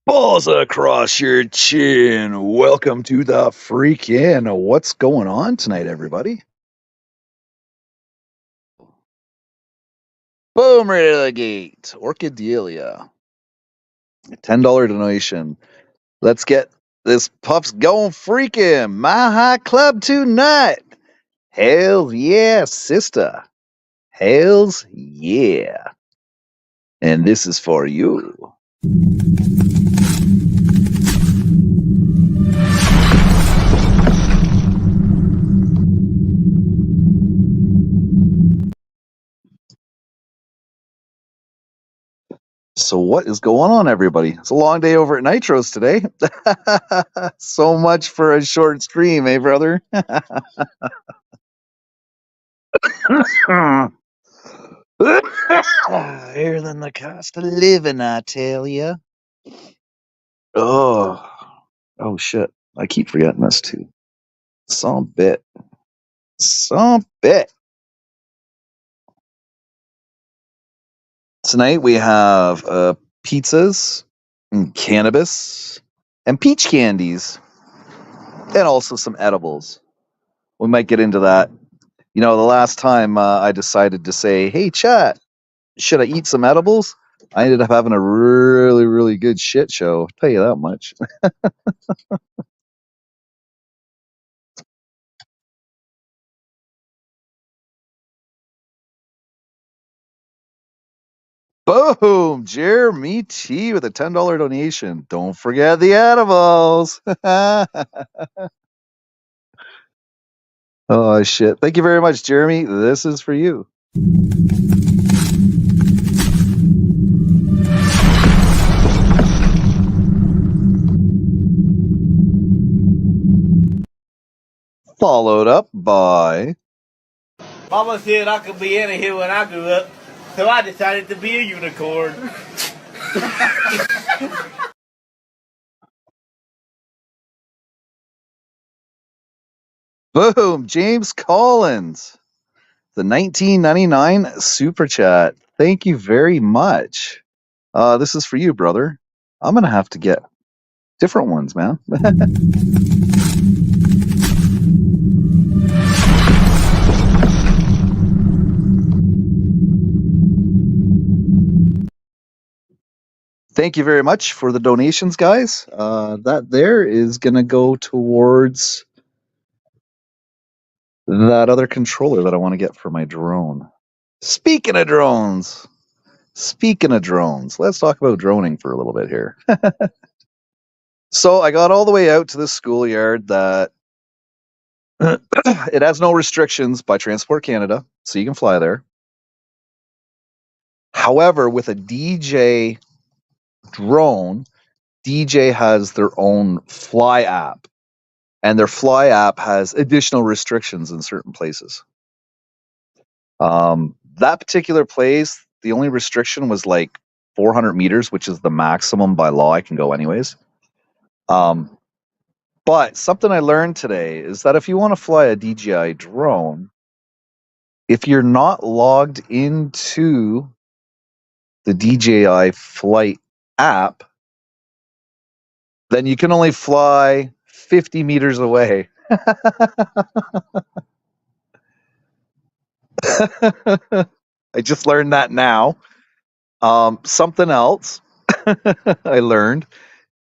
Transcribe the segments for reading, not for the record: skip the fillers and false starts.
Balls across your chin. Welcome to the freaking. What's going on tonight, everybody? Boom, Relegate. Orchidelia. $10 donation. Let's get this pups going freaking. My High Club tonight. Hells yeah, sister. Hells yeah. And this is for you. So what is going on, everybody? It's a long day over at Nitros today. So much for a short stream, eh, brother? Higher than the cost of living, I tell you. Oh shit! I keep forgetting this too. Some bit. Tonight we have pizzas and cannabis and peach candies and also some edibles. We might get into that. You know, the last time I decided to say, "Hey, chat, should I eat some edibles?" I ended up having a really, really good shit show. I'll tell you that much. Boom! Jeremy T with a $10 donation. Don't forget the edibles. Oh shit! Thank you very much, Jeremy. This is for you. Followed up by Mama said I could be any here when I grew up, so I decided to be a unicorn. boom, James Collins, the 1999 super chat. Thank you very much. This is for you, brother. I'm gonna have to get different ones, man. Thank you very much for the donations, guys. That there is gonna go towards that other controller that I want to get for my drone. Speaking of drones, let's talk about droning for a little bit here. So I got all the way out to the schoolyard that it has no restrictions by Transport Canada, so you can fly there. However, with a DJ drone, DJ has their own fly app, and their fly app has additional restrictions in certain places. That particular place, the only restriction was like 400 meters, which is the maximum by law I can go anyways. But something I learned today is that if you want to fly a DJI drone, if you're not logged into the DJI flight app, then you can only fly 50 meters away. I just learned that now. Something else I learned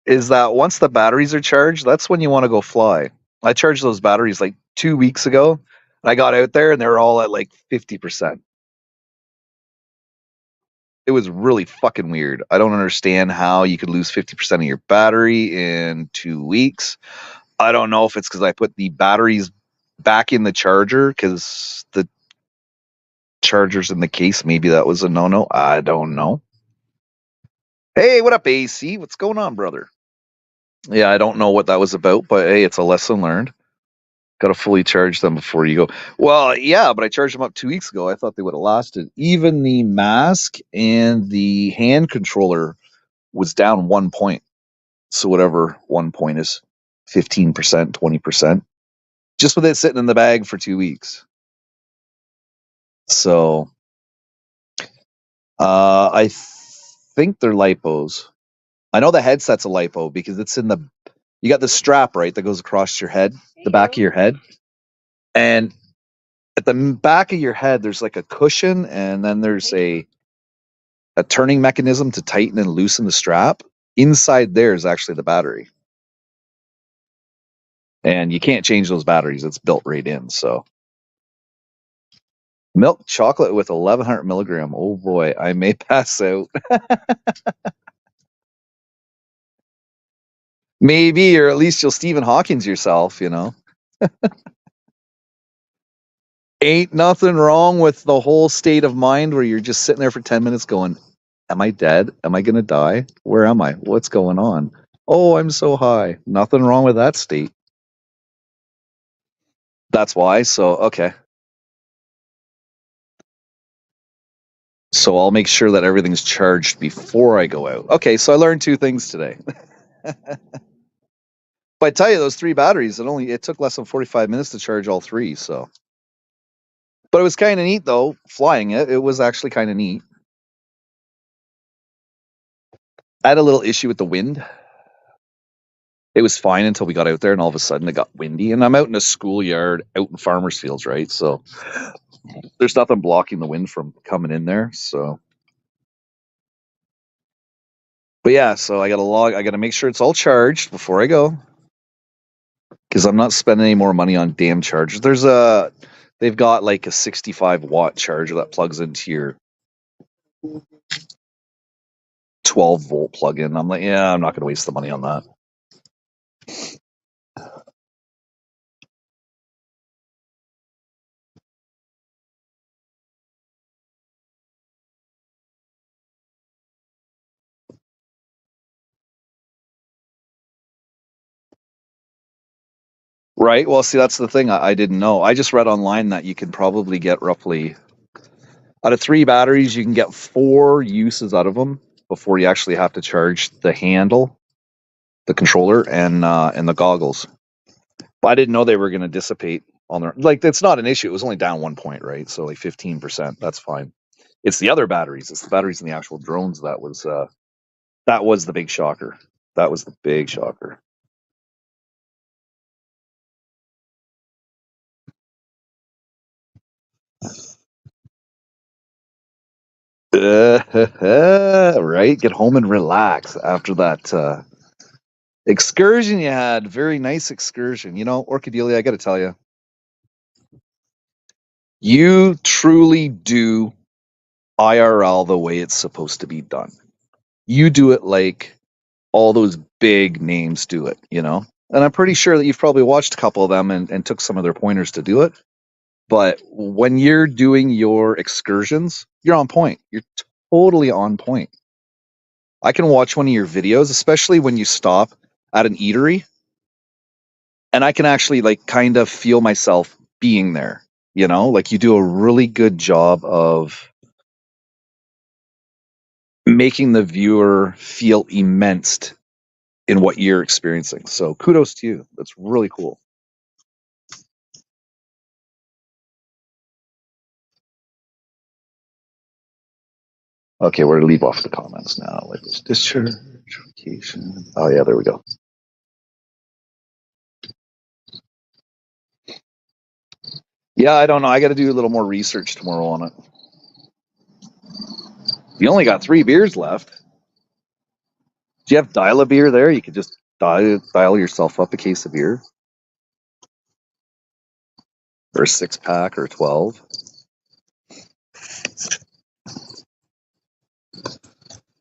is that once the batteries are charged, that's when you want to go fly. I charged those batteries like 2 weeks ago, and I got out there and they were all at like 50%. It was really fucking weird. I don't understand how you could lose 50% of your battery in 2 weeks. I don't know if it's because I put the batteries back in the charger because the charger's in the case. Maybe that was a no-no. I don't know. Hey, what up, AC? What's going on, brother? Yeah, I don't know what that was about, but hey, it's a lesson learned. Got to fully charge them before you go. Well, yeah, but I charged them up 2 weeks ago. I thought they would have lasted. Even the mask and the hand controller was down 1 point. So whatever 1 point is, 15%, 20%, just with it sitting in the bag for 2 weeks. So I think they're lipos. I know the headset's a lipo because it's in the. You got the strap, right, that goes across your head, the back of your head, and at the back of your head, there's like a cushion, and then there's a turning mechanism to tighten and loosen the strap. Inside there is actually the battery, and you can't change those batteries. It's built right in. So, milk chocolate with 1100 milligram. Oh boy, I may pass out. Maybe, or at least you'll Stephen Hawking's yourself, you know. Ain't nothing wrong with the whole state of mind where you're just sitting there for 10 minutes going, am I dead? Am I going to die? Where am I? What's going on? Oh, I'm so high. Nothing wrong with that state. That's why. So, okay. So I'll make sure that everything's charged before I go out. Okay, so I learned 2 things today. But I tell you, those 3 batteries, it took less than 45 minutes to charge all 3. So, but it was kind of neat though, flying it. It was actually kind of neat. I had a little issue with the wind. It was fine until we got out there, and all of a sudden it got windy. And I'm out in a schoolyard, out in farmers' fields, right? So there's nothing blocking the wind from coming in there. So, but yeah, so I got to log. I got to make sure it's all charged before I go, because I'm not spending any more money on damn chargers. They've got like a 65-watt charger that plugs into your 12-volt plug-in. I'm like, yeah, I'm not going to waste the money on that. Right. Well, see, that's the thing. I didn't know. I just read online that you can probably get roughly out of 3 batteries, you can get 4 uses out of them before you actually have to charge the handle, the controller, and the goggles. But I didn't know they were going to dissipate on their. Like, that's not an issue. It was only down 1 point, right? So like 15%. That's fine. It's the other batteries. It's the batteries in the actual drones that was the big shocker. That was the big shocker. Right? Get home and relax after that excursion you had. Very nice excursion. You know, Orchidelia, I got to tell you, you truly do IRL the way it's supposed to be done. You do it like all those big names do it, you know? And I'm pretty sure that you've probably watched a couple of them and took some of their pointers to do it. But when you're doing your excursions, you're on point. You're totally on point. I can watch one of your videos, especially when you stop at an eatery, and I can actually like kind of feel myself being there, you know? Like you do a really good job of making the viewer feel immersed in what you're experiencing. So kudos to you. That's really cool. Okay, we're gonna leave off the comments now. Like this discharge. Oh yeah, there we go. Yeah, I don't know. I got to do a little more research tomorrow on it. You only got 3 beers left. Do you have dial a beer there? You could just dial yourself up a case of beer, or a 6-pack, or 12.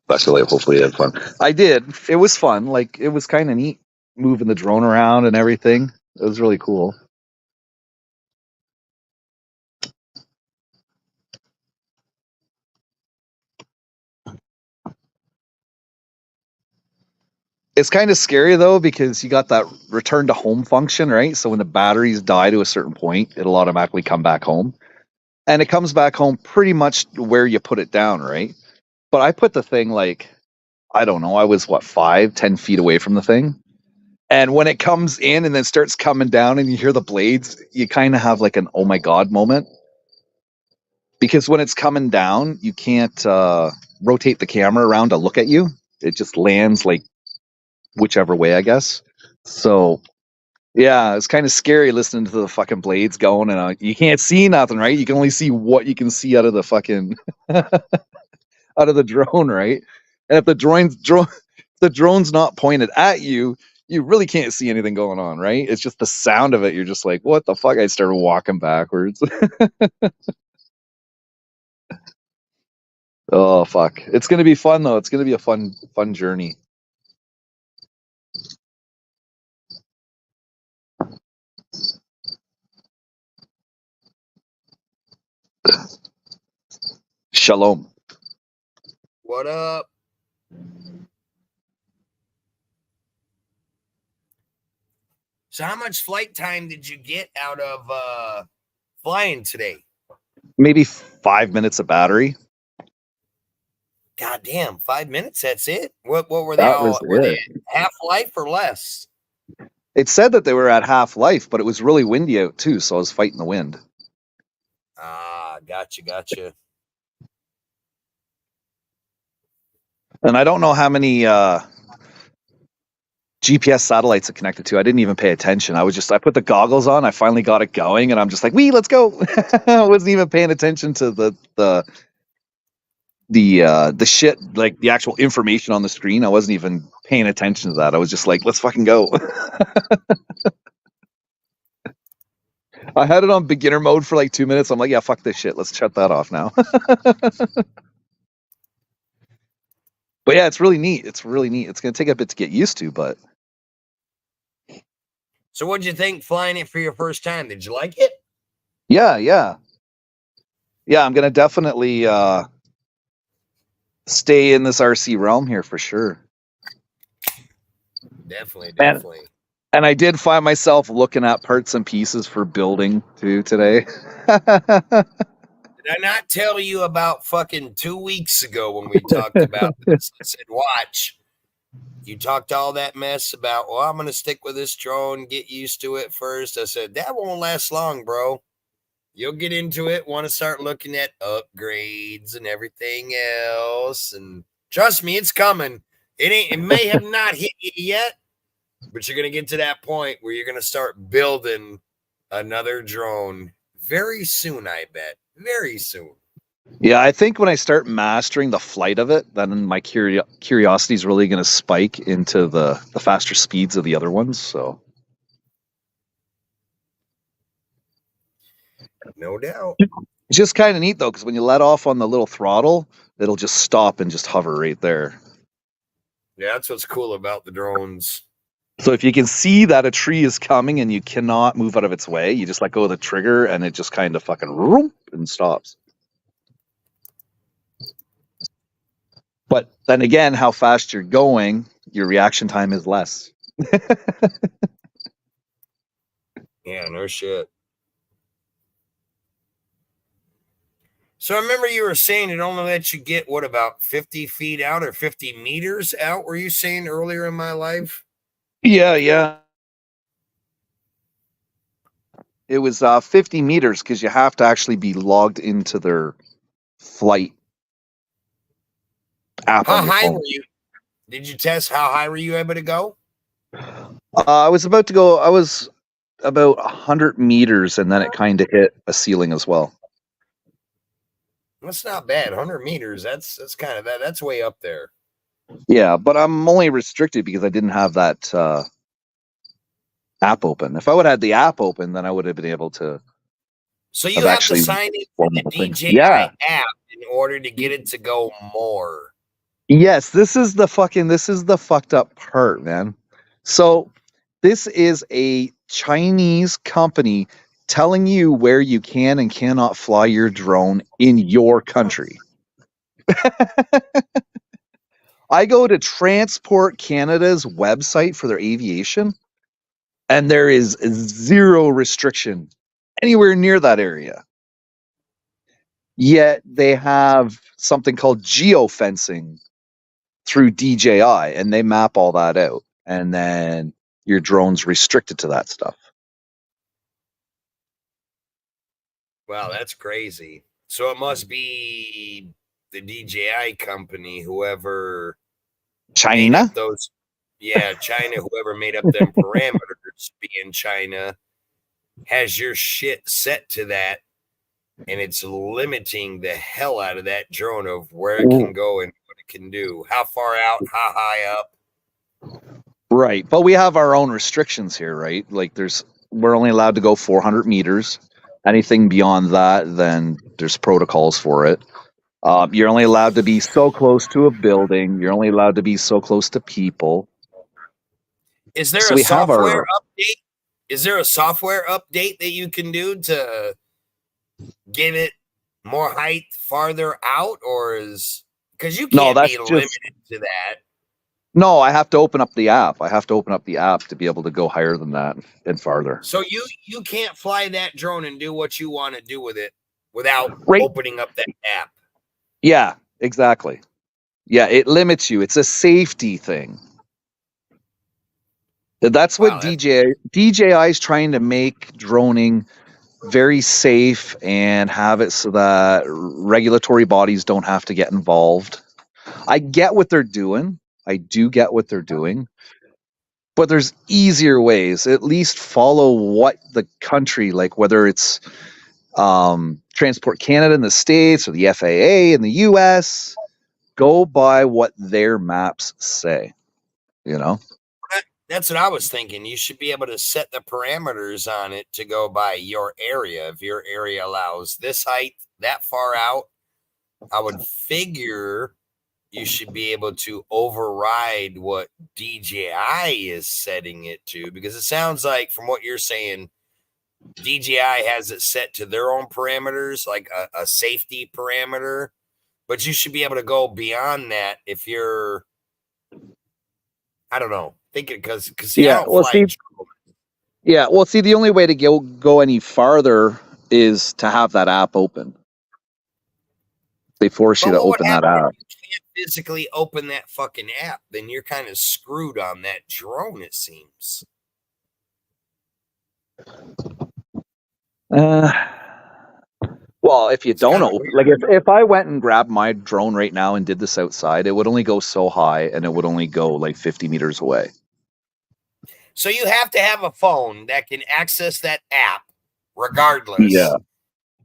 Especially, hopefully, you had fun. I did. It was fun. Like it was kind of neat moving the drone around and everything. It was really cool. It's kind of scary though, because you got that return to home function, right? So when the batteries die to a certain point, it'll automatically come back home. And it comes back home pretty much where you put it down, right? But I put the thing like, I don't know, I was 5-10 feet away from the thing. And when it comes in and then starts coming down and you hear the blades, you kind of have like an oh my God moment. Because when it's coming down, you can't rotate the camera around to look at you. It just lands like whichever way, I guess. So yeah, it's kind of scary listening to the fucking blades going, and you can't see nothing, right? You can only see what you can see out of the fucking out of the drone, right? And if the drone's not pointed at you, you really can't see anything going on, right? It's just the sound of it. You're just like, what the fuck? I started walking backwards. Oh fuck! It's gonna be fun though. It's gonna be a fun journey. Shalom. What up? So how much flight time did you get out of flying today? Maybe 5 minutes of battery. God damn, 5 minutes, that's it? What were they That all? was Were they it. at half-life or less? It said that they were at half life, but it was really windy out too, so I was fighting the wind. Ah, gotcha. And I don't know how many GPS satellites it connected to. I didn't even pay attention. I put the goggles on. I finally got it going, and I'm just like, "Wee, let's go!" I wasn't even paying attention to the shit, like the actual information on the screen. I wasn't even paying attention to that. I was just like, "Let's fucking go." I had it on beginner mode for like 2 minutes. I'm like, "Yeah, fuck this shit. Let's shut that off now." But yeah, it's really neat. It's really neat. It's gonna take a bit to get used to, but So what'd you think flying it for your first time? Did you like it? yeah. I'm gonna definitely stay in this RC realm here for sure. Definitely. And I did find myself looking at parts and pieces for building too today. Did I not tell you about fucking 2 weeks ago when we talked about this? I said, watch. You talked all that mess about, well, I'm going to stick with this drone, get used to it first. I said, that won't last long, bro. You'll get into it, want to start looking at upgrades and everything else. And trust me, it's coming. It may have not hit you yet, but you're going to get to that point where you're going to start building another drone very soon, I bet. Very soon. Yeah, I think when I start mastering the flight of it, then my curiosity is really going to spike into the faster speeds of the other ones. So, No doubt. it's just kind of neat though, because when you let off on the little throttle, it'll just stop and just hover right there. Yeah, that's what's cool about the drones. So if you can see that a tree is coming and you cannot move out of its way, you just let go of the trigger and it just kind of fucking room and stops. But then again, how fast you're going, your reaction time is less. Yeah, no shit. So I remember you were saying it only lets you get, what, about 50 feet out or 50 meters out, were you saying earlier in my life? Yeah. It was 50 meters because you have to actually be logged into their flight app. How high were you? Did you test how high were you able to go? I was about 100 meters, and then it kind of hit a ceiling as well. That's not bad. 100 meters. That's kind of that. That's way up there. Yeah, but I'm only restricted because I didn't have that app open. If I would have had the app open, then I would have been able to. So you have to sign into the DJI app in order to get it to go more. Yes, this is the fucked up part, man. So this is a Chinese company telling you where you can and cannot fly your drone in your country. I go to Transport Canada's website for their aviation, and there is zero restriction anywhere near that area. Yet they have something called geofencing through DJI, and they map all that out, and then your drone's restricted to that stuff. Wow, that's crazy. So it must be the DJI company, whoever made China? up those. Yeah, China, whoever made up them parameters, being China, has your shit set to that, and it's limiting the hell out of that drone of where it can go and what it can do. How far out, how high up. Right. But we have our own restrictions here, right? Like we're only allowed to go 400 meters. Anything beyond that, then there's protocols for it. You're only allowed to be so close to a building. You're only allowed to be so close to people. Is there So a we have software our update? Is there a software update that you can do to give it more height farther out, or is because you No, can't that's be just limited to that? no. I have to open up the app. I have to open up the app to be able to go higher than that and farther. So you can't fly that drone and do what you want to do with it without Right. opening up that app. Yeah, exactly. Yeah, it limits you. It's a safety thing. That's what Wow, DJI is trying to make droning very safe and have it so that regulatory bodies don't have to get involved. I get what they're doing. I do get what they're doing. But there's easier ways. At least follow what the country, like whether it's Transport Canada in the States or the FAA in the US, go by what their maps say, you know? That's what I was thinking. You should be able to set the parameters on it to go by your area. If your area allows this height that far out, I would figure you should be able to override what DJI is setting it to, because it sounds like from what you're saying, DJI has it set to their own parameters, like a safety parameter, but you should be able to go beyond that if you're, I don't know, thinking because Yeah, I don't well, fly. see, the only way to go any farther is to have that app open. They force you to open that app. If you can't physically open that fucking app, then you're kind of screwed on that drone, it seems. Well, if you don't open, like if I went and grabbed my drone right now and did this outside, it would only go so high and it would only go like 50 meters away. So you have to have a phone that can access that app regardless.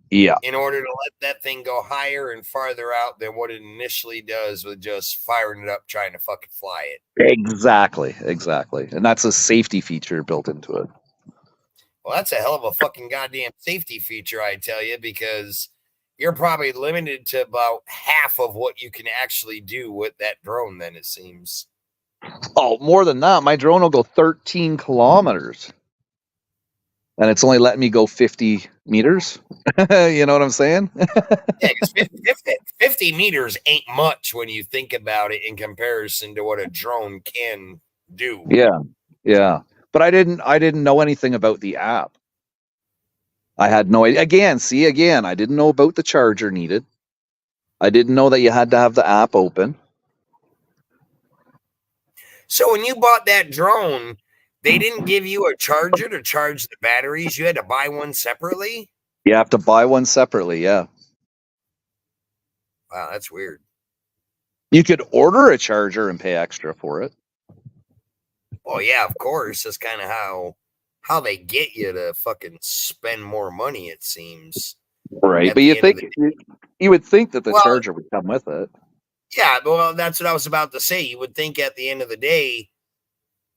Yeah. In order to let that thing go higher and farther out than what it initially does with just firing it up, trying to fucking fly it. Exactly. And that's a safety feature built into it. Well, that's a hell of a fucking goddamn safety feature, I tell you, because you're probably limited to about half of what you can actually do with that drone, then it seems. Oh, more than that. My drone will go 13 kilometers. And it's only letting me go 50 meters. You know what I'm saying? Yeah, because 50 meters ain't much when you think about it in comparison to what a drone can do. Yeah. But I didn't know anything about the app. I had no idea. Again, I didn't know about the charger needed. I didn't know that you had to have the app open. So when you bought that drone, they didn't give you a charger to charge the batteries. You had to buy one separately? You have to buy one separately, yeah. Wow, that's weird. You could order a charger and pay extra for it. Oh, yeah, of course. That's kind of how they get you to fucking spend more money, it seems. Right, but you would think that the charger would come with it. Yeah, well, that's what I was about to say. You would think at the end of the day,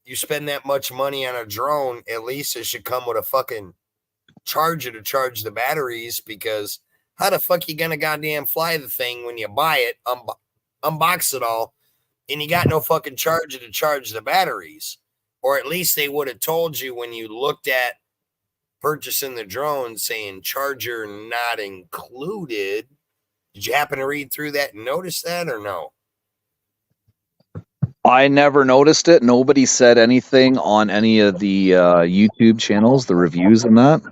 you spend that much money on a drone, at least it should come with a fucking charger to charge the batteries, because how the fuck you gonna goddamn fly the thing when you buy it, unbox it all, and you got no fucking charger to charge the batteries? Or at least they would have told you when you looked at purchasing the drone saying charger not included. Did you happen to read through that and notice that, or no? I never noticed it. Nobody said anything on any of the YouTube channels, the reviews and that.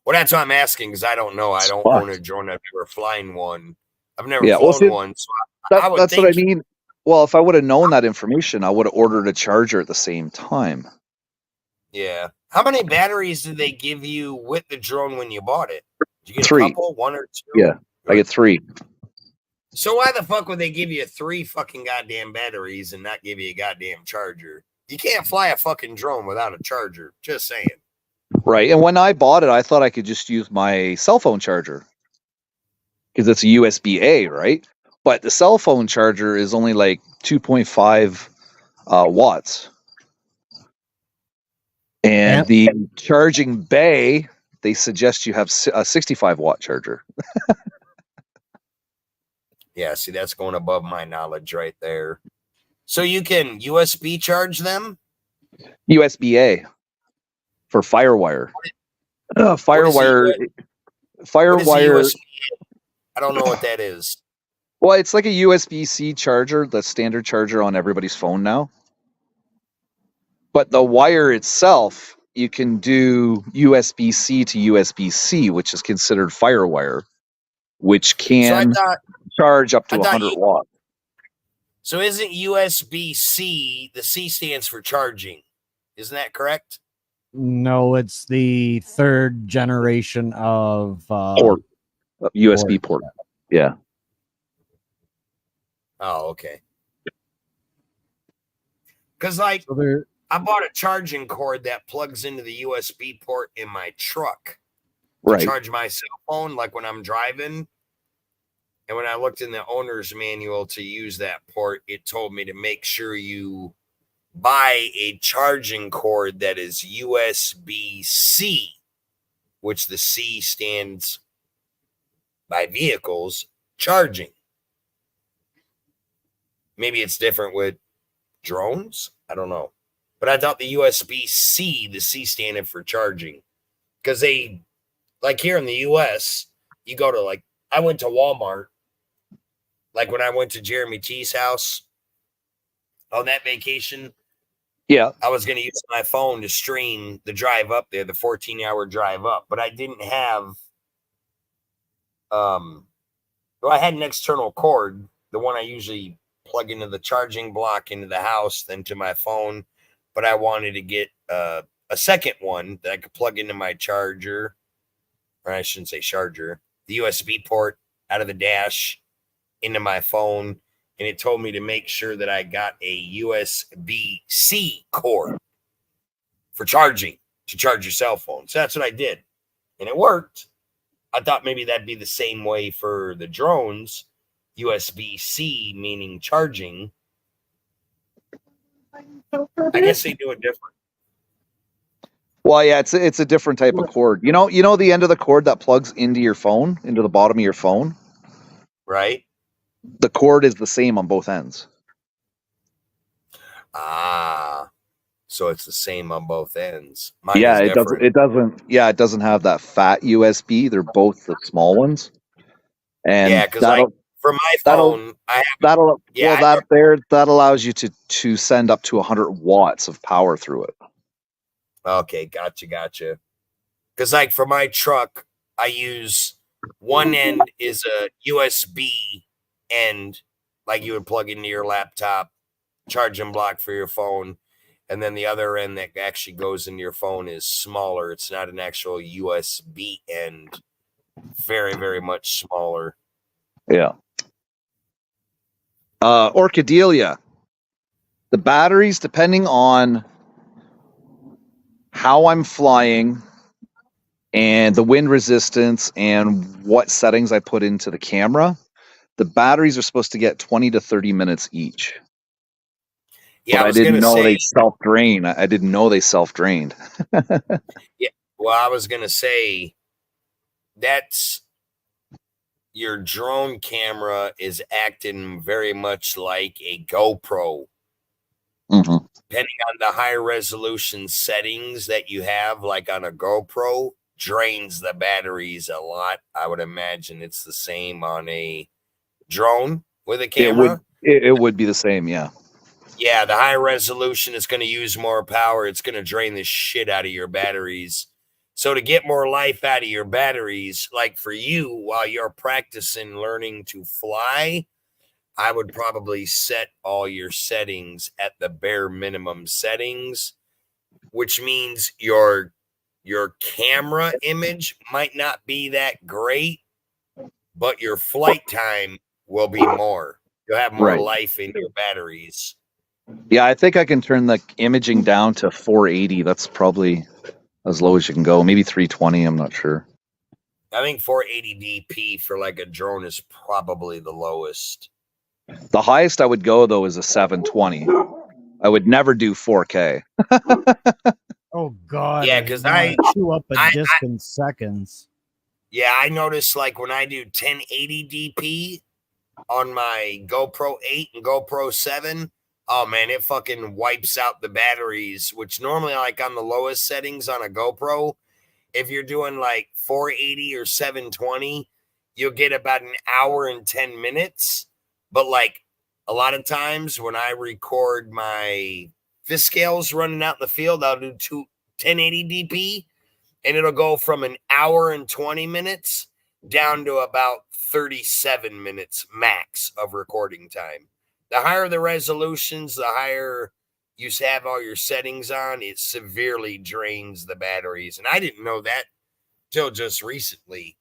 Well, that's what I'm asking, because I don't know. I don't own a drone. I've never flown one. I've never flown one. So that's what I mean. Well, if I would have known that information, I would have ordered a charger at the same time. Yeah. How many batteries did they give you with the drone when you bought it? Did you get 3. A couple, 1 or 2? Yeah, I get 3. So why the fuck would they give you 3 fucking goddamn batteries and not give you a goddamn charger? You can't fly a fucking drone without a charger. Just saying. Right. And when I bought it, I thought I could just use my cell phone charger because it's a USB-A, right? But the cell phone charger is only like 2.5 watts. And the charging bay, they suggest you have a 65-watt charger. Yeah, see, that's going above my knowledge right there. So you can USB charge them? USB-A for FireWire. FireWire. I don't know what that is. Well, it's like a USB-C charger, the standard charger on everybody's phone now. But the wire itself, you can do USB-C to USB-C, which is considered FireWire, which can charge up to 100 watts. So isn't USB-C, the C stands for charging? Isn't that correct? No, it's the third generation of USB port. Yeah. Oh, okay. Because like I bought a charging cord that plugs into the USB port in my truck to charge my cell phone, like when I'm driving. And when I looked in the owner's manual to use that port, it told me to make sure you buy a charging cord that is USB-C, which the C stands by vehicles charging. Maybe it's different with drones. I don't know. But I thought the USB-C, the C standing for charging. Because they, like here in the US, you go to like, I went to Walmart. Like when I went to Jeremy T's house on that vacation. Yeah. I was going to use my phone to stream the drive up there, the 14-hour drive up. But I didn't have, well, I had an external cord, the one I usually plug into the charging block into the house, then to my phone. But I wanted to get a second one that I could plug into my charger, or I shouldn't say charger, the USB port out of the dash into my phone. And it told me to make sure that I got a USB-C cord for charging, to charge your cell phone. So that's what I did. And it worked. I thought maybe that'd be the same way for the drones, USB-C meaning charging. I guess they do it different. Well, yeah, it's a different type of cord. You know the end of the cord that plugs into your phone, into the bottom of your phone? Right. The cord is the same on both ends. Ah, so it's the same on both ends. It doesn't have that fat USB. They're both the small ones. And yeah, because like for my phone, that allows you to send up to 100 watts of power through it. Okay, gotcha. Because like for my truck, I use one end is a USB end, like you would plug into your laptop, charging block for your phone, and then the other end that actually goes into your phone is smaller. It's not an actual USB end. Very, very much smaller. Yeah. Orcadelia. The batteries, depending on how I'm flying and the wind resistance and what settings I put into the camera, the batteries are supposed to get 20 to 30 minutes each. Yeah, I didn't know they self-drain. I didn't know they self-drained. Yeah, well, I was going to say that's your drone camera is acting very much like a GoPro. Mm-hmm. Depending on the high resolution settings that you have, like on a GoPro, drains the batteries a lot. I would imagine it's the same on a drone with a camera. It would be the same, yeah. Yeah, the high resolution is going to use more power. It's going to drain the shit out of your batteries. So to get more life out of your batteries, like for you, while you're practicing learning to fly, I would probably set all your settings at the bare minimum settings, which means your camera image might not be that great, but your flight time will be more. You'll have more Right. life in your batteries. Yeah, I think I can turn the imaging down to 480. That's probably as low as you can go. Maybe 320. I'm not sure. I think 480 DP for like a drone is probably the lowest. The highest I would go though is a 720. I would never do 4K. Oh God! Yeah, 'cause wanna chew up a I- disc in seconds. Yeah, I noticed like when I do 1080 DP on my GoPro 8 and GoPro 7, oh man, it fucking wipes out the batteries, which normally like on the lowest settings on a GoPro, if you're doing like 480 or 720, you'll get about an hour and 10 minutes. But like a lot of times when I record my fish scales running out in the field, I'll do 1080 DP and it'll go from an hour and 20 minutes down to about 37 minutes max of recording time. The higher the resolutions, the higher you have all your settings on, it severely drains the batteries. And I didn't know that till just recently.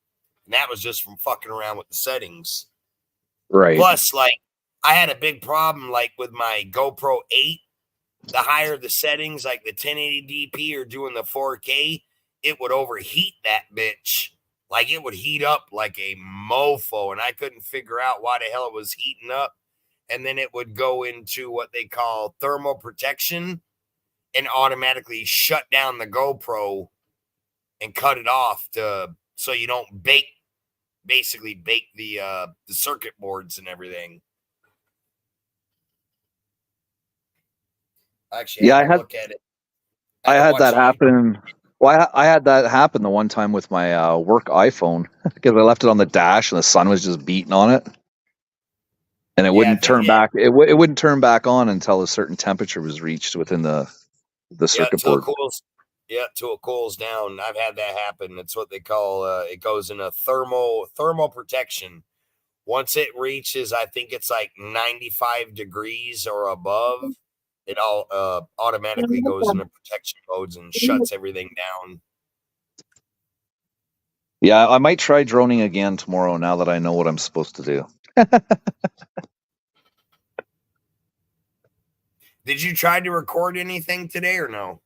And that was just from fucking around with the settings. Right. Plus, like, I had a big problem, like, with my GoPro 8. The higher the settings, like the 1080 DP or doing the 4K, it would overheat that bitch. Like, it would heat up like a mofo, and I couldn't figure out why the hell it was heating up. And then it would go into what they call thermal protection and automatically shut down the GoPro and cut it off so you don't basically bake the circuit boards and everything. Actually, Yeah, I had look at it. I had that happen. Well, I had that happen the one time with my work iPhone because I left it on the dash and the sun was just beating on it, and it wouldn't turn back. It wouldn't turn back on until a certain temperature was reached within the circuit board. Till it cools down. I've had that happen. It's what they call it goes in a thermal protection. Once it reaches, I think it's like 95 degrees or above, it all automatically goes into protection modes and shuts everything down. Yeah, I might try droning again tomorrow now that I know what I'm supposed to do. Did you try to record anything today or no?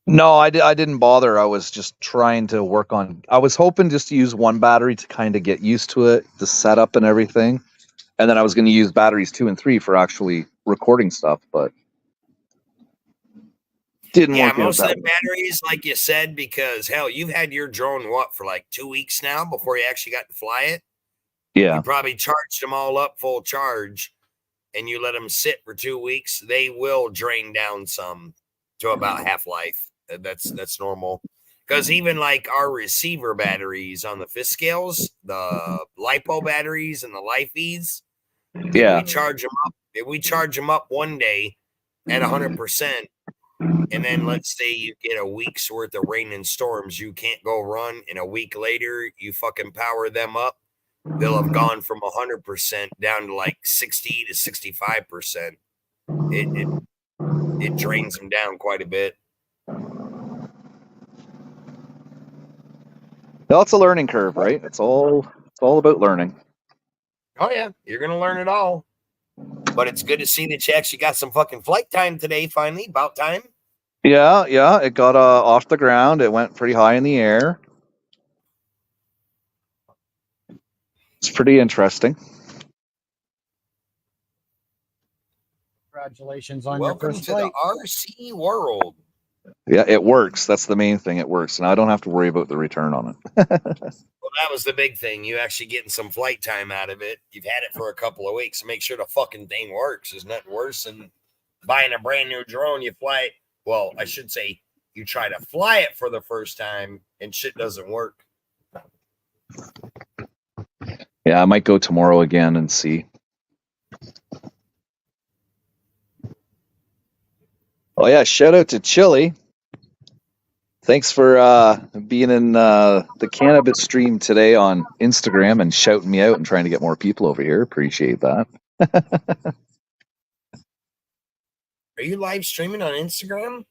No, I didn't bother. I was just trying to work on. I was hoping just to use one battery to kind of get used to it, the setup and everything, and then I was going to use batteries 2 and 3 for actually recording stuff, but didn't work. Yeah, most of the batteries, like you said, because hell, you've had your drone for like 2 weeks now before you actually got to fly it. Yeah, you probably charged them all up full charge, and you let them sit for 2 weeks. They will drain down some to about half life. That's normal. Because even like our receiver batteries on the fish scales, the LiPo batteries and the LiFe's, yeah, if we charge them up one day at 100%, and then let's say you get a week's worth of rain and storms, you can't go run, and a week later you fucking power them up, they'll have gone from 100% down to like 60 to 65%. It drains them down quite a bit. No, it's a learning curve, right? It's all about learning. Oh yeah, you're gonna learn it all. But it's good to see that you actually got some fucking flight time today. Finally, about time. Yeah, it got off the ground. It went pretty high in the air. It's pretty interesting. Congratulations on Welcome your first to flight. the RC world. Yeah, it works. That's the main thing. It works, and I don't have to worry about the return on it. Well, that was the big thing. You actually getting some flight time out of it. You've had it for a couple of weeks. Make sure the fucking thing works. There's nothing worse than buying a brand new drone. You fly it. Well, I should say you try to fly it for the first time and shit doesn't work. Yeah, I might go tomorrow again and see. Oh yeah, shout out to Chili. Thanks for being in the cannabis stream today on Instagram and shouting me out and trying to get more people over here. Appreciate that. Are you live streaming on Instagram?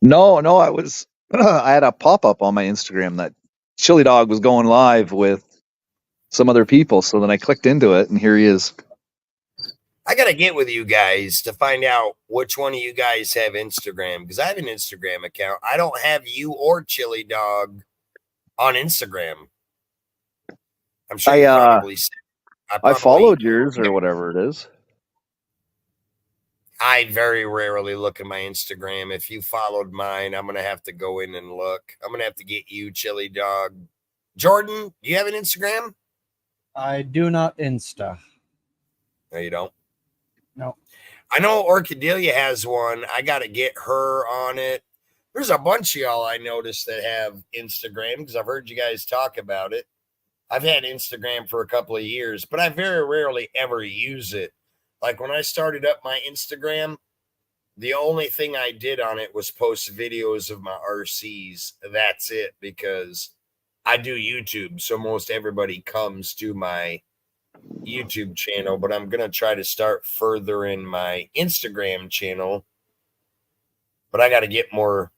No, I was. I had a pop up on my Instagram that Chili Dog was going live with some other people. So then I clicked into it, and here he is. I gotta get with you guys to find out which one of you guys have Instagram, because I have an Instagram account. I don't have you or Chili Dog on Instagram. I'm sure you probably said. I followed yours or whatever it is. I very rarely look at my Instagram. If you followed mine, I'm gonna have to go in and look. I'm gonna have to get you, Chili Dog. Jordan, do you have an Instagram? I do not Insta. No, you don't. No. I know Orchidelia has one. I got to get her on it. There's a bunch of y'all I noticed that have Instagram because I've heard you guys talk about it. I've had Instagram for a couple of years, but I very rarely ever use it. Like when I started up my Instagram, the only thing I did on it was post videos of my RCs. That's it, because I do YouTube. So most everybody comes to my YouTube channel, but I'm going to try to start further in my Instagram channel. But I got to get more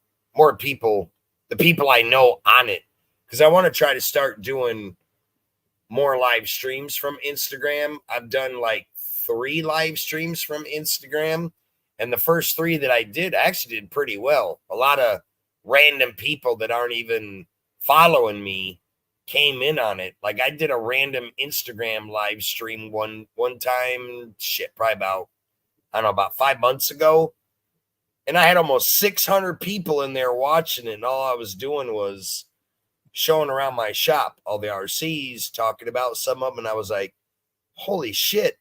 people, the people I know on it, because I want to try to start doing more live streams from Instagram. I've done like 3 live streams from Instagram, and the first 3 that I did actually did pretty well. A lot of random people that aren't even following me came in on it. Like I did a random Instagram live stream one time, probably about 5 months ago. And I had almost 600 people in there watching it. And all I was doing was showing around my shop, all the RCs, talking about some of them. And I was like, holy shit,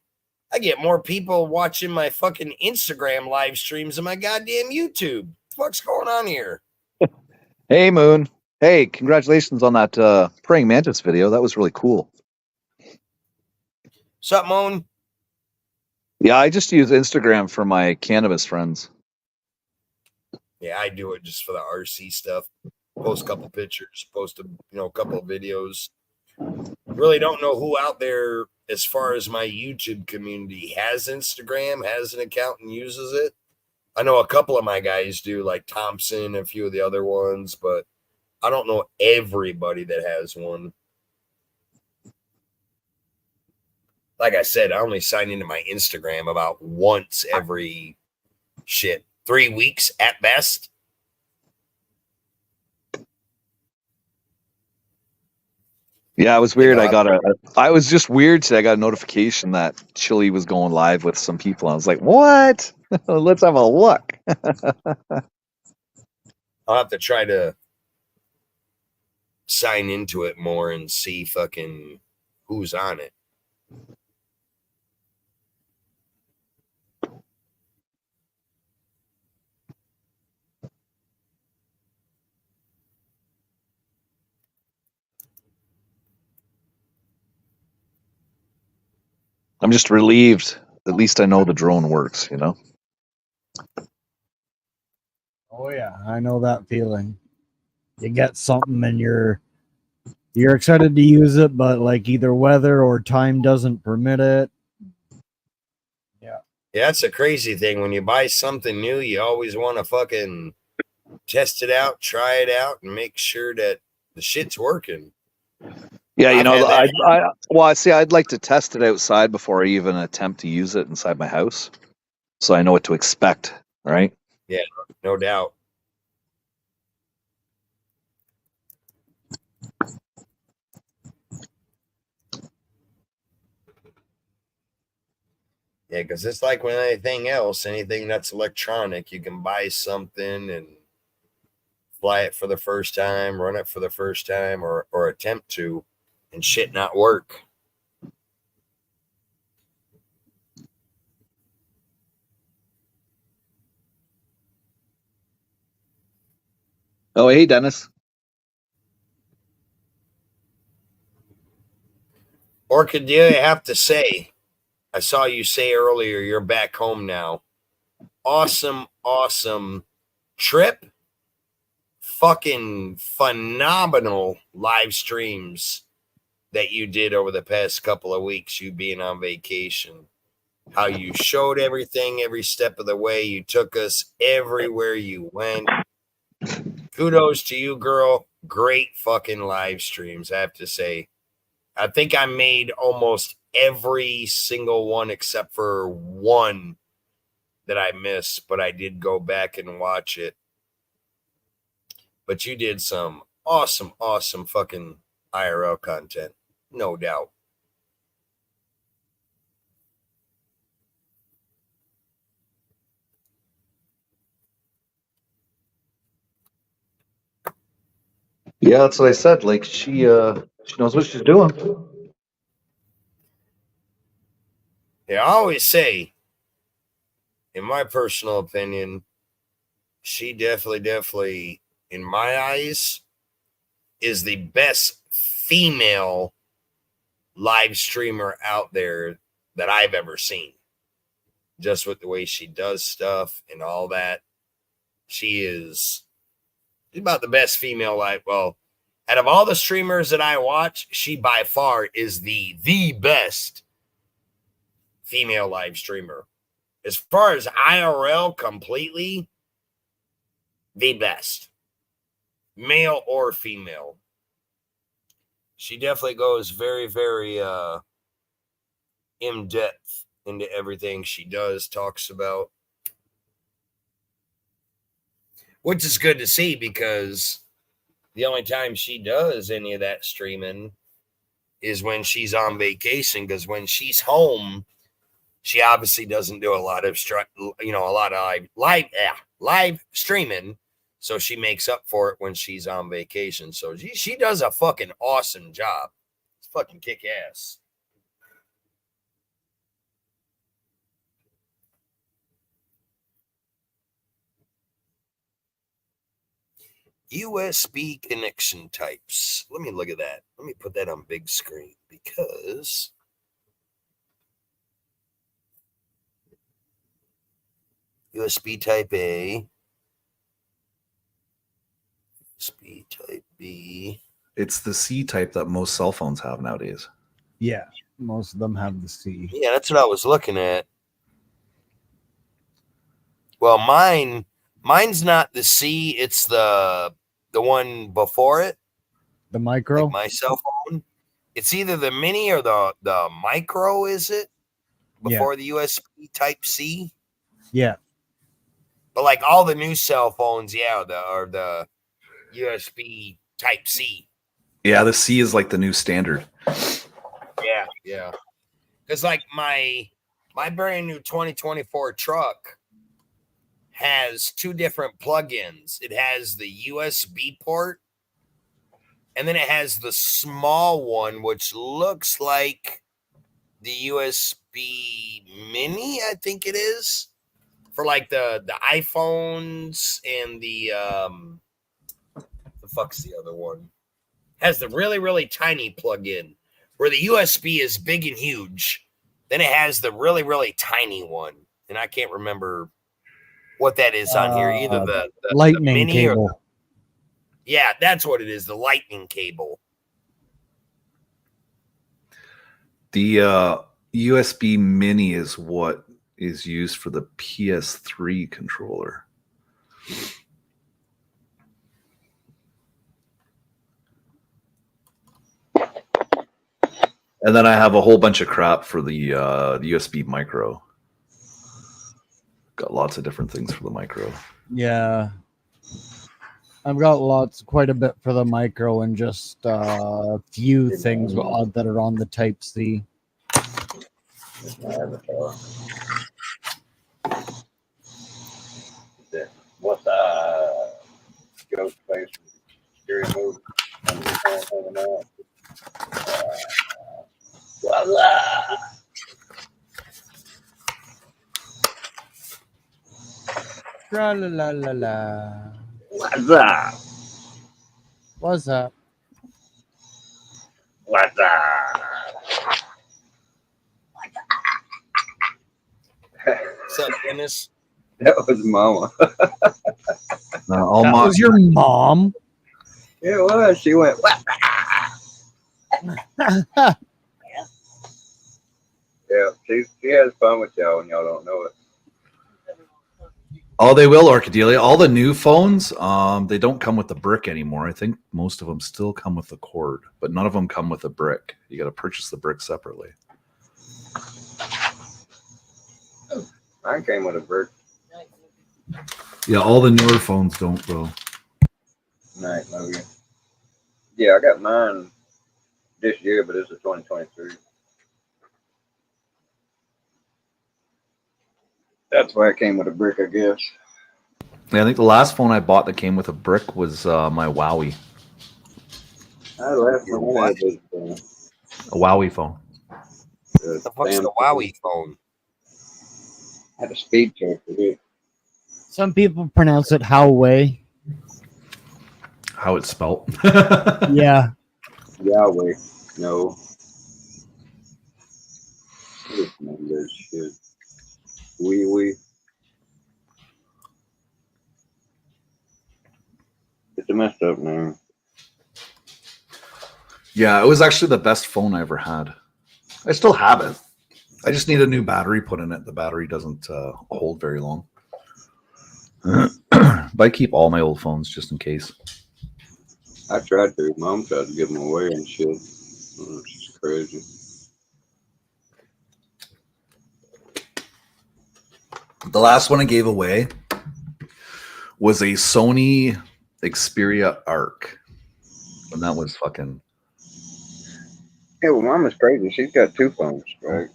I get more people watching my fucking Instagram live streams than my goddamn YouTube. What the fuck's going on here? Hey, Moon. Hey, congratulations on that praying mantis video. That was really cool. What's up, Moon? Yeah, I just use Instagram for my cannabis friends. Yeah, I do it just for the RC stuff. Post a couple pictures, post a couple of videos. Really don't know who out there as far as my YouTube community has Instagram, has an account and uses it. I know a couple of my guys do, like Thompson, a few of the other ones, but I don't know everybody that has one. Like I said, I only sign into my Instagram about once every 3 weeks at best. Yeah, it was weird. I was just weird today. I got a notification that Chili was going live with some people. I was like, what? Let's have a look. I'll have to try to sign into it more and see fucking who's on it. I'm just relieved. At least I know the drone works, you know? Oh yeah, I know that feeling. You get something and you're excited to use it, but like either weather or time doesn't permit it. Yeah, that's a crazy thing. When you buy something new, you always want to fucking test it out, try it out, and make sure that the shit's working. Yeah, I'd like to test it outside before I even attempt to use it inside my house, so I know what to expect, right? Yeah, no doubt. Yeah, because it's like with anything else, anything that's electronic, you can buy something and fly it for the first time, run it for the first time, or attempt to, and shit not work. Oh, hey, Dennis. Orchidelia, I have to say, I saw you say earlier you're back home now. Awesome trip. Fucking phenomenal live streams that you did over the past couple of weeks, you being on vacation. How you showed everything every step of the way. You took us everywhere you went. Kudos to you, girl. Great fucking live streams, I have to say. I think I made almost every single one except for one that I missed, but I did go back and watch it. But you did some awesome fucking IRL content, no doubt. Yeah, that's what I said. Like she knows what she's doing. Yeah, I always say, in my personal opinion, she definitely, in my eyes, is the best female live streamer out there that I've ever seen. Just with the way she does stuff and all that. She's about the best female live. Well, out of all the streamers that I watch, she by far is the best female live streamer. As far as IRL completely, the best. Male or female. She definitely goes very, very in depth into everything she does, talks about. Which is good to see because the only time she does any of that streaming is when she's on vacation. Because when she's home, she obviously doesn't do a lot of live streaming. So she makes up for it when she's on vacation. So she does a fucking awesome job. It's fucking kick ass. USB connection types. Let me look at that. Let me put that on big screen because USB type A, USB type B. It's the C type that most cell phones have nowadays. Yeah, most of them have the C. Yeah, that's what I was looking at. Well, mine's not the C, it's the one before it. The micro? Like my cell phone. It's either the mini or the micro, is it? Before the USB type C? Yeah. But like all the new cell phones, yeah, are the USB type C. Yeah, the C is like the new standard. Yeah. Because like my brand new 2024 truck has two different plugins. It has the USB port, and then it has the small one, which looks like the USB mini, I think it is, for like the iPhones and the fuck's the other one? Has the really, really tiny plug-in where the USB is big and huge. Then it has the really, really tiny one. And I can't remember what that is on here. Either the lightning mini cable. Yeah, that's what it is. The lightning cable. The USB mini is what is used for the PS3 controller. And then I have a whole bunch of crap for the USB micro. Got lots of different things for the micro. Yeah. I've got quite a bit for the micro and just a few things that are on the type C. What the ghost face scary movie? Voila! La la la la. What's up? What's up? What's up? What's up, Dennis? That was Mama. That was your mom? It was. She went, what? Yeah, she has fun with y'all and y'all don't know it. Oh, they will, Orcadelia. All the new phones, they don't come with the brick anymore. I think most of them still come with the cord, but none of them come with a brick. You got to purchase the brick separately. Mine came with a brick. Yeah, all the newer phones don't, bro. Night movie. Yeah, I got mine this year, but it's a 2023. That's why it came with a brick, I guess. Yeah, I think the last phone I bought that came with a brick was my Wowie. I left Your one what? A Wowie phone. The fuck's the Wowie phone? Had a speed check for it. Some people pronounce it Huawei. How it's spelt. Yeah. Yahweh. No. This number shit. Wee. It's a messed up name. Yeah, it was actually the best phone I ever had. I still have it. I just need a new battery put in it. The battery doesn't hold very long. But I keep all my old phones just in case. I tried to. Mom tried to give them away and shit. It's just crazy. The last one I gave away was a Sony Xperia Arc. And that was fucking... Yeah, well, Mama's crazy. She's got two phones, right?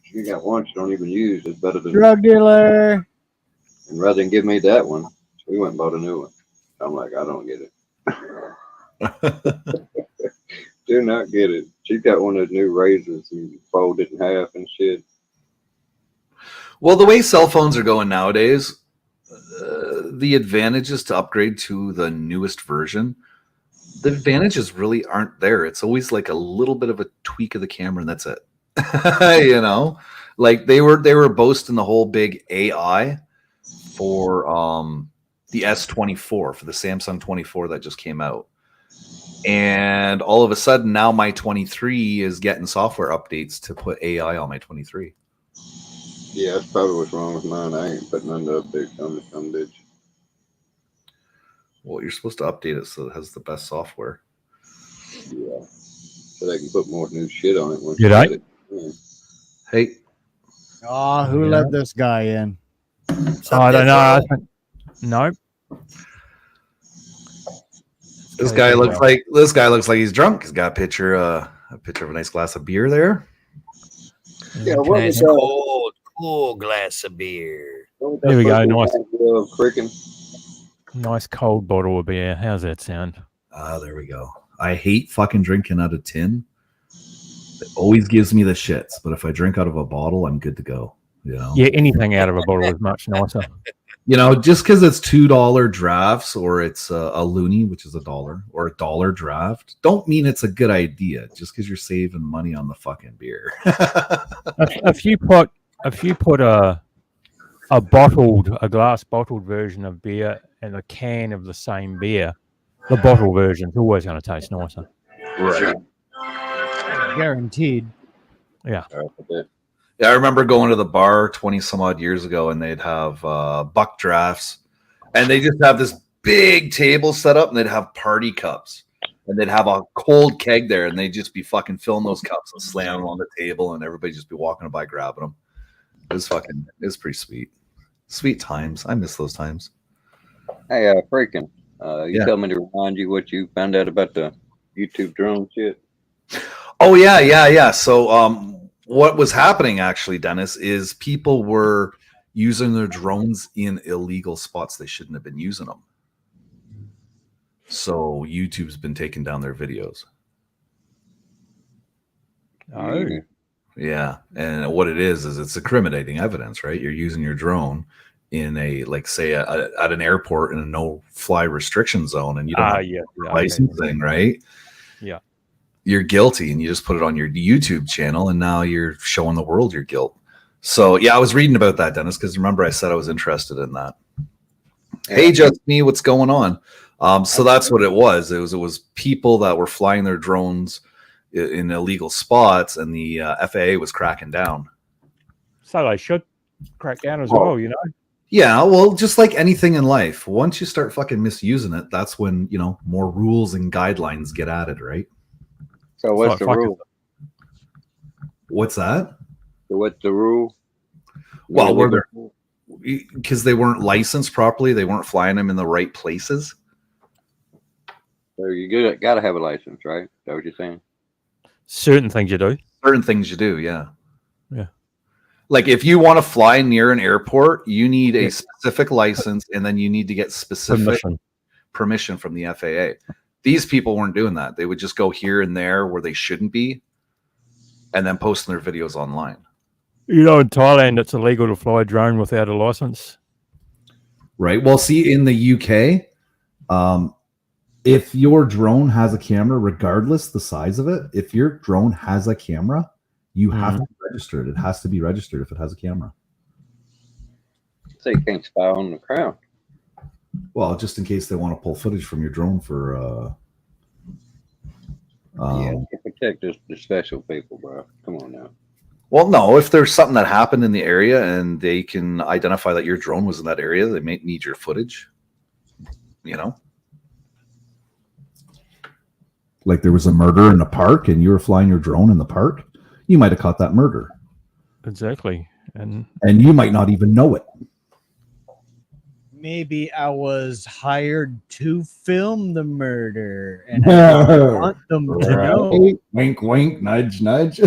She got one she don't even use. It's better than... Drug dealer. And rather than give me that one, we went and bought a new one. I'm like, I don't get it. Do not get it. She got one of those new razors and fold it in half and shit. Well, the way cell phones are going nowadays, the advantages to upgrade to the newest version, the advantages really aren't there. It's always like a little bit of a tweak of the camera, and that's it. You know, like they were boasting the whole big AI for the S24 for the Samsung 24 that just came out, and all of a sudden now my 23 is getting software updates to put AI on my 23. Yeah, that's probably what's wrong with mine. I ain't putting none of the updates on some bitch. Well, you're supposed to update it so it has the best software. Yeah. So they can put more new shit on it once You you right? get it. Yeah. Hey, Oh, who let this guy in? Oh, I don't know. I think, no. this guy looks like he's drunk. He's got a picture of a nice glass of beer there. Yeah, what was Canadian. that? Cool glass of beer. What was that Here we go, fucking nice. idea of Crickin? Nice cold bottle of beer. How's that sound? Ah, there we go. I hate fucking drinking out of tin. It always gives me the shits. But if I drink out of a bottle, I'm good to go. You know? Yeah, anything out of a bottle is much nicer. You know, just because it's $2 drafts or it's a loony, which is $1, or $1 draft, don't mean it's a good idea. Just because you're saving money on the fucking beer. If you put a glass bottled version of beer and a can of the same beer, the bottle version is always going to taste nicer. Right. Guaranteed. Yeah, I remember going to the bar 20 some odd years ago, and they'd have buck drafts, and they just have this big table set up, and they'd have party cups, and they'd have a cold keg there, and they'd just be fucking filling those cups and slamming them on the table, and everybody just be walking by grabbing them. It was pretty sweet. Sweet times. I miss those times. Hey, Freaking. You Yeah. tell me to remind you what you found out about the YouTube drone shit. Oh yeah. So what was happening actually, Dennis, is people were using their drones in illegal spots they shouldn't have been using them. So YouTube's been taking down their videos. Oh, Yeah, and what it is it's incriminating evidence, right? You're using your drone in a, like, say, at an airport in a no-fly restriction zone, and you don't have yeah, licensing, right? Yeah. You're guilty, and you just put it on your YouTube channel, and now you're showing the world your guilt. So, yeah, I was reading about that, Dennis, because remember I said I was interested in that. Yeah. Hey, just me, what's going on? So that's what it was. It was people that were flying their drones in illegal spots, and the FAA was cracking down. So they should crack down as well, you know. Yeah, well, just like anything in life, once you start fucking misusing it, that's when, more rules and guidelines get added, right? So It's what's like the fucking- rule? What's that? So what's the rule? Well, What were are the- because they weren't licensed properly, they weren't flying them in the right places. So you got to have a license, right? Is that what you're saying? Certain things you do. Certain things you do, yeah. Yeah. Like if you want to fly near an airport, you need a Yeah. specific license, and then you need to get specific permission from the FAA. These people weren't doing that. They would just go here and there where they shouldn't be, and then post their videos online. In Thailand, it's illegal to fly a drone without a license. Right. Well, see, in the UK, if your drone has a camera, regardless the size of it, if your drone has a camera, you have to register it. It has to be registered if it has a camera. So you can't spy on the crown. Well, just in case they want to pull footage from your drone for You protect the special people, bro. Come on now. Well, no, if there's something that happened in the area and they can identify that your drone was in that area, they may need your footage. Like there was a murder in the park and you were flying your drone in the park, you might have caught that murder. Exactly. And you might not even know it. Maybe I was hired to film the murder, and I didn't want them to know. Wink, wink, nudge, nudge.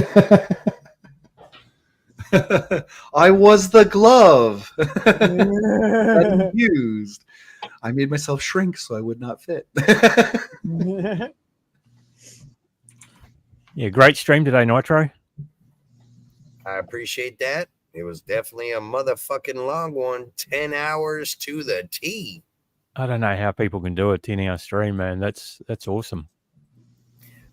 I was the glove that you used. I made myself shrink so I would not fit. yeah, great stream today, Nitro. I appreciate that. It was definitely a motherfucking long one. 10 hours to the T. I don't know how people can do a 10-hour stream, man. That's awesome.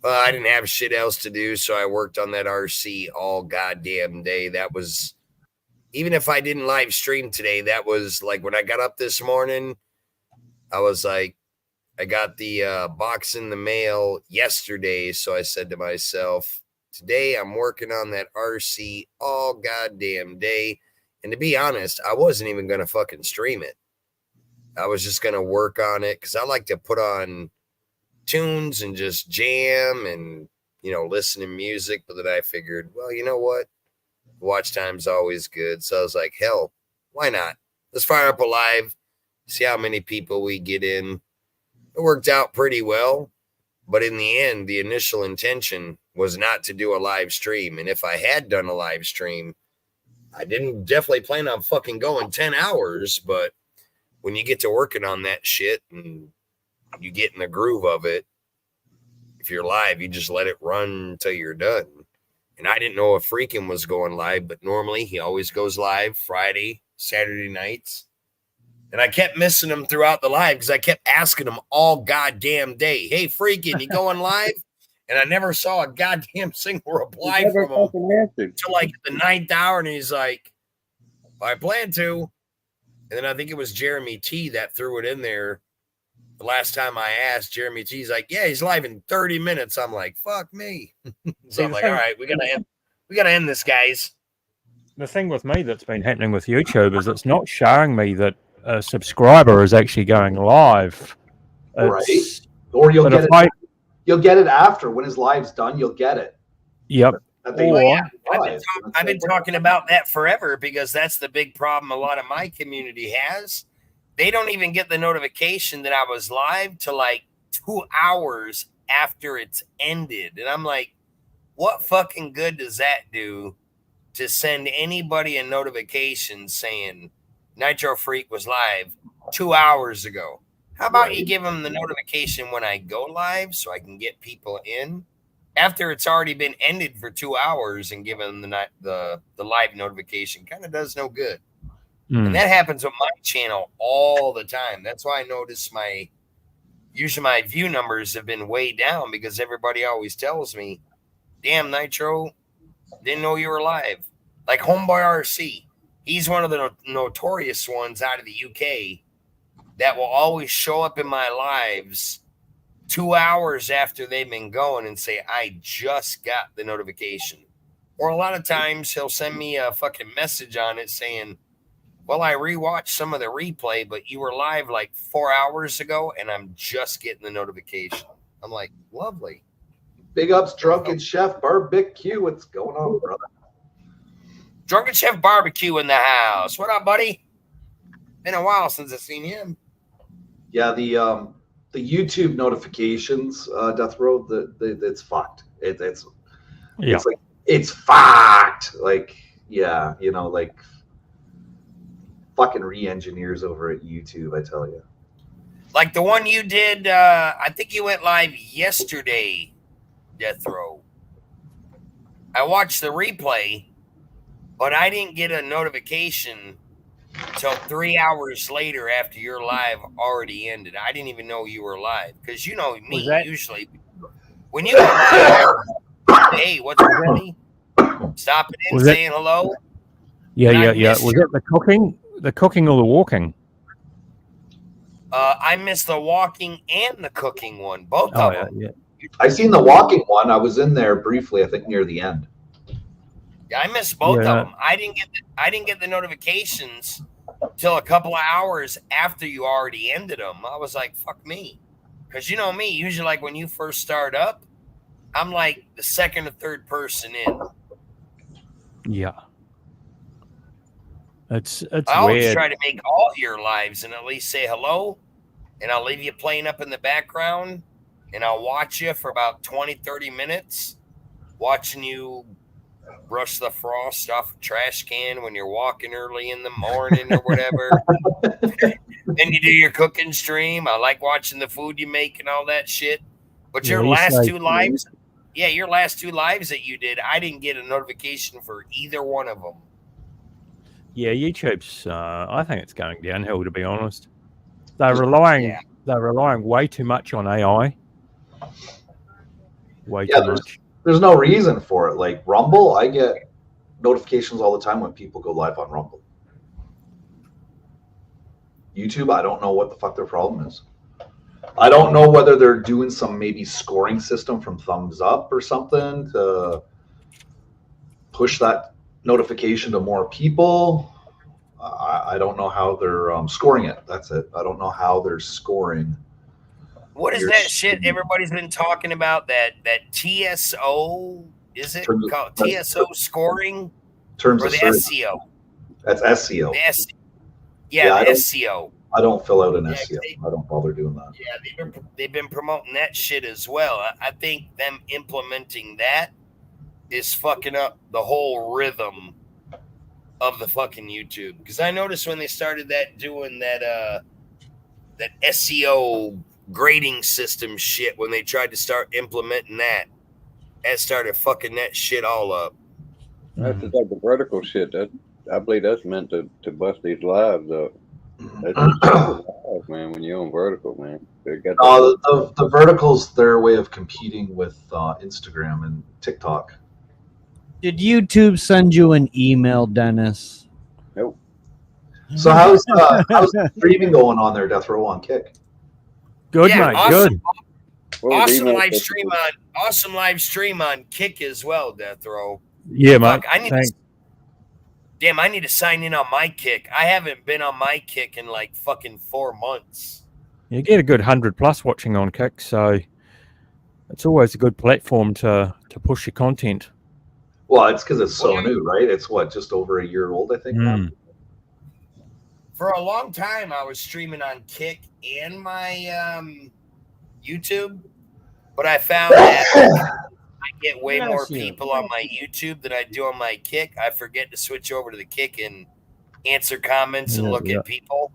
Well, I didn't have shit else to do, so I worked on that RC all goddamn day. That was, even if I didn't live stream today, that was like when I got up this morning, I was like, I got the box in the mail yesterday, so I said to myself, today I'm working on that RC all goddamn day. And to be honest, I wasn't even going to fucking stream it. I was just going to work on it because I like to put on tunes and just jam and, listen to music. But then I figured, well, you know what? Watch time's always good. So I was like, hell, why not? Let's fire up a live, see how many people we get in. It worked out pretty well. But in the end, the initial intention was not to do a live stream. And if I had done a live stream, I didn't definitely plan on fucking going 10 hours. But when you get to working on that shit and you get in the groove of it, if you're live, you just let it run until you're done. And I didn't know if Freakin' was going live, but normally he always goes live Friday, Saturday nights. And I kept missing him throughout the live because I kept asking him all goddamn day, hey, Freakin', you going live? And I never saw a goddamn single reply from him until like the 9th hour. And he's like, I plan to. And then I think it was Jeremy T that threw it in there. The last time I asked, Jeremy T's like, yeah, he's live in 30 minutes. I'm like, fuck me. So I'm like, all right, we gotta end this, guys. The thing with me that's been happening with YouTube is it's not showing me that a subscriber is actually going live. It's, Right. Or you'll but get if it. You'll get it after when his live's done. You'll get it. Yep. That they Or- live. I've been talking about that forever because that's the big problem a lot of my community has. They don't even get the notification that I was live till like 2 hours after it's ended. And I'm like, what fucking good does that do to send anybody a notification saying Nitro Freak was live 2 hours ago? How about you give them the notification when I go live so I can get people in after it's already been ended for 2 hours, and give them the live notification? Kind of does no good. And that happens with my channel all the time. That's why I notice usually my view numbers have been way down because everybody always tells me, damn, Nitro, didn't know you were live. Like Homeboy RC, he's one of the notorious ones out of the UK that will always show up in my lives 2 hours after they've been going and say, I just got the notification. Or a lot of times he'll send me a fucking message on it saying, Well, I rewatched some of the replay, but you were live like 4 hours ago, and I'm just getting the notification. I'm like, lovely. Big ups, Drunken Chef Barbecue. What's going on, brother? Drunken Chef Barbecue in the house. What up, buddy? Been a while since I've seen him. Yeah, the YouTube notifications, Death Row, it's fucked. It's like it's fucked. Like, yeah, you know, like fucking re-engineers over at YouTube, I tell you. Like the one you did, I think you went live yesterday, Death Row. I watched the replay, but I didn't get a notification till 3 hours later after your live already ended. I didn't even know you were live because you know me usually when you go live, hey, what's up, Benny? Stopping in, saying hello. Yeah. Was it the cooking or the walking? I missed the walking and the cooking one, both of them. Yeah. I seen the walking one. I was in there briefly, I think near the end. Yeah, I missed both of them. I didn't get the notifications till a couple of hours after you already ended them. I was like, fuck me. Because you know me, usually like when you first start up, I'm like the second or third person in. Yeah. It's I always weird. try to make all your lives and at least say hello, and I'll leave you playing up in the background, and I'll watch you for about 20, 30 minutes, watching you brush the frost off a trash can when you're walking early in the morning or whatever. Then you do your cooking stream. I like watching the food you make and all that shit. But your last two lives, your last two lives that you did, I didn't get a notification for either one of them. Yeah, YouTube's. I think it's going downhill. To be honest, they're relying way too much on AI. Way too much. There's no reason for it. Like Rumble, I get notifications all the time when people go live on Rumble. YouTube, I don't know what the fuck their problem is. I don't know whether they're doing some maybe scoring system from thumbs up or something to push that notification to more people. I don't know how they're scoring it. That's it. I don't know how they're scoring. What is that shit everybody's been talking about? That TSO, is it called TSO scoring? Terms or of the service. SEO? That's SEO. The SEO. I don't fill out an SEO. I don't bother doing that. Yeah, they've been promoting that shit as well. I think them implementing that is fucking up the whole rhythm of the fucking YouTube. Because I noticed when they started doing that SEO grading system shit, when they tried to start implementing that started fucking that shit all up. That's just like the vertical shit. That I believe that's meant to bust these lives up. That's live, man. When you're on vertical, man, they got the vertical's their way of competing with Instagram and TikTok. Did YouTube send you an email, Dennis? Nope. So how's the streaming going on there, Death Row on Kick? Good, mate. Awesome. Good. Awesome live stream on Kick as well, Death Row. Yeah, mate. I need to sign in on my Kick. I haven't been on my Kick in like fucking 4 months. You get a good 100+ watching on Kick, so it's always a good platform to push your content. Well, it's because it's so new, right? It's just over a year old, I think. For a long time, I was streaming on Kick and my YouTube, but I found that I get way more people on my YouTube than I do on my Kick. I forget to switch over to the Kick and answer comments and look at people.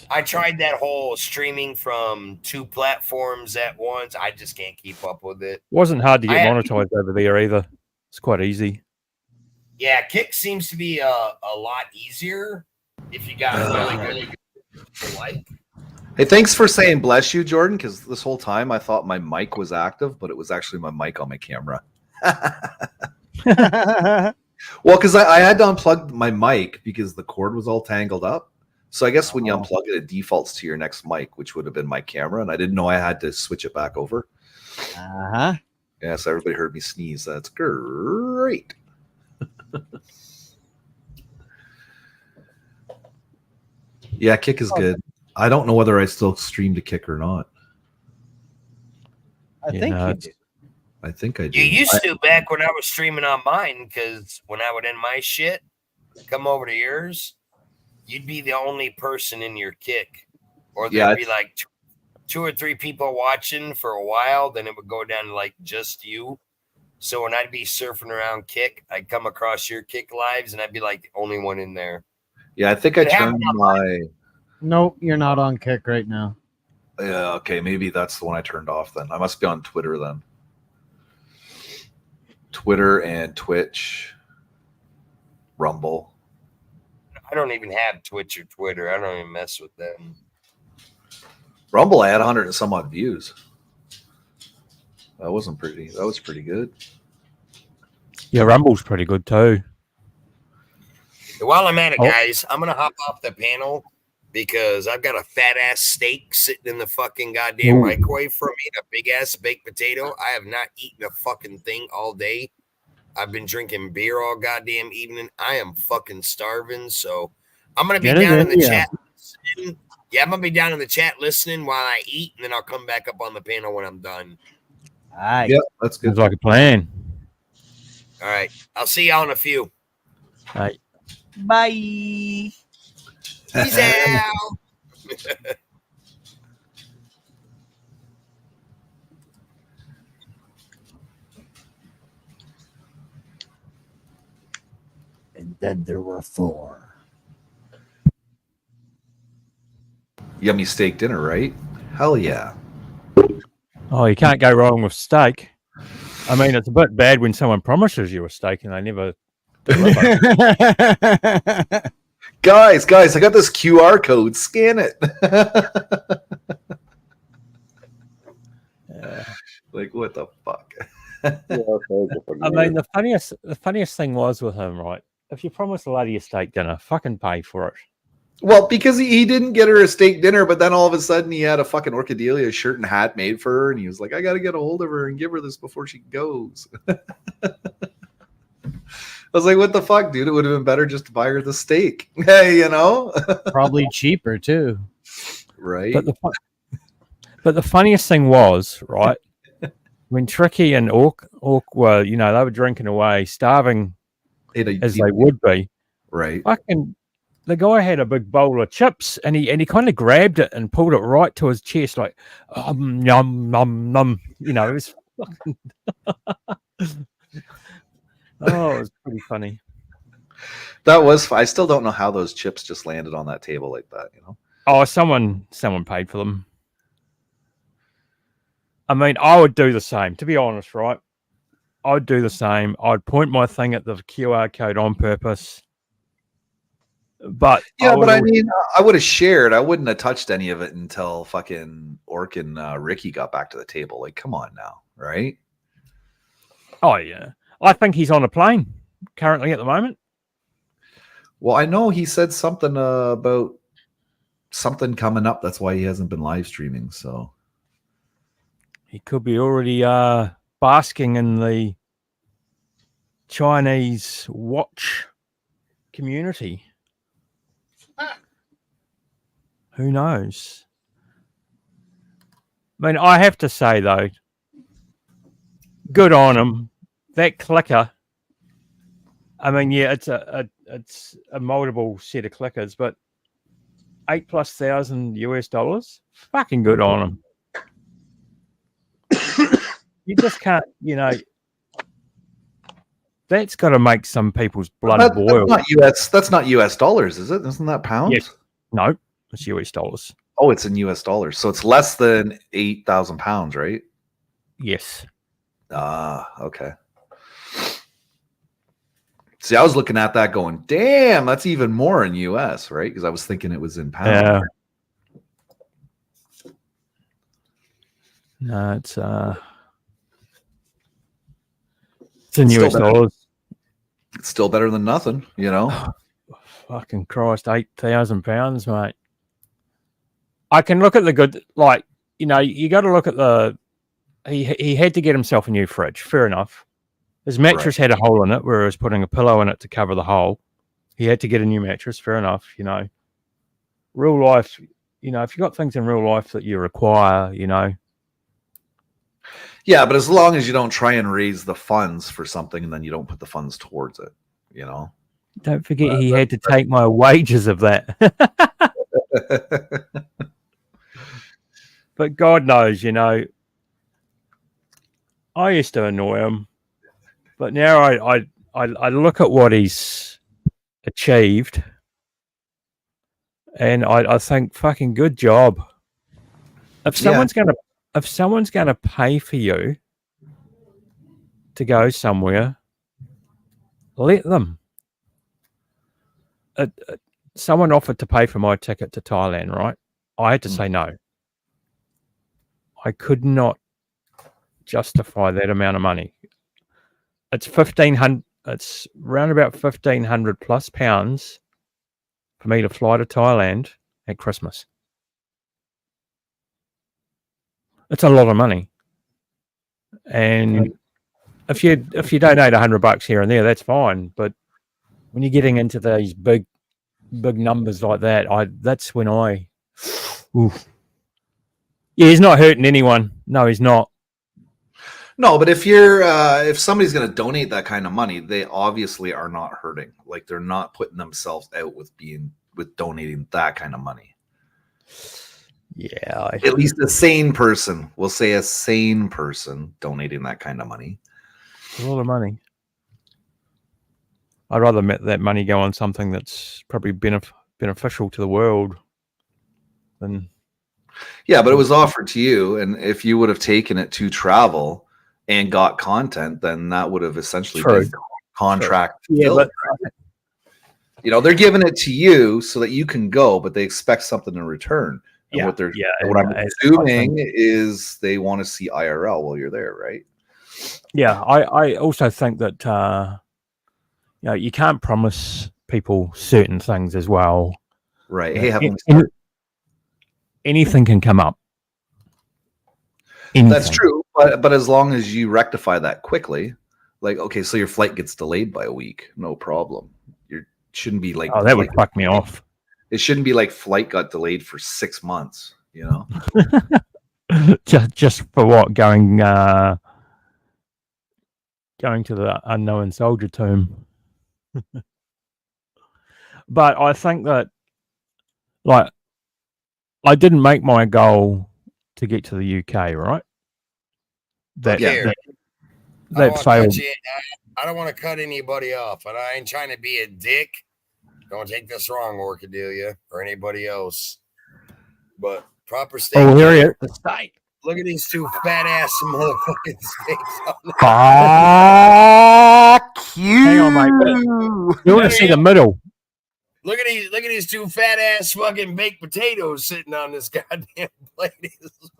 I tried that whole streaming from 2 platforms at once. I just can't keep up with it. Wasn't hard to get monetized over there either. It's quite easy. Yeah, Kick seems to be a lot easier if you got really good like. Hey, thanks for saying bless you, Jordan, because this whole time I thought my mic was active, but it was actually my mic on my camera. Well, because I had to unplug my mic because the cord was all tangled up. So I guess when you unplug it, it defaults to your next mic, which would have been my camera, and I didn't know I had to switch it back over. Yeah, so everybody heard me sneeze. That's great. Yeah, Kick is good. I don't know whether I still stream to Kick or not. I You think know, you it's- do. I think I do. You used to back when I was streaming on mine, because when I would end my shit, come over to yours, you'd be the only person in your Kick. Or there'd Yeah, be like two or three people watching for a while, then it would go down to like just you. So when I'd be surfing around Kick, I'd come across your Kick lives and I'd be like the only one in there. Yeah, I think I It happened turned my. Nope, you're not on Kick right now. Yeah, okay, maybe that's the one I turned off then. I must be on Twitter then. Twitter and Twitch, Rumble. I don't even have Twitch or Twitter. I don't even mess with them. Rumble, I had 100 and some odd views. That wasn't pretty. That was pretty good. Yeah, Rumble's pretty good too. While I'm at it, Oh. guys, I'm going to hop off the panel because I've got a fat ass steak sitting in the fucking goddamn Ooh. microwave for me, a big ass baked potato. I have not eaten a fucking thing all day. I've been drinking beer all goddamn evening. I am fucking starving. So I'm going to be Get it down in in the ya. chat listening. Yeah, I'm going to be down in the chat listening while I eat, and then I'll come back up on the panel when I'm done. All right. Yeah, that's good. Sounds like a plan. All right. I'll see y'all in a few. Right. Bye. Peace out. And then there were 4. Yummy steak dinner, right? Hell yeah. Oh, you can't go wrong with steak. I mean, it's a bit bad when someone promises you a steak and they never deliver. Guys, I got this QR code. Scan it. Like, what the fuck? Yeah, I'll take it from I there. mean, the funniest thing was with him, right? If you promise a lady a steak dinner, fucking pay for it. Well, because he didn't get her a steak dinner, but then all of a sudden he had a fucking Orchidelia shirt and hat made for her, and he was like, I got to get a hold of her and give her this before she goes. I was like, what the fuck, dude? It would have been better just to buy her the steak. Hey, you know? Probably cheaper too. Right? But the funniest thing was, right, when Tricky and Orc were, they were drinking away, starving as they would be. Right. Fucking, the guy had a big bowl of chips, and he kind of grabbed it and pulled it right to his chest, like, yum, num, num. It was fucking. Oh, it was pretty funny. That was, I still don't know how those chips just landed on that table like that, Oh, someone paid for them. I mean, I would do the same, to be honest, right? I'd do the same. I'd point my thing at the QR code on purpose. But Yeah, but I would- mean, I would have shared. I wouldn't have touched any of it until fucking Orc and Ricky got back to the table. Like, come on now, right? Oh, yeah. I think he's on a plane currently at the moment. Well, I know he said something about something coming up. That's why he hasn't been live streaming. So He could be already basking in the Chinese watch community. Who knows? I mean, I have to say, though, good on him. That clicker, I mean, yeah, it's a multiple set of clickers, but $8,000+ US. Fucking good on him. You just can't, that's got to make some people's blood boil. That's not US dollars, is it? Isn't that pounds? Yes. No, it's US dollars. Oh, it's in US dollars. So it's less than 8,000 pounds, right? Yes. Ah, okay. See, I was looking at that going, damn, that's even more in US, right? Because I was thinking it was in pounds. Yeah. No, it's in Still US better. dollars. It's still better than nothing, Fucking Christ, £8,000, mate. I can look at the good, you got to look at the. He had to get himself a new fridge. Fair enough. His mattress had a hole in it where he was putting a pillow in it to cover the hole. He had to get a new mattress. Fair enough, real life, you know, if you got things in real life that you require, you know. Yeah, but as long as you don't try and raise the funds for something and then you don't put the funds towards it, you know. Don't forget he had to take my wages of that. But God knows, you know, I used to annoy him, but now I look at what he's achieved, and I think fucking good job. If someone's gonna pay for you to go somewhere, let them. Someone offered to pay for my ticket to Thailand, right? I had to say no. I could not justify that amount of money. It's 1,500. It's around about 1,500 plus pounds for me to fly to Thailand at Christmas. It's a lot of money, and if you donate $100 here and there, that's fine. But when you're getting into these big numbers like that, that's when I. Oof. Yeah, he's not hurting anyone. No, he's not. No, but if somebody's going to donate that kind of money, they obviously are not hurting. Like they're not putting themselves out with donating that kind of money. Yeah, at least a sane person. We'll say a sane person donating that kind of money. A lot of money. I'd rather that money go on something that's probably beneficial to the world than. Yeah, but it was offered to you, and if you would have taken it to travel and got content, then that would have essentially been contract. Yeah, but you know, they're giving it to you so that you can go, but they expect something in return. And what I'm assuming is they want to see IRL while you're there, right? Yeah, I also think that you know, you can't promise people certain things as well. Right. Hey, anything can come up. Anything. That's true, but as long as you rectify that quickly, like, okay, so your flight gets delayed by a week, no problem. You shouldn't be like, oh, that would fuck me off. It shouldn't be like flight got delayed for 6 months, you know. just for what, going to the unknown soldier tomb. But I think that, like, I didn't make my goal to get to the UK, right? That failed. I don't want to cut anybody off, and I ain't trying to be a dick. Don't take this wrong, Orcadelia, or anybody else. But proper steak. Oh, here he is. The steak. Look at these two fat ass motherfucking steaks. Fuck you. Hang on, mate. You want to see the middle? Look at these two fat ass fucking baked potatoes sitting on this goddamn plate.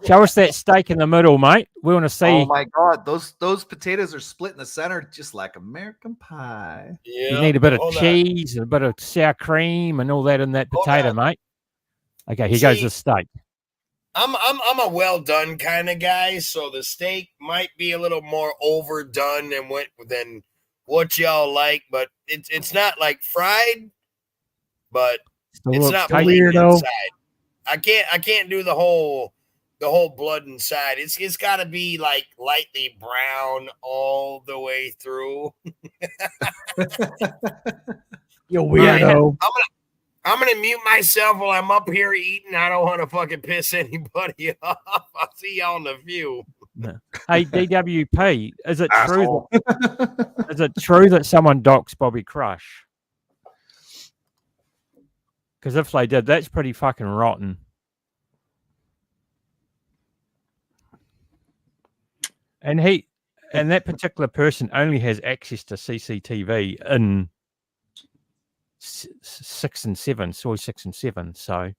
Show us that steak in the middle, mate. We want to see. Oh my god, those potatoes are split in the center just like American pie. Yeah, you need a bit of cheese and a bit of sour cream and all that in that potato, mate. Okay, here goes the steak. I'm a well done kind of guy, so the steak might be a little more overdone than what y'all like, but it's not like fried. But it's not bleeding inside. I can't do the whole blood inside. It's got to be like lightly brown all the way through. You weirdo. I'm gonna mute myself while I'm up here eating. I don't want to fucking piss anybody off. I'll see y'all in the view. Hey, DWP, is it true? Is it true that someone docks Bobby Crush? Because if they did, that's pretty fucking rotten. And that particular person only has access to CCTV in 6 and 7, Soy 6 and 7. So if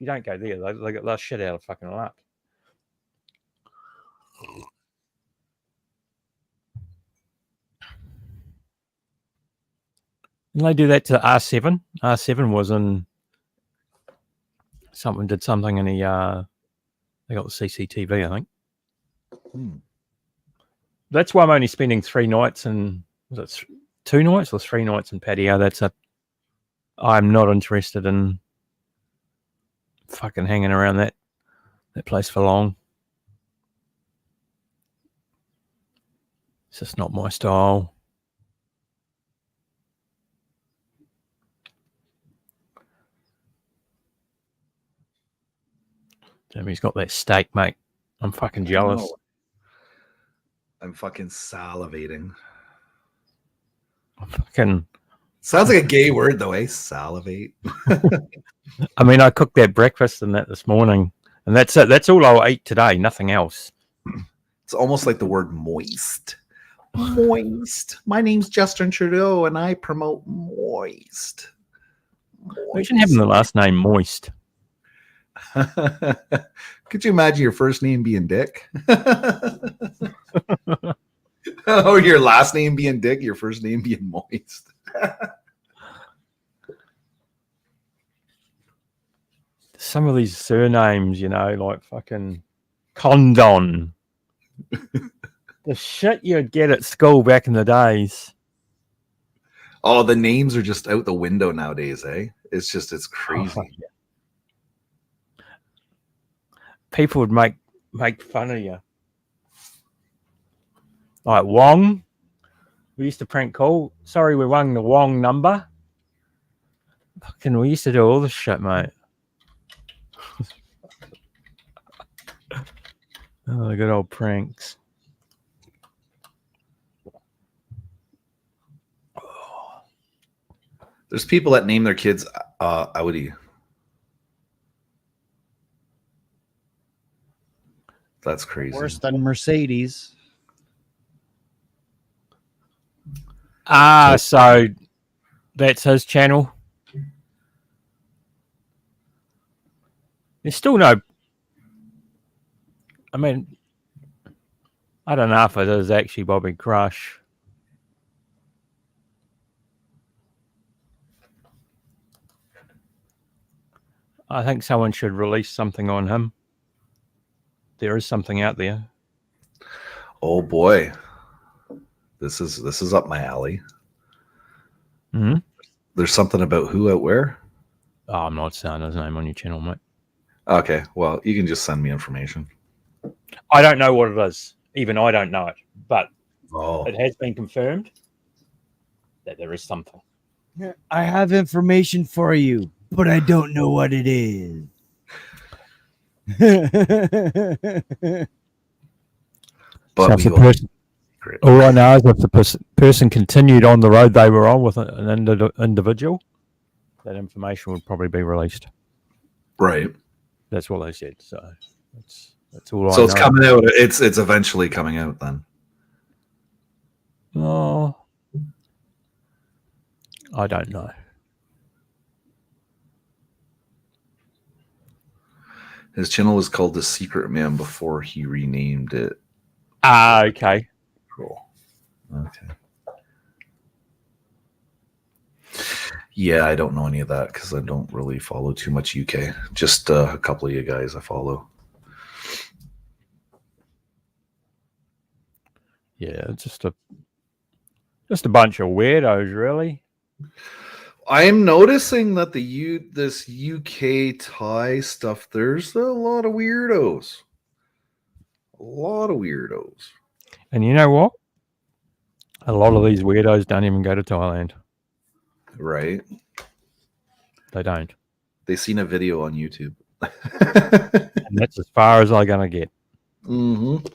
you don't go there, they get that shit out of fucking luck. And they do that to R7. R7 was in. Someone did something and they got the CCTV, I think. That's why I'm only spending 3 nights and was it 2 nights or 3 nights in Pattaya. I'm not interested in fucking hanging around that place for long. It's just not my style. Jimmy's got that steak, mate. I'm fucking jealous. I'm fucking salivating. I'm fucking. Sounds like a gay word, though, eh? Salivate. I mean, I cooked that breakfast and that this morning, and that's it. That's all I'll eat today. Nothing else. It's almost like the word moist. Moist. My name's Justin Trudeau, and I promote moist. Imagine having the last name Moist. Could you imagine your first name being Dick? Or your last name being Dick, your first name being Moist? Some of these surnames, like fucking Condon. The shit you'd get at school back in the days. Oh, the names are just out the window nowadays, eh? It's crazy. Oh, yeah. People would make fun of you. Like Wong. We used to prank call. Sorry, we rung the Wong number. Fucking, we used to do all this shit, mate. Oh, the good old pranks. There's people that name their kids Audi. That's crazy. Worse than Mercedes. So that's his channel. There's still no. I mean, I don't know if it is actually Bobby Crush. I think someone should release something on him. There is something out there. Oh boy, this is up my alley. Mm-hmm. There's something about who out where? Oh, I'm not saying his name on your channel, mate. Okay, well, you can just send me information. I don't know what it is. Even I don't know it, but Oh, it has been confirmed that there is something. I have information for you, but I don't know what it is. but So we will secret. all I know is if the person continued on the road they were on with an individual, that information would probably be released. Right. That's what they said. So that's all I know. So it's coming out. It's eventually coming out then. Oh, I don't know. His channel was called The Secret Man before he renamed it. Ah, okay. Cool. Okay. Yeah, I don't know any of that because I don't really follow too much UK. Just a couple of you guys I follow. Yeah, it's just a bunch of weirdos, really. I'm noticing that this UK Thai stuff, there's a lot of weirdos. A lot of weirdos. And you know what? A lot of these weirdos don't even go to Thailand. Right? They don't. They seen a video on YouTube. And that's as far as I'm going to get. Mm-hmm.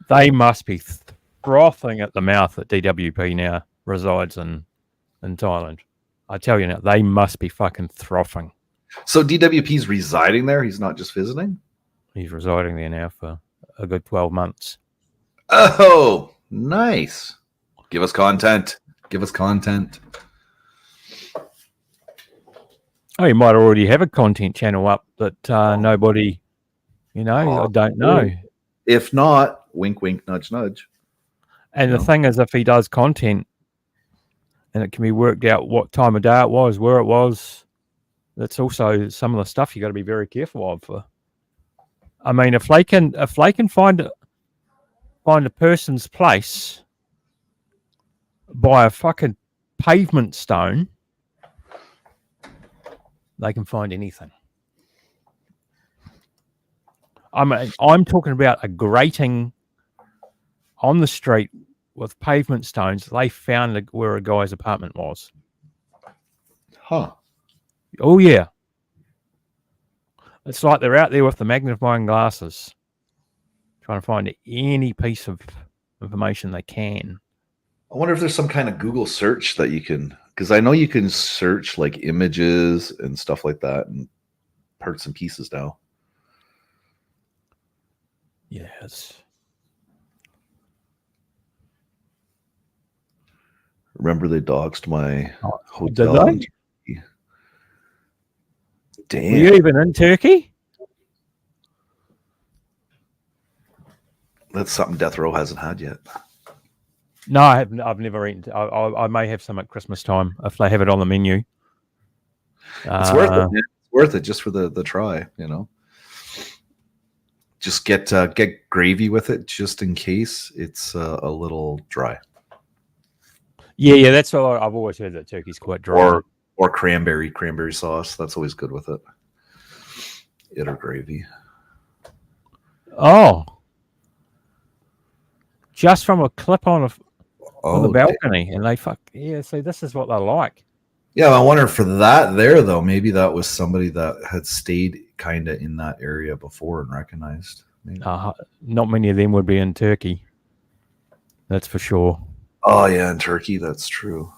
They must be frothing at the mouth that DWP now resides in Thailand. I tell you now, they must be fucking frothing. So DWP's residing there? He's not just visiting? He's residing there now for a good 12 months. Oh, nice. Give us content. Give us content. Oh, you might already have a content channel up that nobody, I don't know. If not, wink, wink, nudge, nudge. And the thing is, if he does content and it can be worked out what time of day it was, where it was, that's also some of the stuff you got to be very careful of. I mean, if they can find a person's place by a fucking pavement stone, They can find anything. I'm talking about a grating on the street with pavement stones. They found where a guy's apartment was. Huh. Oh yeah. It's like they're out there with the magnifying glasses, trying to find any piece of information they can. I wonder if there's some kind of Google search that you can, because I know you can search like images and stuff like that and parts and pieces now. Yes. Remember they doxed my Did hotel. they? in Turkey. Damn. Were you even in Turkey? That's something Death Row hasn't had yet. No, I've never eaten. I may have some at Christmas time if they have it on the menu. It's worth it. Man. It's worth it just for the try, you know. Just get gravy with it just in case it's a little dry. Yeah, that's what I've always heard, that turkey's quite dry. Or cranberry sauce. That's always good with it. It or gravy. Oh, just from a clip on the balcony, and they see, this is what they're like. Yeah, I wonder for that there though. Maybe that was somebody that had stayed kind of in that area before and recognized. Maybe. Not many of them would be in Turkey. That's for sure. Oh yeah, in Turkey, that's true.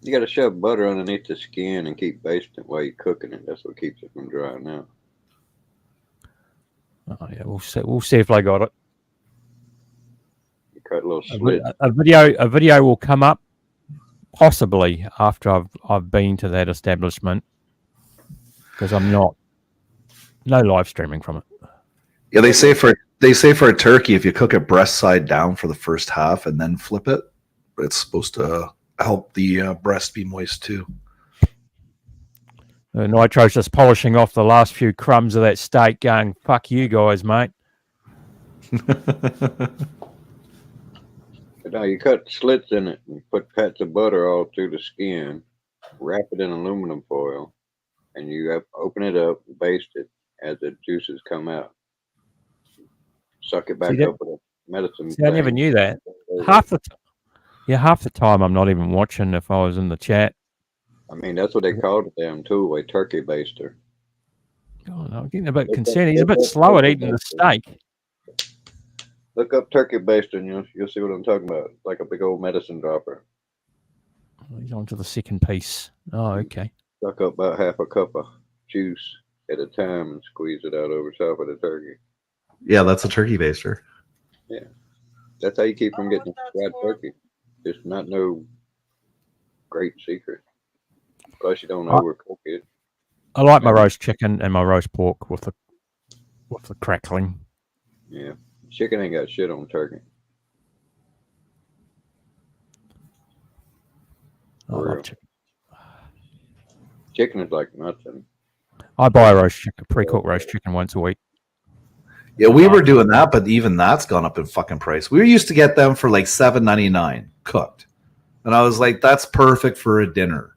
You got to shove butter underneath the skin and keep basting while you're cooking it. That's what keeps it from drying out. Oh yeah, we'll see if they got it. You cut a little slit. A video will come up possibly after I've been to that establishment, because I'm no live streaming from it. Yeah, they say for a turkey, if you cook it breast side down for the first half and then flip it, it's supposed to help the breast be moist too. Nitro's just polishing off the last few crumbs of that steak, going, "Fuck you guys, mate." Now you cut slits in it and put pats of butter all through the skin, wrap it in aluminum foil, and you open it up, baste it as the juices come out. Suck it back up with a medicine. See, I never knew that. Half the time I'm not even watching if I was in the chat. I mean, that's what they called it damn too, a turkey baster. Oh, no, I'm getting a bit concerned. He's a bit slow at eating the steak. Look up turkey baster and you'll see what I'm talking about. It's like a big old medicine dropper. He's on to the second piece. Oh, okay. Suck up about half a cup of juice at a time and squeeze it out over top of the turkey. Yeah, that's a turkey baster. Yeah. That's how you keep from getting fried turkey. It's not no great secret. Plus, you don't overcook it. I like my roast chicken and my roast pork with the crackling. Yeah. Chicken ain't got shit on turkey. I love chicken. Chicken is like nothing. I buy a pre-cooked roast chicken once a week. Yeah, we were doing that, but even that's gone up in fucking price. We used to get them for like $7.99 cooked. And I was like, that's perfect for a dinner.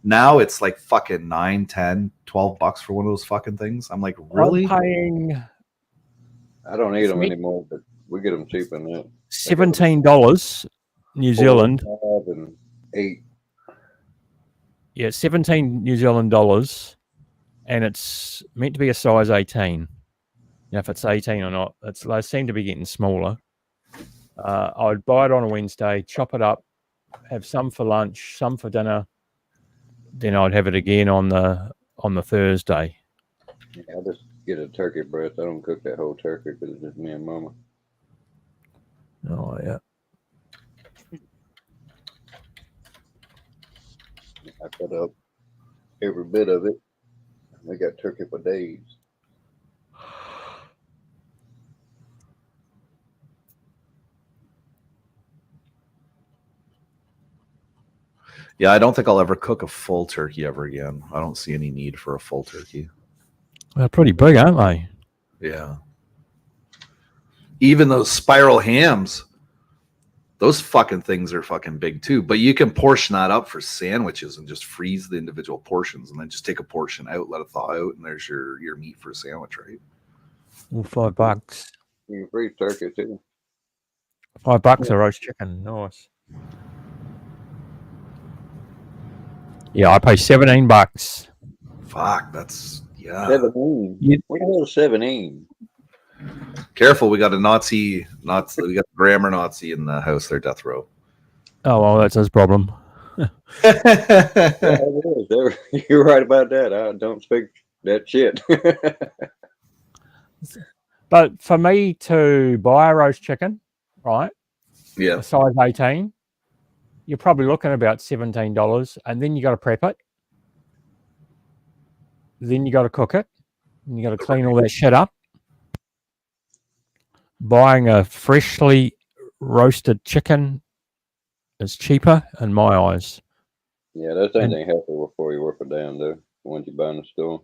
Now it's like fucking $9, $10, $12 for one of those fucking things. I'm like, really? I'm paying... I don't eat them anymore, but we get them cheap in that. $17 New Zealand. 4, 5, and 8. Yeah, 17 New Zealand dollars, and it's meant to be a size 18. Now, if it's 18 or not, they seem to be getting smaller. I'd buy it on a Wednesday, chop it up, have some for lunch, some for dinner. Then I'd have it again on the Thursday. Yeah, I just get a turkey breast. I don't cook that whole turkey because it's just me and Mama. Oh yeah. I cut up every bit of it. We got turkey for days. Yeah, I don't think I'll ever cook a full turkey ever again. I don't see any need for a full turkey. They're pretty big, aren't they? Yeah. Even those spiral hams, Those fucking things are fucking big too. But you can portion that up for sandwiches and just freeze the individual portions, and then just take a portion out, let it thaw out, and there's your meat for a sandwich, right? Well, $5. You can freeze turkey too. $5 a roast chicken. Nice. Yeah, I pay $17. Fuck, that's 17. You- What the hell is 17? Careful, we got a Nazi, we got the grammar Nazi in the house there, Death Row. Oh, well, that's his problem. Yeah, it is. You're right about that. I don't speak that shit. But for me to buy a roast chicken, right, Yeah. a size 18, you're probably looking at about $17, and then you got to prep it. Then you got to cook it. And you got to clean all that shit up. Buying a freshly roasted chicken is cheaper in my eyes. Yeah, those things ain't healthy before you work it down, though. The ones you buy in the store.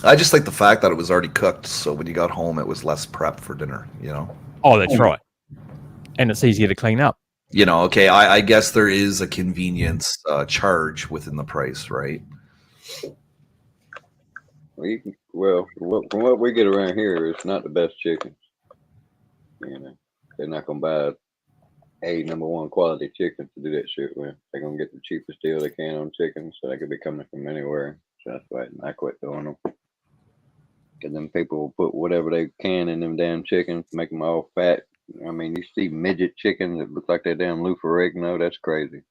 I just like the fact that it was already cooked, so when you got home, it was less prep for dinner, you know? Oh, that's right. And it's easier to clean up. You know, okay, I guess there is a convenience charge within the price, right? Well, from what we get around here, it's not the best chickens. You know, they're not gonna buy a number one quality chicken to do that shit with. They're gonna get the cheapest deal they can on chickens, so they could be coming from anywhere. So that's why I quit doing them. Cause them people will put whatever they can in them damn chickens, make them all fat. I mean, you see midget chickens that look like they're damn Lou Ferrigno. That's crazy.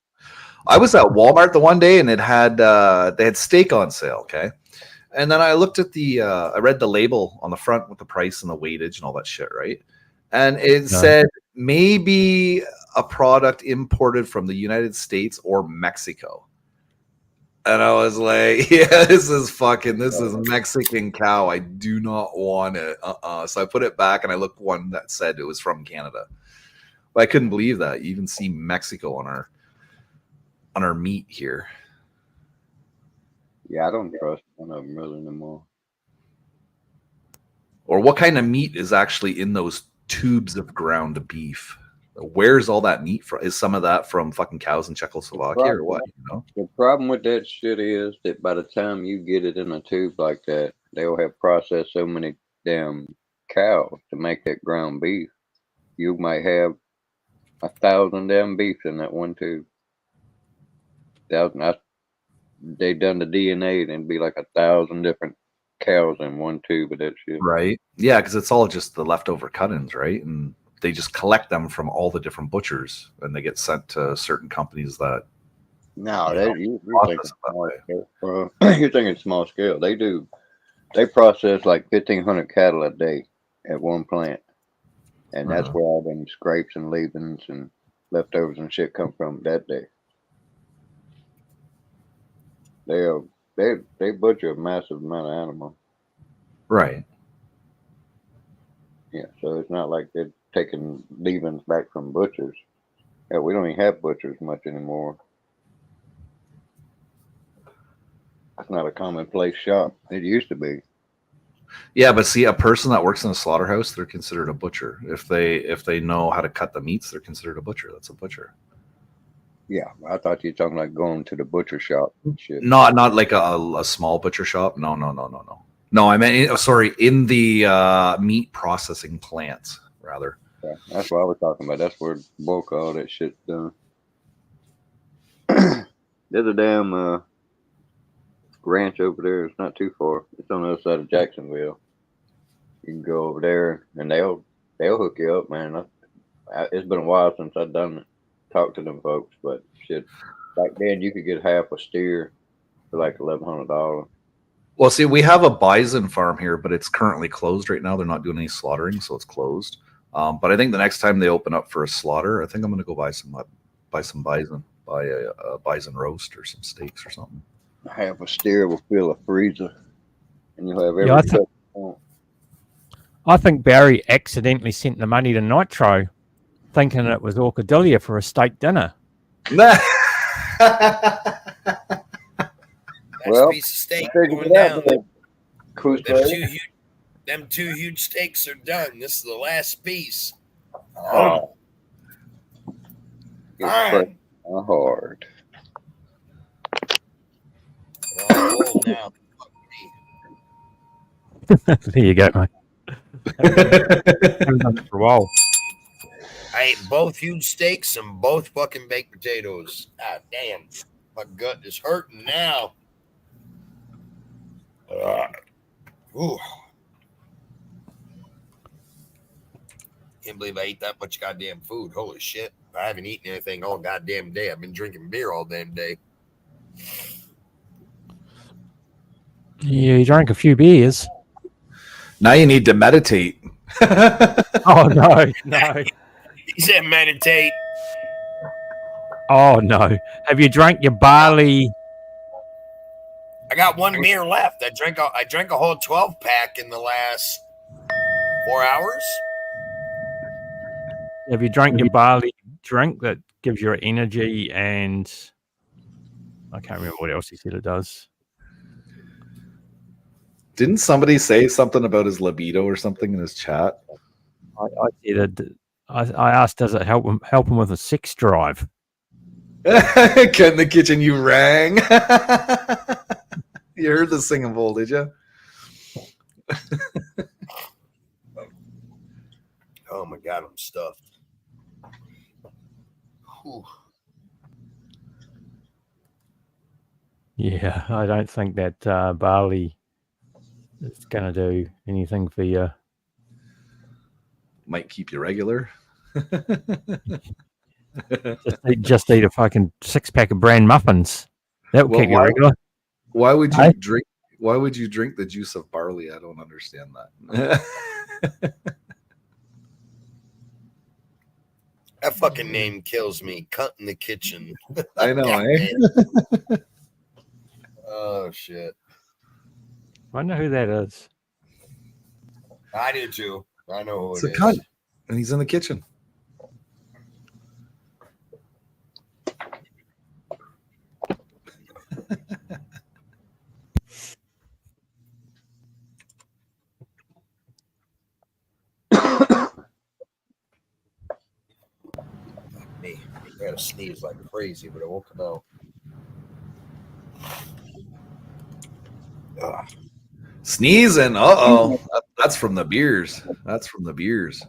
I was at Walmart the one day and it had they had steak on sale, okay? And then I looked at I read the label on the front with the price and the weightage and all that shit, right? And it said maybe a product imported from the United States or Mexico. And I was like, yeah, this is Mexican cow. I do not want it. So I put it back and I looked one that said it was from Canada. But I couldn't believe that. You even see Mexico on our meat here. Yeah, I don't trust one of them really anymore. Or what kind of meat is actually in those tubes of ground beef? Where's all that meat from? Is some of that from fucking cows in Czechoslovakia or what? You know? The problem with that shit is that by the time you get it in a tube like that, they'll have processed so many damn cows to make that ground beef. You might have 1,000 damn beefs in that one tube. 1,000. They done the DNA and it'd be like 1,000 different cows in one tube of that shit. Right. Yeah, because it's all just the leftover cut-ins, right? And they just collect them from all the different butchers and they get sent to certain companies that No, you're process thinking it that small scale. You're thinking small scale. They process like 1,500 cattle a day at one plant. And that's where all them scrapes and leavings and leftovers and shit come from that day. They butcher a massive amount of animals. Right. Yeah, so it's not like they're taking leavings back from butchers. Yeah, we don't even have butchers much anymore. It's not a commonplace shop. It used to be. Yeah, but see, a person that works in a slaughterhouse, they're considered a butcher. If they know how to cut the meats, they're considered a butcher. That's a butcher. Yeah, I thought you were talking like going to the butcher shop and shit. Not like a small butcher shop. No. No, I meant in the meat processing plants rather. Yeah, that's what I was talking about. That's where the bulk of all that shit's done. There's a damn ranch over there. It's not too far. It's on the other side of Jacksonville. You can go over there and they'll hook you up, man. It's been a while since I've done it. Talk to them folks, but shit, back then you could get half a steer for like $1,100. Well, see, we have a bison farm here, but it's currently closed right now. They're not doing any slaughtering, so it's closed. But I think the next time they open up for a slaughter, I think I'm going to go buy some bison, buy a bison roast or some steaks or something. Half a steer will fill a freezer, and you'll have everything. I think Barry accidentally sent the money to Nitro, thinking it was Orchidillia for a steak dinner. Nice Well, piece of steak figured going it out, down. Cruise Them two huge steaks are done. This is the last piece. Oh, It's Alright. pressing my heart. well, I'm old now. There you go, mate. Haven't done it for a while. I ate both huge steaks and both fucking baked potatoes. God damn. My gut is hurting now. Ooh. Can't believe I ate that much goddamn food. Holy shit. I haven't eaten anything all goddamn day. I've been drinking beer all damn day. You drank a few beers. Now you need to meditate. Oh no, no. He said meditate. Oh no. Have you drank your barley? I got one beer left. I drank a whole 12 pack in the last 4 hours. Have you drank your barley drink that gives you energy and I can't remember what else he said it does. Didn't somebody say something about his libido or something in his chat? I asked, does it help him with a sex drive? Get in the kitchen, you rang. You heard the singing bowl, did you? Oh my God, I'm stuffed. Whew. Yeah, I don't think that barley is going to do anything for you. Might keep you regular. Just eat a fucking 6-pack of bran muffins. That will keep you regular. Why would you Hey? drink? Why would you drink the juice of barley? I don't understand that. That fucking name kills me. Cunt in the kitchen. I know, eh? Oh shit. I know who that is. I do too. I know who It's it a is. cunt, and he's in the kitchen. Me. I gotta sneeze like crazy, but it won't come out. Ugh. Sneezing. Uh-oh. That's from the beers. That's from the beers.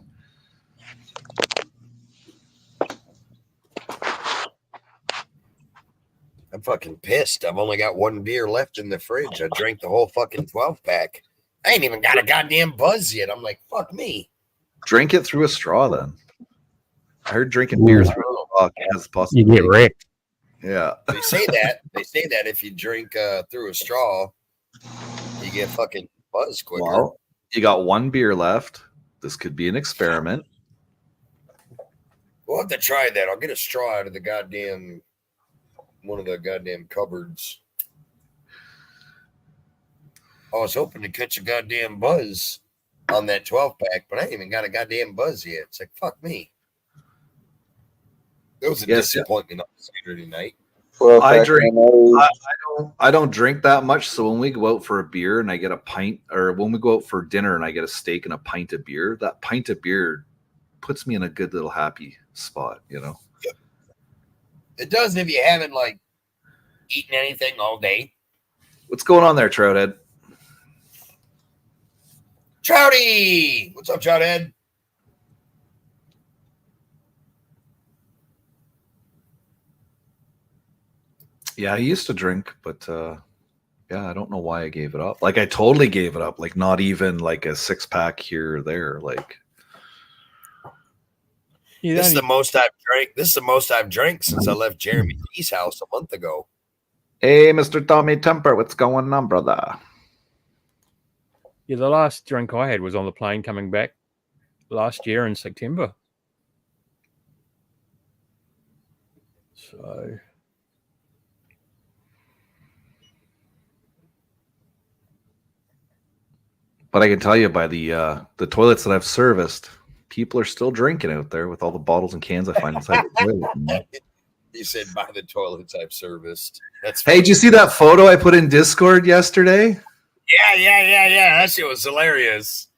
I'm fucking pissed. I've only got one beer left in the fridge. I drank the whole fucking 12 pack. I ain't even got a goddamn buzz yet. I'm like, fuck me. Drink it through a straw, then. I heard drinking beer through a straw has You possibly. get wrecked. Yeah. They say that. They say that if you drink through a straw, you get fucking buzz quicker. Well, you got one beer left. This could be an experiment. We'll have to try that. I'll get a straw out of the goddamn one of the goddamn cupboards. I was hoping to catch a goddamn buzz on that 12 pack, but I ain't even got a goddamn buzz yet. It's like, fuck me. It was a disappointment on Saturday night. Well, I drink. I don't drink that much. So when we go out for a beer and I get a pint, or when we go out for dinner and I get a steak and a pint of beer, that pint of beer puts me in a good little happy spot, you know. It does if you haven't like eaten anything all day. What's going on there, Trouthead? Trouty! What's up, Trouthead? Yeah, I used to drink, but yeah, I don't know why I gave it up. Like I totally gave it up. Like not even like a 6-pack here or there. Like This is the most I've drank. This is the most I've drank since I left Jeremy D's house a month ago. hey, Mr. Tommy Temper, what's going on, brother? Yeah, the last drink I had was on the plane coming back last year in September. So But I can tell you by the toilets that I've serviced, people are still drinking out there with all the bottles and cans I find inside the toilet. He said, by the toilets I've serviced. That's Hey, did you see that photo I put in Discord yesterday? Yeah. That shit was hilarious.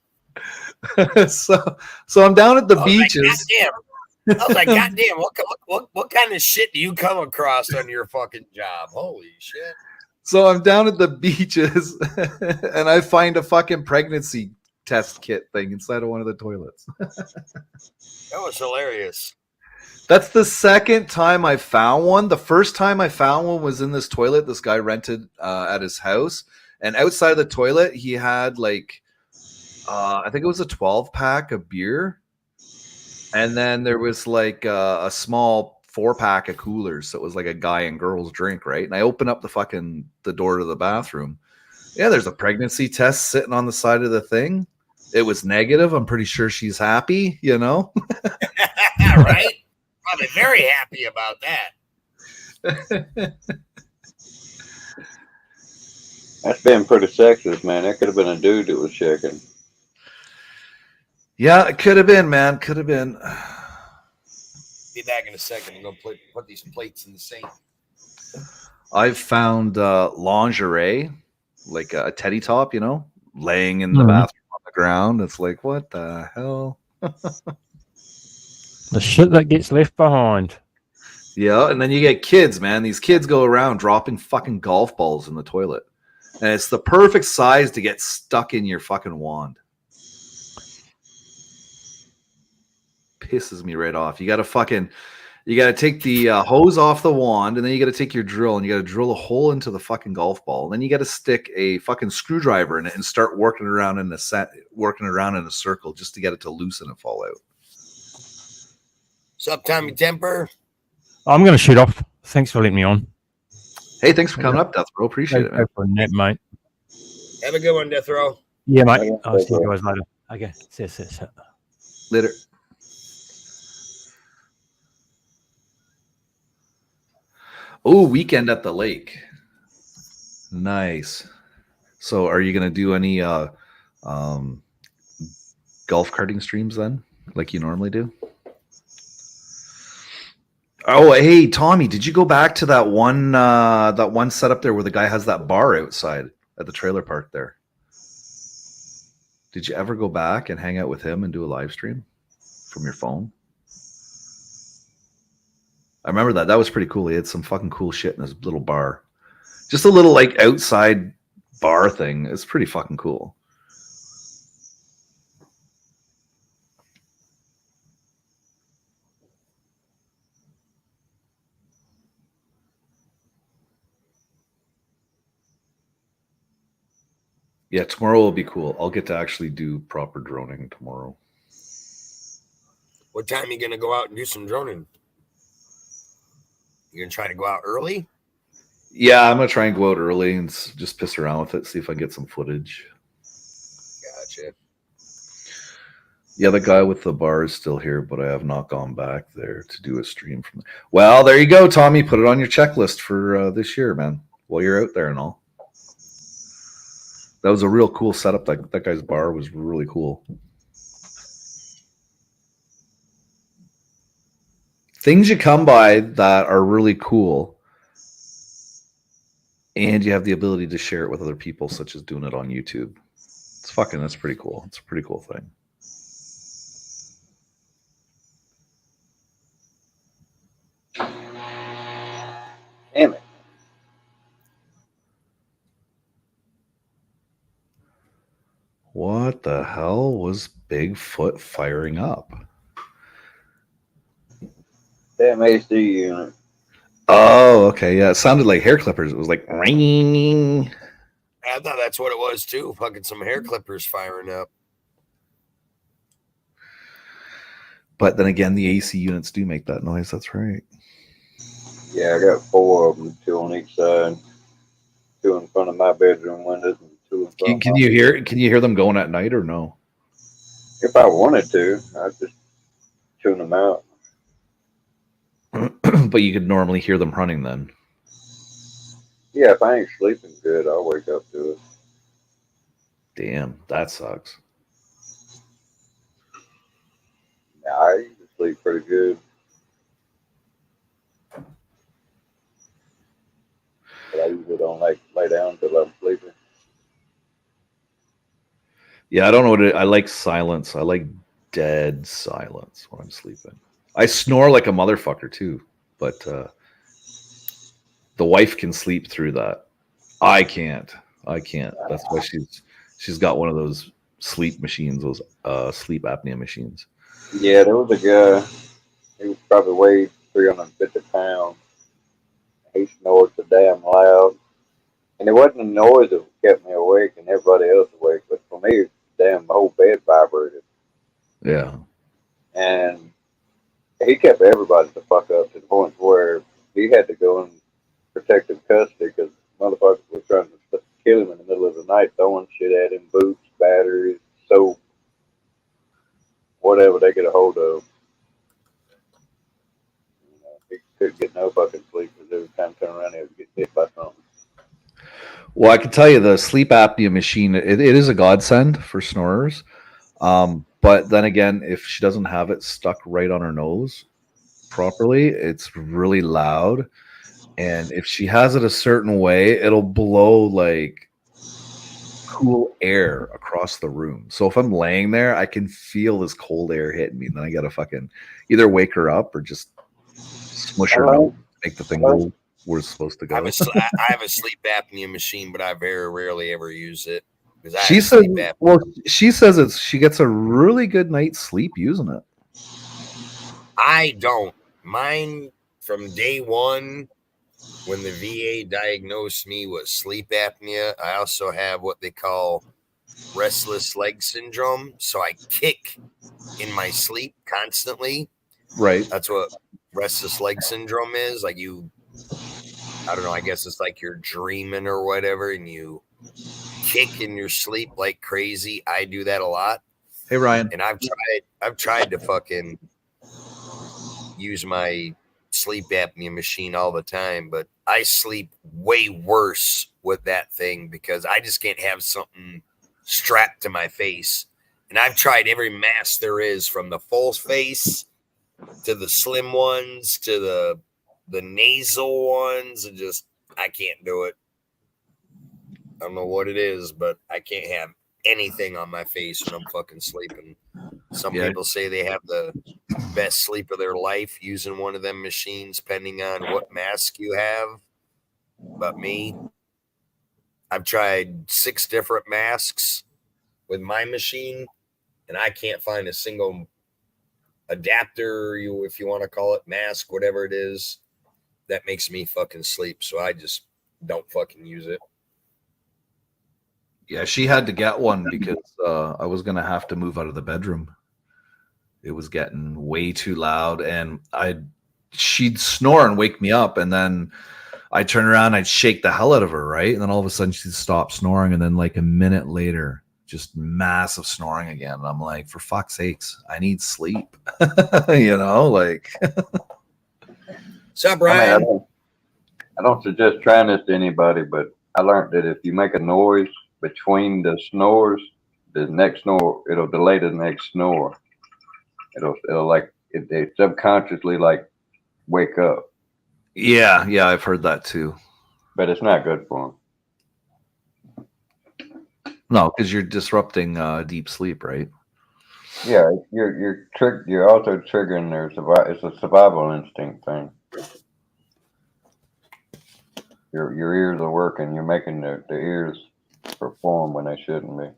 so I'm down at the I was beaches. Like, goddamn. I was like, goddamn, what kind of shit do you come across on your fucking job? Holy shit. So I'm down at the beaches and I find a fucking pregnancy test kit thing inside of one of the toilets. That was hilarious. That's the second time I found one. The first time I found one was in this toilet this guy rented at his house. And outside of the toilet, he had like, I think it was a 12-pack of beer. And then there was like a small 4-pack of coolers. So it was like a guy and girls drink, right? And I open up the door to the bathroom. Yeah, there's a pregnancy test sitting on the side of the thing. It was negative. I'm pretty sure she's happy, you know? Right? Probably very happy about that. That's been pretty sexist, man. That could have been a dude that was checking. Yeah, it could have been, man. Could have been. Be back in a second. I'm going to put these plates in the sink. I've found lingerie, like a teddy top, you know, laying in the bathroom on the ground. It's like, what the hell? The shit that gets left behind. Yeah, and then you get kids, man. These kids go around dropping fucking golf balls in the toilet. And it's the perfect size to get stuck in your fucking wand. Pisses me right off. You got to take the hose off the wand, and then you got to take your drill and you got to drill a hole into the fucking golf ball. And then you got to stick a fucking screwdriver in it and start working around in a circle just to get it to loosen and fall out. What's up, Tommy Temper? I'm going to shoot off. Thanks for letting me on. Hey, thanks for coming up, Death Row. Appreciate it, man. Go for a nap, mate. Have a good one, Death Row. Yeah, mate. I'll see you guys later. Okay. See you. Later. Oh, weekend at the lake. Nice. So are you going to do any golf karting streams then, like you normally do? Oh, hey, Tommy, did you go back to that one setup there where the guy has that bar outside at the trailer park there? Did you ever go back and hang out with him and do a live stream from your phone? I remember that. That was pretty cool. He had some fucking cool shit in his little bar. Just a little like outside bar thing. It's pretty fucking cool. Yeah, tomorrow will be cool. I'll get to actually do proper droning tomorrow. What time are you going to go out and do some droning? You going to try to go out early? Yeah, I'm going to try and go out early and just piss around with it, see if I can get some footage. Gotcha. Yeah, the guy with the bar is still here, but I have not gone back there to do a stream from there. Well, there you go, Tommy. Put it on your checklist for this year, man, while you're out there and all. That was a real cool setup. That guy's bar was really cool. Things you come by that are really cool, and you have the ability to share it with other people, such as doing it on YouTube. That's pretty cool. It's a pretty cool thing. Damn it. What the hell was Bigfoot firing up? Damn AC unit. Oh, okay. Yeah, it sounded like hair clippers. It was like ring. I thought that's what it was too. Fucking some hair clippers firing up. But then again, the AC units do make that noise. That's right. Yeah, I got 4 of them, 2 on each side. 2 in front of my bedroom windows and 2 in front Can you hear them going at night or no? If I wanted to, I'd just tune them out. But you could normally hear them running then. Yeah, if I ain't sleeping good, I'll wake up to it. Damn, that sucks. Nah, I usually sleep pretty good. But I usually don't like lay down until I'm sleeping. Yeah, I don't know I like silence. I like dead silence when I'm sleeping. I snore like a motherfucker too, but the wife can sleep through that. I can't. That's why she's got one of those sleep machines, those sleep apnea machines. Yeah, there was a guy. He was probably weighed 350 pounds. He snored so damn loud. And it wasn't the noise that kept me awake and everybody else awake, but for me, damn, the whole bed vibrated. Yeah. And he kept everybody the fuck up to the point where he had to go in protective custody because motherfuckers were trying to kill him in the middle of the night, throwing shit at him, boots, batteries, soap, whatever they get a hold of. He couldn't get no fucking sleep because every time he turned around, he would get hit by something. Well, I can tell you the sleep apnea machine, it is a godsend for snorers. But then again, if she doesn't have it stuck right on her nose properly, it's really loud. And if she has it a certain way, it'll blow like cool air across the room. So if I'm laying there, I can feel this cold air hitting me. And then I got to fucking either wake her up or just smush her nose, make the thing go where it's supposed to I go. have a sleep apnea machine, but I very rarely ever use it. She says, well, she says she gets a really good night's sleep using it. I don't. Mine from day one, when the VA diagnosed me with sleep apnea, I also have what they call restless leg syndrome. So I kick in my sleep constantly. Right. That's what restless leg syndrome is. Like I don't know, I guess it's like you're dreaming or whatever and you kick in your sleep like crazy. I do that a lot. Hey Ryan. And I've tried to fucking use my sleep apnea machine all the time, but I sleep way worse with that thing because I just can't have something strapped to my face. And I've tried every mask there is, from the full face to the slim ones to the nasal ones, and just I can't do it. I don't know what it is, but I can't have anything on my face when I'm fucking sleeping. Some people say they have the best sleep of their life using one of them machines, depending on what mask you have. But me, I've tried 6 different masks with my machine, and I can't find a single adapter, if you want to call it, mask, whatever it is, that makes me fucking sleep. So I just don't fucking use it. Yeah, she had to get one because I was gonna have to move out of the bedroom. It was getting way too loud, and she'd snore and wake me up, and then I'd turn around, I'd shake the hell out of her, right? And then all of a sudden she'd stop snoring, and then like a minute later, just massive snoring again. And I'm like, for fuck's sakes, I need sleep. You know, like. What's up, Brian? I don't suggest trying this to anybody, but I learned that if you make a noise between the snores, the next snore, it'll delay the next snore. It'll like it subconsciously like wake up. Yeah, I've heard that too. But it's not good for them. No, because you're disrupting deep sleep, right? Yeah, you're also triggering their it's a survival instinct thing. Your ears are working. You're making the ears perform when they shouldn't be.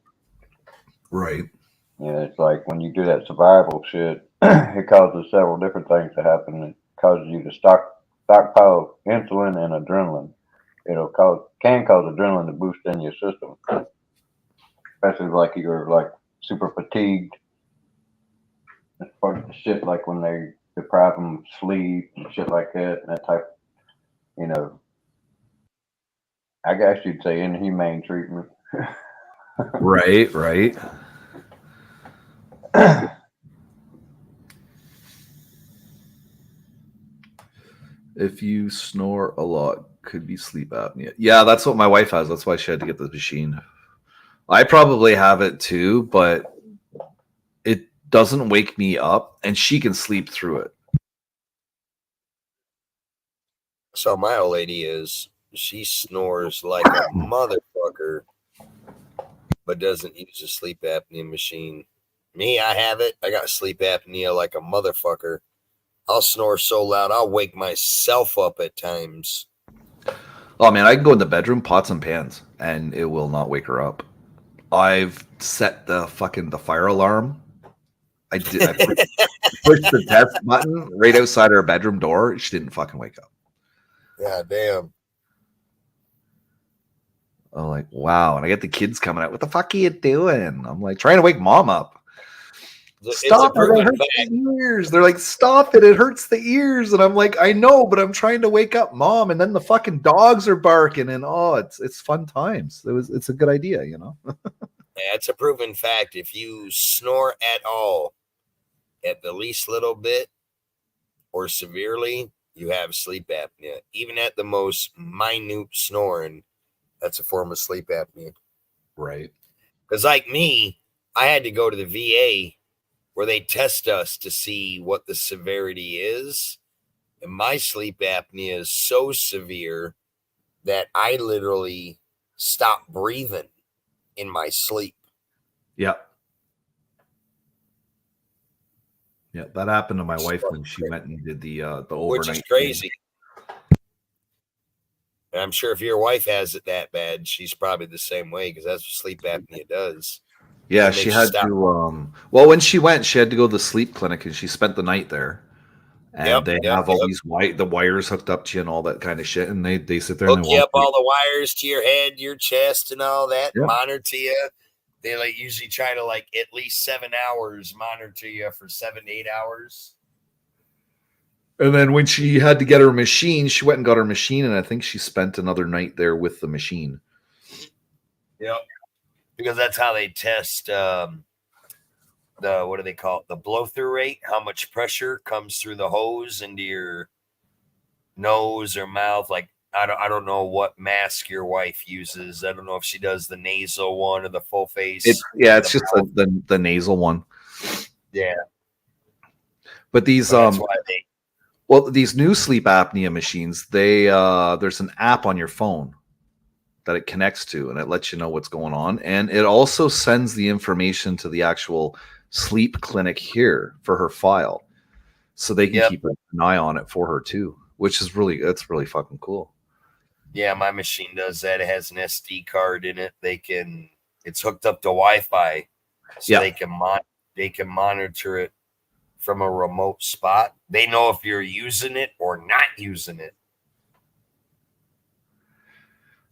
Right. Yeah, it's like when you do that survival shit, it causes several different things to happen. It causes you to stockpile insulin and adrenaline. Can cause adrenaline to boost in your system, especially like you're like super fatigued. It's part of the shit like when they deprive them of sleep and shit like that. And that type, I guess you'd say inhumane treatment. Right. If you snore a lot, could be sleep apnea. Yeah, that's what my wife has. That's why she had to get the machine. I probably have it too, but it doesn't wake me up, and she can sleep through it. So my old lady she snores like a motherfucker. but doesn't use a sleep apnea machine. Me, I have it. I got sleep apnea like a motherfucker. I'll snore so loud, I'll wake myself up at times. Oh man, I can go in the bedroom, pots and pans, and it will not wake her up. I've set the fire alarm. I did. I pushed the test button right outside her bedroom door. She didn't fucking wake up. Yeah, damn. I'm like, wow. And I get the kids coming out. What the fuck are you doing? I'm like, trying to wake mom up. Stop it! It hurts the ears. They're like, stop it! It hurts the ears. And I'm like, I know, but I'm trying to wake up mom. And then the fucking dogs are barking, and it's fun times. It's a good idea, you know. Yeah, it's a proven fact. If you snore at all, at the least little bit, or severely, you have sleep apnea. Even at the most minute snoring, that's a form of sleep apnea. Right. Because like me, I had to go to the VA where they test us to see what the severity is. And my sleep apnea is so severe that I literally stop breathing in my sleep. Yeah. Yeah, that happened to my wife when she went and did the overnight. Which is crazy. And I'm sure if your wife has it that bad, she's probably the same way, because that's what sleep apnea does. Yeah, she had to. Well, when she went, she had to go to the sleep clinic, and she spent the night there. And they have all these the wires hooked up to you and all that kind of shit, and they sit there hook and they you up all the wires to your head, your chest, and all that. Yep. Monitor you. They usually try to at least 7 hours monitor you for 7 to 8 hours. And then when she had to get her machine, she went and got her machine, and I think she spent another night there with the machine. Yep. Because that's how they test the what do they call it? The blow through rate, how much pressure comes through the hose into your nose or mouth. Like I don't know what mask your wife uses. I don't know if she does the nasal one or the full face. It's just the nasal one. Yeah. But these these new sleep apnea machines, there's an app on your phone that it connects to, and it lets you know what's going on. And it also sends the information to the actual sleep clinic here for her file, so they can keep an eye on it for her too, which is that's really fucking cool. Yeah, my machine does that. It has an SD card in it. It's hooked up to Wi-Fi, so they can monitor it from a remote spot. They know if you're using it or not using it.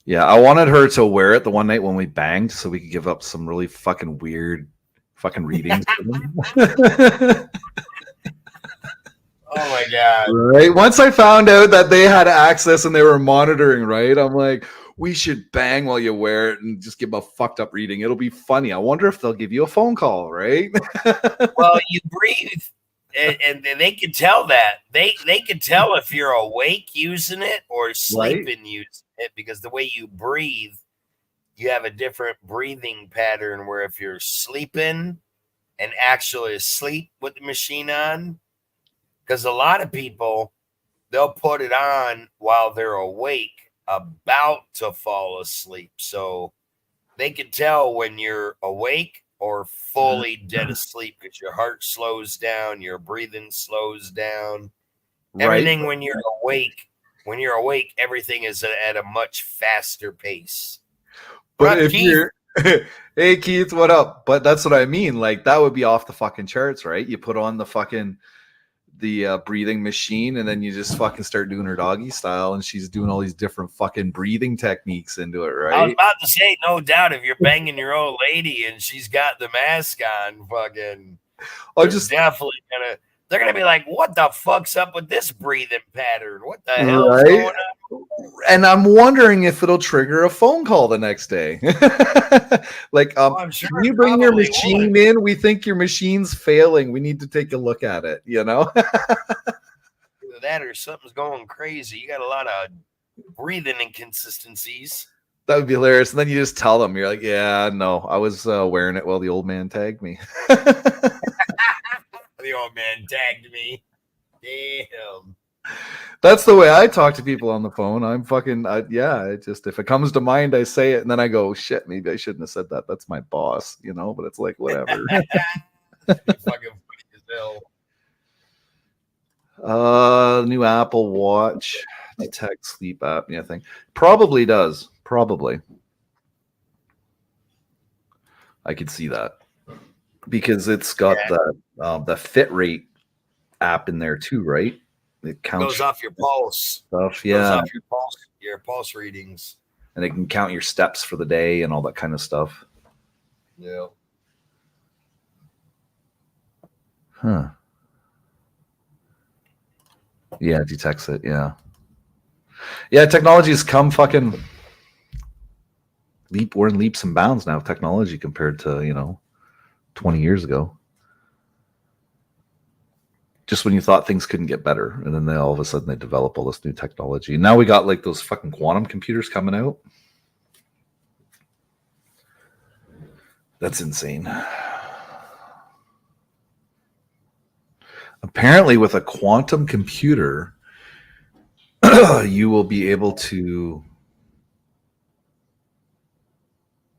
Yeah, I wanted her to wear it the one night when we banged, so we could give up some really fucking weird fucking readings. Oh my god! Right. Once I found out that they had access and they were monitoring, right? I'm like, we should bang while you wear it and just give them a fucked up reading. It'll be funny. I wonder if they'll give you a phone call, right? Well, you breathe, and they can tell that. They can tell if you're awake using it or sleeping using it, because the way you breathe, you have a different breathing pattern, where if you're sleeping and actually asleep with the machine on, because a lot of people, they'll put it on while they're awake, about to fall asleep. So they can tell when you're awake or fully dead asleep, because your heart slows down, your breathing slows down. Everything when you're awake, everything is at a much faster pace. But if you're hey Keith, what up? But that's what I mean. Like, that would be off the fucking charts, right? You put on the breathing machine, and then you just fucking start doing her doggy style, and she's doing all these different fucking breathing techniques into it, right? I was about to say, no doubt, if you're banging your old lady and she's got the mask on, fucking, they're gonna be like, what the fuck's up with this breathing pattern? What the hell is going on? And I'm wondering if it'll trigger a phone call the next day. Like, I'm sure can you bring your machine in? We think your machine's failing. We need to take a look at it, you know? Either that or something's going crazy. You got a lot of breathing inconsistencies. That would be hilarious. And then you just tell them, you're like, yeah, no, I was wearing it while the old man tagged me. The old man tagged me. Damn. That's the way I talk to people on the phone. I'm fucking, it just, if it comes to mind, I say it, and then I go, shit, maybe I shouldn't have said that. That's my boss, you know, but it's like, whatever. Fucking funny as hell. New Apple Watch detect sleep apnea thing. Probably does. Probably. I could see that. Because it's got the Fit Rate app in there too, right? It counts goes off your pulse. stuff, Goes off your pulse readings. and it can count your steps for the day and all that kind of stuff. Yeah. Huh. Yeah, it detects it. Yeah. Yeah, technology's come fucking we're in leaps and bounds now with technology compared to, 20 years ago. Just when you thought things couldn't get better, and then all of a sudden they develop all this new technology. Now we got like those fucking quantum computers coming out. That's insane. Apparently, with a quantum computer, you will be able to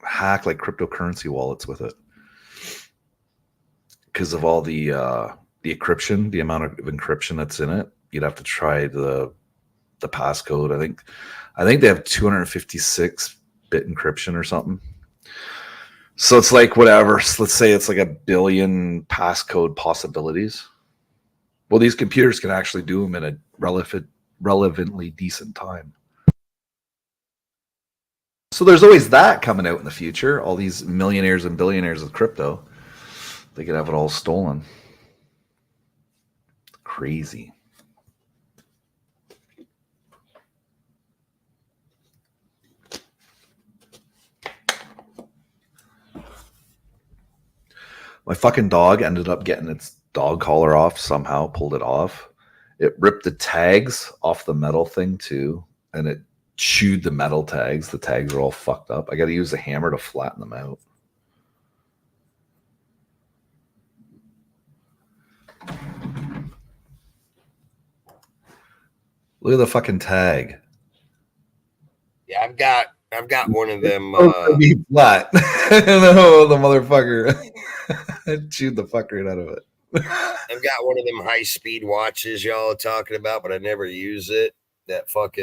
hack like cryptocurrency wallets with it because of all the encryption, the amount of encryption that's in it. You'd have to try the passcode. I think they have 256-bit encryption or something. So it's like whatever. So let's say it's like 1 billion passcode possibilities. Well, these computers can actually do them in a relevantly decent time. So there's always that coming out in the future. All these millionaires and billionaires with crypto, they could have it all stolen. Crazy. My fucking dog ended up getting its dog collar off somehow, pulled it off. It ripped the tags off the metal thing too, and it chewed the metal tags. The tags are all fucked up. I got to use a hammer to flatten them out. Look at the fucking tag. Yeah, I've got one of them. Be flat. No, the motherfucker chewed the fuck right out of it. I've got one of them high-speed watches y'all are talking about, but I never use it. Hold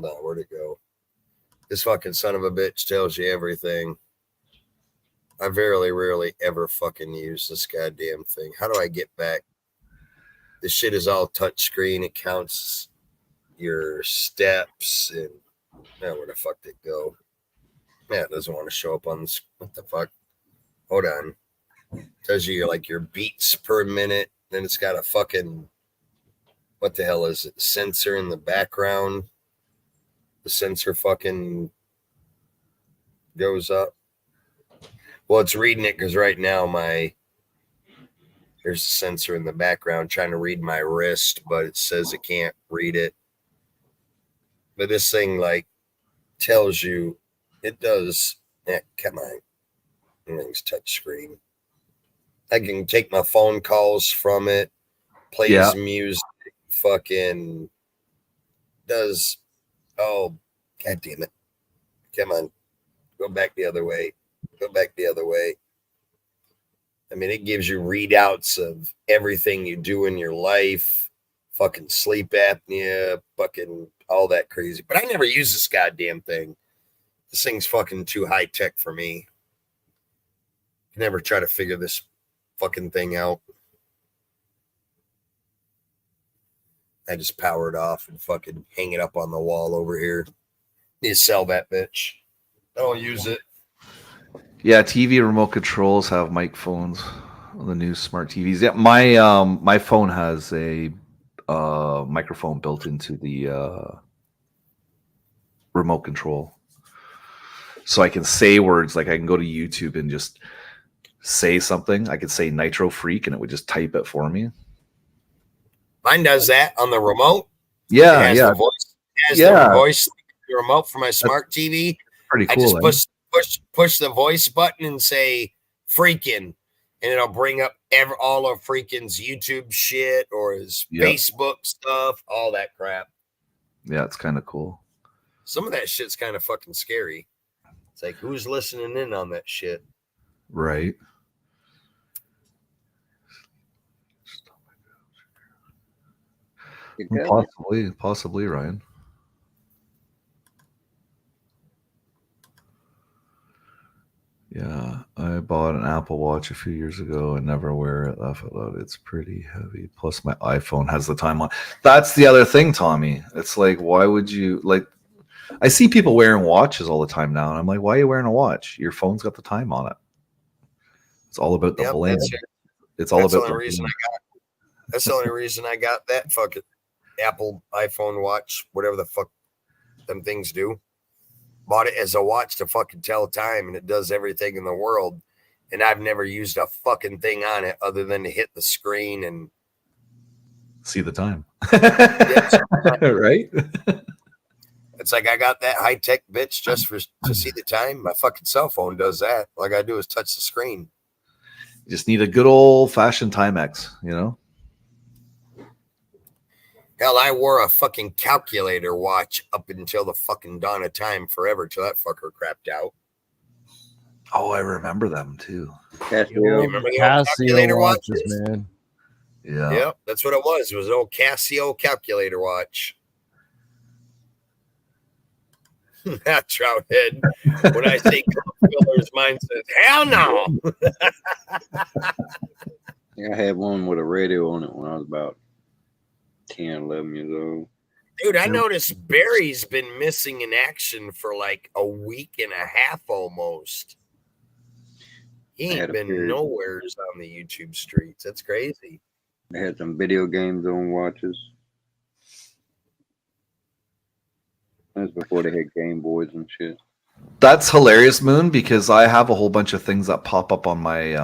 on, where'd it go? This fucking son of a bitch tells you everything. I very rarely ever fucking use this goddamn thing. How do I get back? This shit is all touch screen. It counts your steps and where the fuck did it go? Man, it doesn't want to show up on this. What the fuck? Hold on. It tells you like your beats per minute. Then it's got a fucking, what the hell is it? Sensor in the background. The sensor fucking goes up. Well, it's reading it because right now there's a sensor in the background trying to read my wrist, but it says it can't read it. But this thing like tells you it does. Come on. Everything's touch screen. I can take my phone calls from it, plays music, fucking does. Oh, God damn it. Come on. Go back the other way. Go back the other way. I mean, it gives you readouts of everything you do in your life, fucking sleep apnea, fucking all that crazy. But I never use this goddamn thing. This thing's fucking too high tech for me. I never try to figure this fucking thing out. I just power it off and fucking hang it up on the wall over here. Need to sell that bitch. I don't use it. Yeah, TV remote controls have mic phones on the new smart TVs. Yeah, my phone has a microphone built into the remote control, so I can say words like I can go to YouTube and just say something. I could say Nitro Freak, and it would just type it for me. Mine does that on the remote. Yeah, it has the voice. It has the voice, the remote for my smart TV. Pretty cool. I just push the voice button and say "freaking," and it'll bring up all of freakin's YouTube shit or his Yep. Facebook stuff, all that crap. Yeah, it's kind of cool. Some of that shit's kind of fucking scary. It's like, who's listening in on that shit? Right. You tell me. Possibly, Ryan. Yeah, I bought an Apple Watch a few years ago and never wear it. Laugh out loud. It's pretty heavy. Plus, my iPhone has the time on. That's the other thing, Tommy. It's like, why would you like? I see people wearing watches all the time now, and I'm like, why are you wearing a watch? Your phone's got the time on it. It's all about the Yep, blend. that's it. It's all That's about the only reason That's the only reason I got that fucking Apple iPhone watch, whatever the fuck them things do. Bought it as a watch to fucking tell time, and it does everything in the world. And I've never used a fucking thing on it other than to hit the screen and see the time. Yes. Right? It's like I got that high tech bitch just to see the time. My fucking cell phone does that. All I gotta do is touch the screen. You just need a good old fashioned Timex, you know? Hell, I wore a fucking calculator watch up until the fucking dawn of time forever till that fucker crapped out. Oh, I remember them too. Casio. Remember the old calculator watches? man. Yeah. Yep, that's what it was. It was an old Casio calculator watch. That trout head. When I say Miller's mind says, hell no. I had one with a radio on it when I was about 10, 11 years old. Dude, I noticed Barry's been missing in action for like a week and a half almost. He I had ain't a been period. nowheres on the YouTube streets. That's crazy. They had some video games on watches. That's before they had Game Boys and shit. That's hilarious, Moon, because I have a whole bunch of things that pop up on my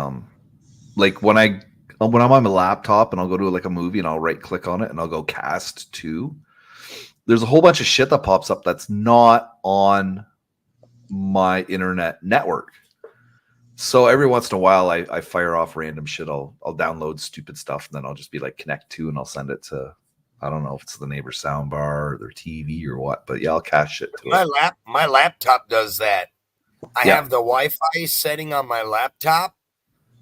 like when I'm on my laptop and I'll go to like a movie and I'll right click on it and I'll go cast to. There's a whole bunch of shit that pops up that's not on my internet network. So every once in a while I fire off random shit. I'll download stupid stuff and then I'll just be like connect to and I'll send it to, I don't know if it's the neighbor's soundbar or their TV or what, but yeah, I'll cache it to it. My laptop does that. I Yeah. have the Wi-Fi setting on my laptop,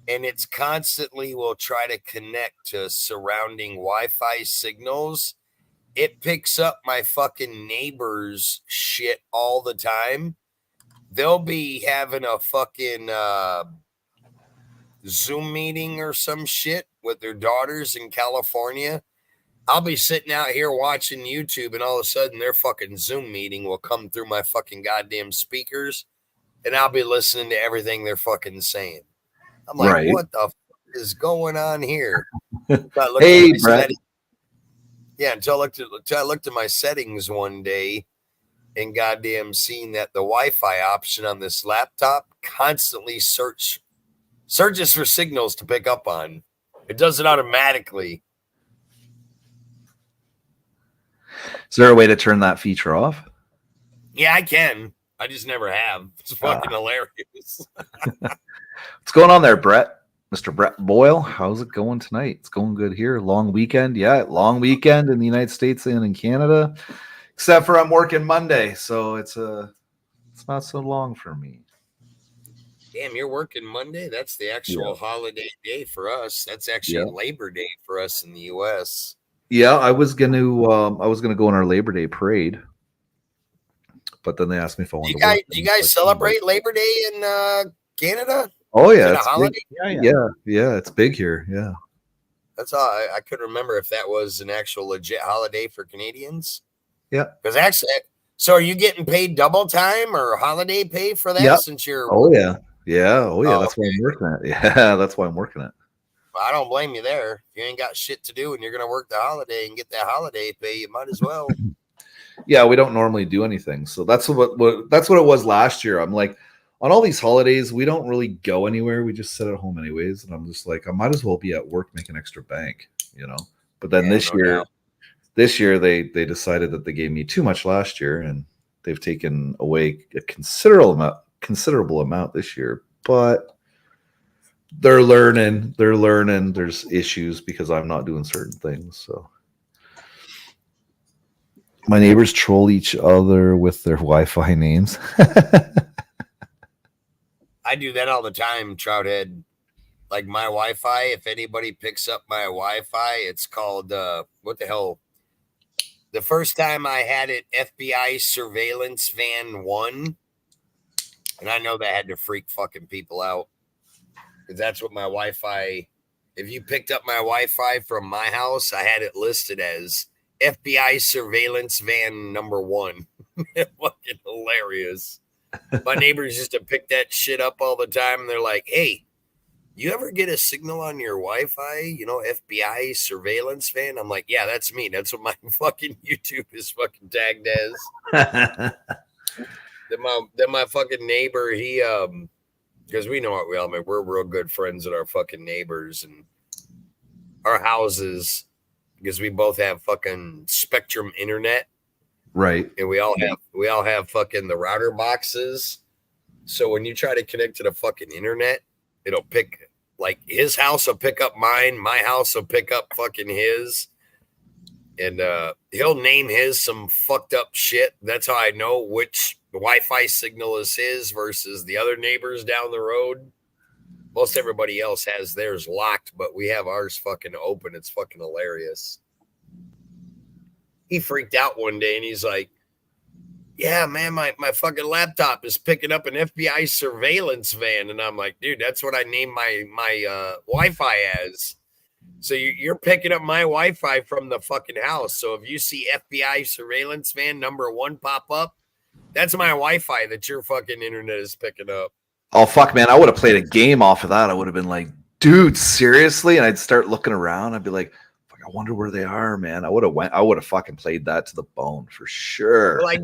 and it's constantly will try to connect to surrounding Wi-Fi signals. It picks up my fucking neighbor's shit all the time. They'll be having a fucking Zoom meeting or some shit with their daughters in California. I'll be sitting out here watching YouTube, and all of a sudden their fucking Zoom meeting will come through my fucking goddamn speakers, and I'll be listening to everything they're fucking saying. I'm like, Right. what the fuck is going on here? Hey, Brett. Yeah, until I looked at my settings one day and goddamn seen that the Wi-Fi option on this laptop constantly searches for signals to pick up on. It does it automatically. Is there a way to turn that feature off? Yeah, I can. I just never have. It's fucking hilarious. What's going on there, Brett? Mr. Brett Boyle, how's it going tonight? It's going good here. Long weekend. Yeah, long weekend in the United States and in Canada. Except for I'm working Monday, so it's not so long for me. Damn, you're working Monday? That's the actual holiday day for us. That's actually Labor Day for us in the US. Yeah, I was gonna go on our Labor Day parade, but then they asked me if I wanted to work. Do you guys celebrate Labor Day in Canada? Oh Is yeah, it a it's holiday? big. Yeah, it's big here. Yeah. That's all. I couldn't remember if that was an actual legit holiday for Canadians. Yeah. Because actually, so are you getting paid double time or holiday pay for that? Yep. Since you're, Oh yeah. Oh yeah. Oh, That's why I'm working it. Yeah, that's why I'm working it. I don't blame you there. If you ain't got shit to do and you're gonna work the holiday and get that holiday pay, you might as well. Yeah, we don't normally do anything, so that's what it was last year. I'm like, on all these holidays, we don't really go anywhere. We just sit at home anyways, and I'm just like, I might as well be at work making extra bank, you know. But then this year they decided that they gave me too much last year, and they've taken away a considerable amount this year. But They're learning. There's issues because I'm not doing certain things. So my neighbors troll each other with their Wi-Fi names. I do that all the time, Trouthead. Like my Wi-Fi, if anybody picks up my Wi-Fi, it's called what the hell? The first time I had it, FBI Surveillance Van 1, and I know that had to freak fucking people out because that's what my Wi-Fi. If you picked up my Wi-Fi from my house, I had it listed as FBI Surveillance Van number 1. Fucking hilarious. My neighbors used to pick that shit up all the time. And they're like, "Hey, you ever get a signal on your Wi-Fi? You know, FBI surveillance van?" I'm like, "Yeah, that's me. That's what my fucking YouTube is fucking tagged as." Then my fucking neighbor, he because we know what we all mean. We're real good friends with our fucking neighbors and our houses because we both have fucking Spectrum internet. Right. And we all have fucking the router boxes. So when you try to connect to the fucking internet, it'll pick like his house will pick up mine, my house will pick up fucking his. And he'll name his some fucked up shit. That's how I know which Wi-Fi signal is his versus the other neighbors down the road. Most everybody else has theirs locked, but we have ours fucking open. It's fucking hilarious. He freaked out one day and he's like, "Yeah, man, my fucking laptop is picking up an FBI surveillance van." And I'm like, "Dude, that's what I named my Wi-Fi as. So you're picking up my Wi-Fi from the fucking house. So if you see FBI surveillance van number 1 pop up, that's my Wi-Fi that your fucking internet is picking up." Oh fuck, man! I would have played a game off of that. I would have been like, "Dude, seriously?" And I'd start looking around. I'd be like, "I wonder where they are, man." I would have fucking played that to the bone for sure. Well, I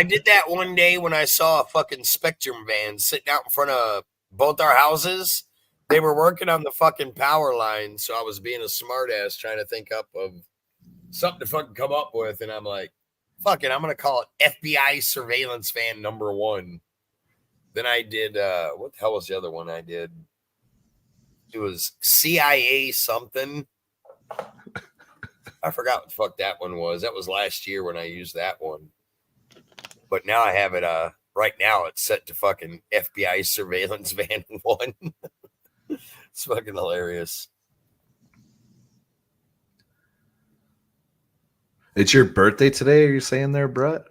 did that one day when I saw a fucking Spectrum van sitting out in front of both our houses. They were working on the fucking power line, so I was being a smartass trying to think up of something to fucking come up with, and I'm like, "Fuck it, I'm gonna call it FBI surveillance van number 1." Then I did what the hell was the other one I did? It was CIA something. I forgot what the fuck that one was. That was last year when I used that one. But now I have it right now it's set to fucking FBI surveillance van 1. It's fucking hilarious. It's your birthday today, are you saying there, Brett?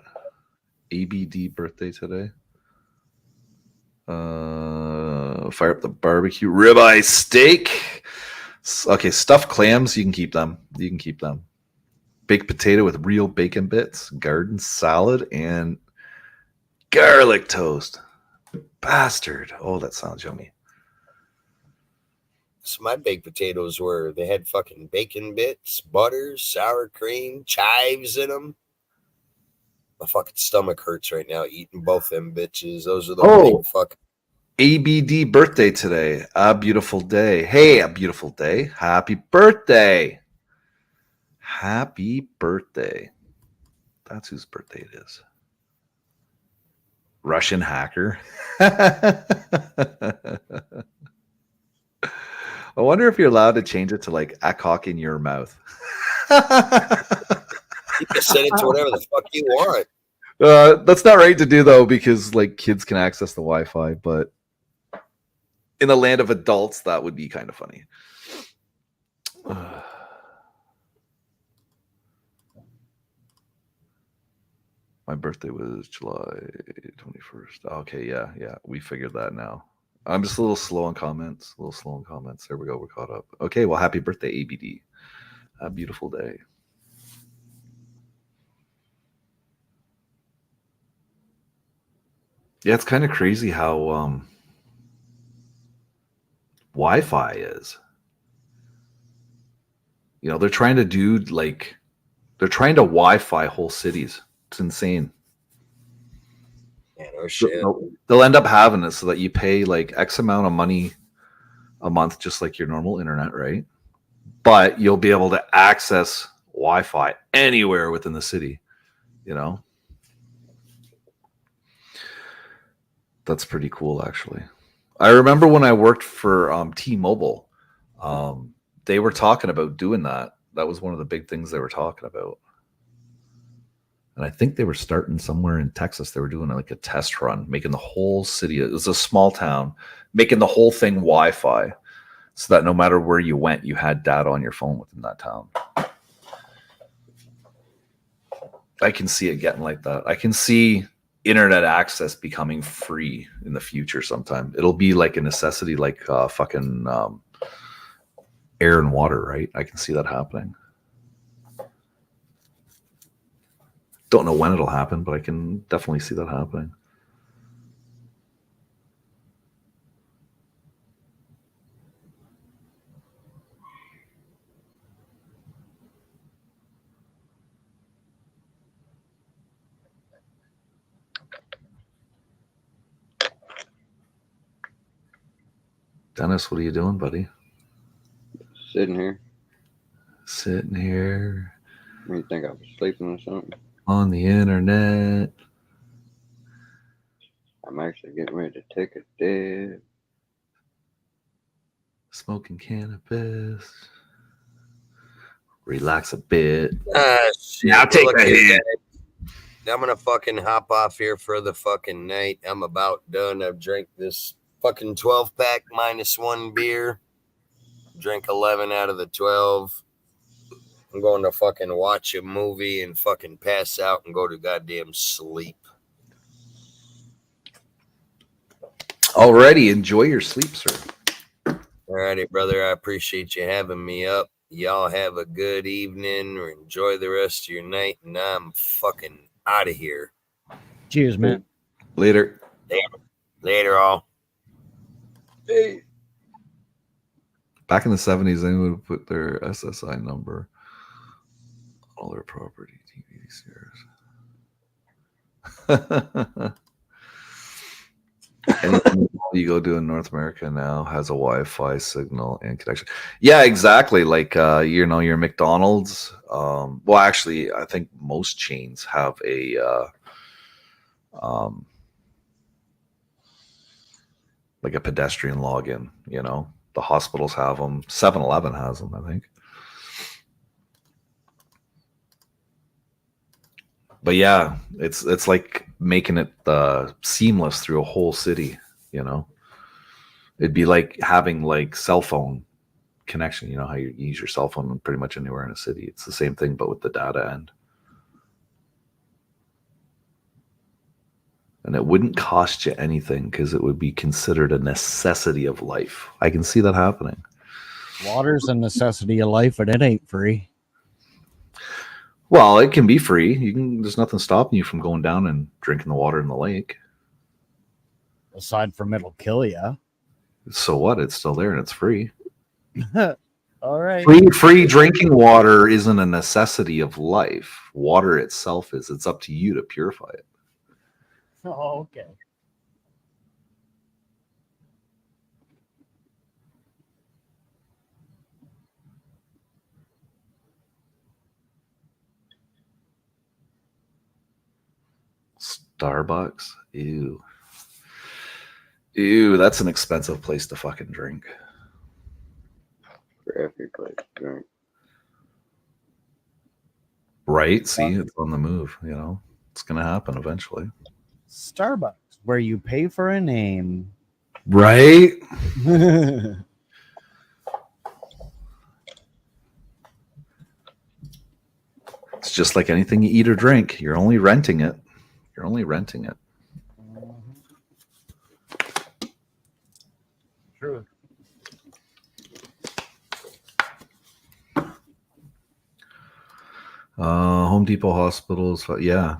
ABD birthday today. Fire up the barbecue ribeye steak. Okay, stuffed clams, you can keep them. Baked potato with real bacon bits, garden salad, and garlic toast. Bastard. Oh, that sounds yummy. So my baked potatoes they had fucking bacon bits, butter, sour cream, chives in them. My fucking stomach hurts right now eating both them bitches. Those are the big fucking ABD birthday today. A beautiful day. Hey, a beautiful day. Happy birthday. Happy birthday. That's whose birthday it is. Russian hacker. I wonder if you're allowed to change it to like a cock in your mouth. You can set it to whatever the fuck you want. That's not right to do though, because like kids can access the Wi-Fi, but in the land of adults, that would be kind of funny. My birthday was July 21st. Okay, yeah. We figured that now. I'm just a little slow on comments. There we go. We're caught up. Okay, well, happy birthday, ABD. A beautiful day. Yeah, it's kind of crazy how Wi-Fi is. You know, they're trying to Wi-Fi whole cities. It's insane. Yeah, no shit. They'll end up having it so that you pay like X amount of money a month, just like your normal internet, right? But you'll be able to access Wi-Fi anywhere within the city, you know? That's pretty cool, actually. I remember when I worked for T-Mobile, they were talking about doing that. That was one of the big things they were talking about. And I think they were starting somewhere in Texas. They were doing like a test run, making the whole city, it was a small town, making the whole thing Wi-Fi so that no matter where you went, you had data on your phone within that town. I can see it getting like that. I can see internet access becoming free in the future sometime. It'll be like a necessity, like fucking air and water, right? I can see that happening. Don't know when it'll happen, but I can definitely see that happening. Dennis, what are you doing, buddy? Sitting here. Sitting here. What do you think, I was sleeping or something? On the internet. I'm actually getting ready to take a dip. Smoking cannabis. Relax a bit. Shit. Now take Look that at hit. that. I'm gonna fucking hop off here for the fucking night. I'm about done. I've drank this fucking 12-pack minus one beer. Drink 11 out of the 12. I'm going to fucking watch a movie and fucking pass out and go to goddamn sleep. Alrighty, enjoy your sleep, sir. Alrighty, brother. I appreciate you having me up. Y'all have a good evening or enjoy the rest of your night. And I'm fucking out of here. Cheers, man. Later. Later, all. Hey. Back in the 70s, they would put their SSI number on all their property TV series. Anything you go do in North America now has a Wi-Fi signal and connection. Yeah, exactly. Like your McDonald's. Well, actually, I think most chains have a like a pedestrian login. You know, the hospitals have them. 7-Eleven has them, I think. But yeah, it's like making it seamless through a whole city. You know, it'd be like having like cell phone connection. You know how you use your cell phone pretty much anywhere in a city. It's the same thing, but with the data end. And it wouldn't cost you anything because it would be considered a necessity of life. I can see that happening. Water's a necessity of life, but it ain't free. Well, it can be free. There's nothing stopping you from going down and drinking the water in the lake. Aside from it'll kill you. So what? It's still there and it's free. All right. Free drinking water isn't a necessity of life. Water itself is. It's up to you to purify it. Oh, okay. Starbucks? Ew. Ew, that's an expensive place to fucking drink. Crappy place to drink. Right? See, it's on the move, you know? It's going to happen eventually. Starbucks, where you pay for a name. Right? It's just like anything you eat or drink. You're only renting it. You're only renting it. True. Home Depot hospitals. Yeah.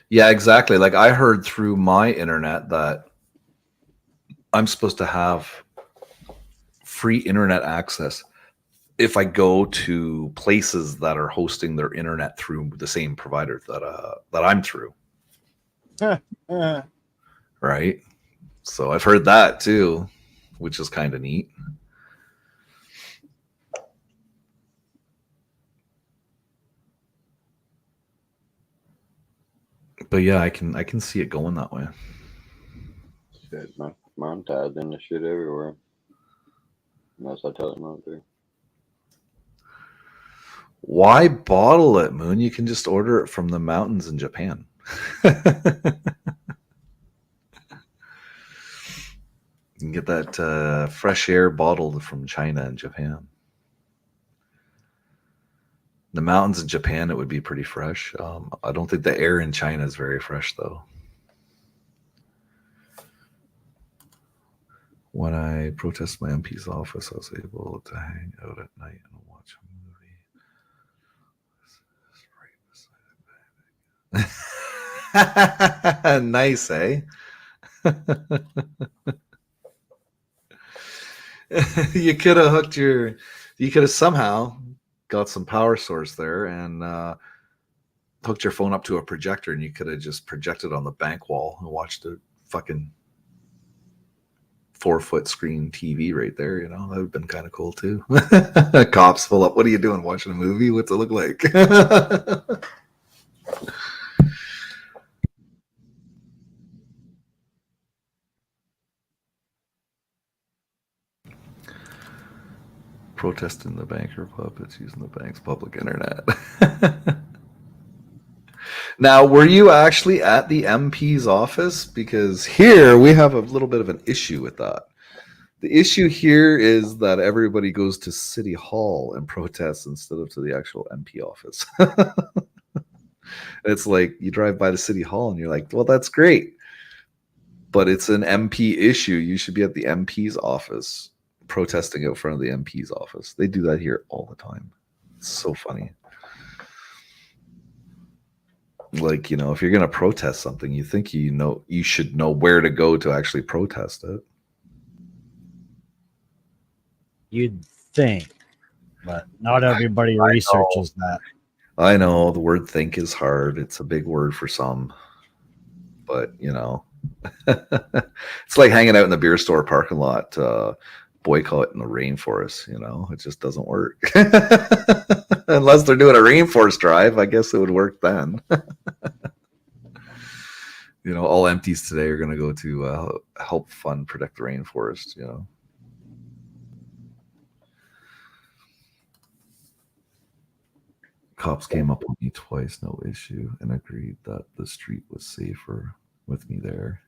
Yeah, exactly. Like I heard through my internet that I'm supposed to have free internet access if I go to places that are hosting their internet through the same provider that I'm through. Right? So I've heard that too, which is kind of neat. But yeah, I can see it going that way. It's not monetized in the shit everywhere. Unless I tell it not to. Why bottle it, Moon? You can just order it from the mountains in Japan. You can get that fresh air bottled from China and Japan. The mountains in Japan, it would be pretty fresh. I don't think the air in China is very fresh, though. When I protest my MP's office, I was able to hang out at night and watch a movie. Nice, eh? You could have somehow got some power source there and hooked your phone up to a projector, and you could have just projected on the bank wall and watched a fucking 4-foot screen TV right there. You know, that would have been kind of cool too. Cops pull up. What are you doing? Watching a movie? What's it look like? Protesting the banker puppets using the bank's public internet. Now, were you actually at the MP's office? Because here we have a little bit of an issue with that. The issue here is that everybody goes to City Hall and protests instead of to the actual MP office. It's like you drive by the City Hall and you're like, well, that's great. But it's an MP issue. You should be at the MP's office protesting out front of the MP's office. They do that here all the time. It's so funny. Like, you know, if you're going to protest something, you think you should know where to go to actually protest it. You'd think, but not everybody researches that. I know the word think is hard. It's a big word for some, but you know, it's like hanging out in the beer store parking lot, boycott in the rainforest. You know, it just doesn't work. Unless they're doing a rainforest drive, I guess it would work then. You know, all empties today are going to go to help fund protect the rainforest. You know. Cops came up on me twice, no issue, and agreed that the street was safer with me there.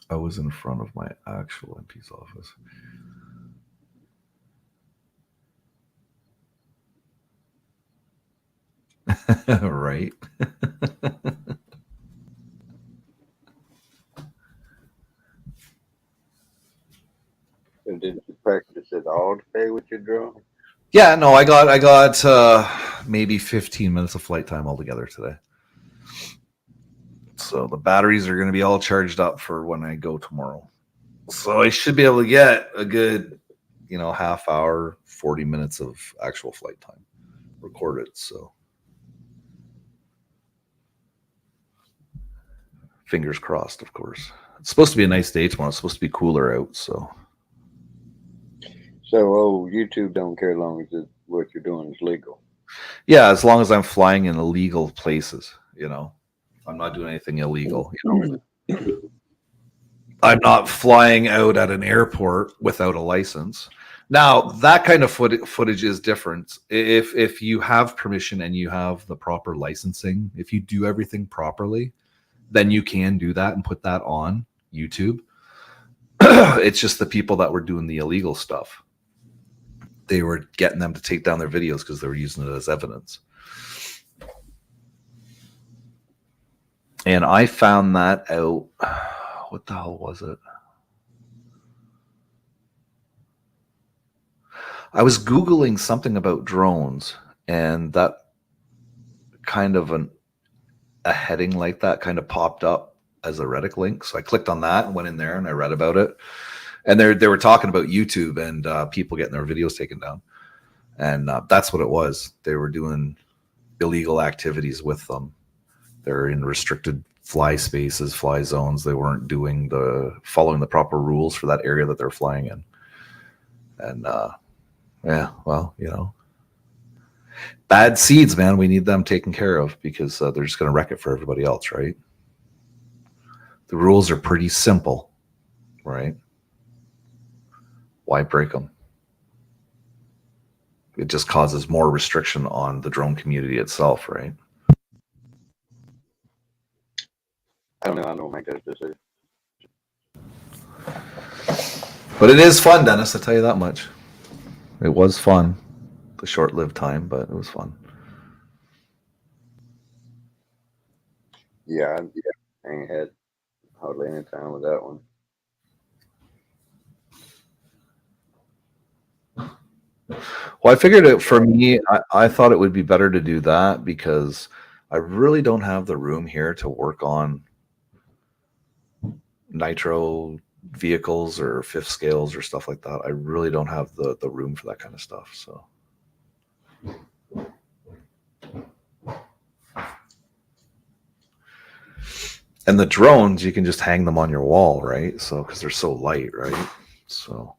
I was in front of my actual MP's office. Right. So did you practice it all day with your drone? Yeah, no, I got maybe 15 minutes of flight time altogether today. So the batteries are going to be all charged up for when I go tomorrow. So I should be able to get a good, you know, half hour, 40 minutes of actual flight time recorded. So fingers crossed, of course. It's supposed to be a nice day tomorrow. It's supposed to be cooler out. So YouTube don't care as long as what you're doing is legal. yeah, as long as I'm flying in illegal places, you know, I'm not doing anything illegal. You know, I'm not flying out at an airport without a license. Now, that kind of footage is different. If you have permission and you have the proper licensing, if you do everything properly, then you can do that and put that on YouTube. It's just the people that were doing the illegal stuff. They were getting them to take down their videos because they were using it as evidence. And I found that out. What the hell was it? I was Googling something about drones, and that kind of a heading like that kind of popped up as a Reddit link. So I clicked on that and went in there and I read about it. And they were talking about YouTube and people getting their videos taken down. And that's what it was. They were doing illegal activities with them. They're in restricted fly spaces, fly zones. They weren't following the proper rules for that area that they're flying in. And yeah, well, you know, bad seeds, man. We need them taken care of because they're just going to wreck it for everybody else, right? The rules are pretty simple, right? Why break them? It just causes more restriction on the drone community itself, right? I don't know. I don't make that decision. But it is fun, Dennis, I'll tell you that much. It was fun. The short-lived time, but it was fun. Yeah, I ain't had hardly any time with that one. Well, I figured it for me, I thought it would be better to do that because I really don't have the room here to work on nitro vehicles or fifth scales or stuff like that. I really don't have the room for that kind of stuff. So and the drones, you can just hang them on your wall, right? So because they're so light, right? So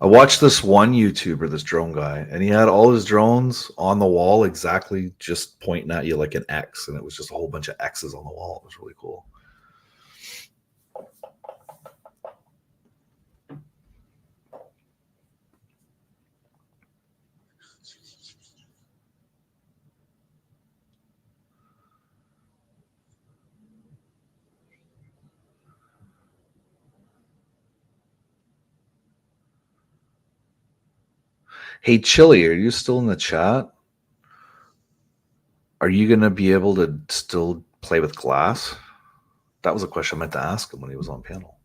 I watched this one YouTuber, this drone guy, and he had all his drones on the wall exactly just pointing at you like an X, and it was just a whole bunch of X's on the wall. It was really cool. Hey, Chili, are you still in the chat? Are you going to be able to still play with glass? That was a question I meant to ask him when he was on panel.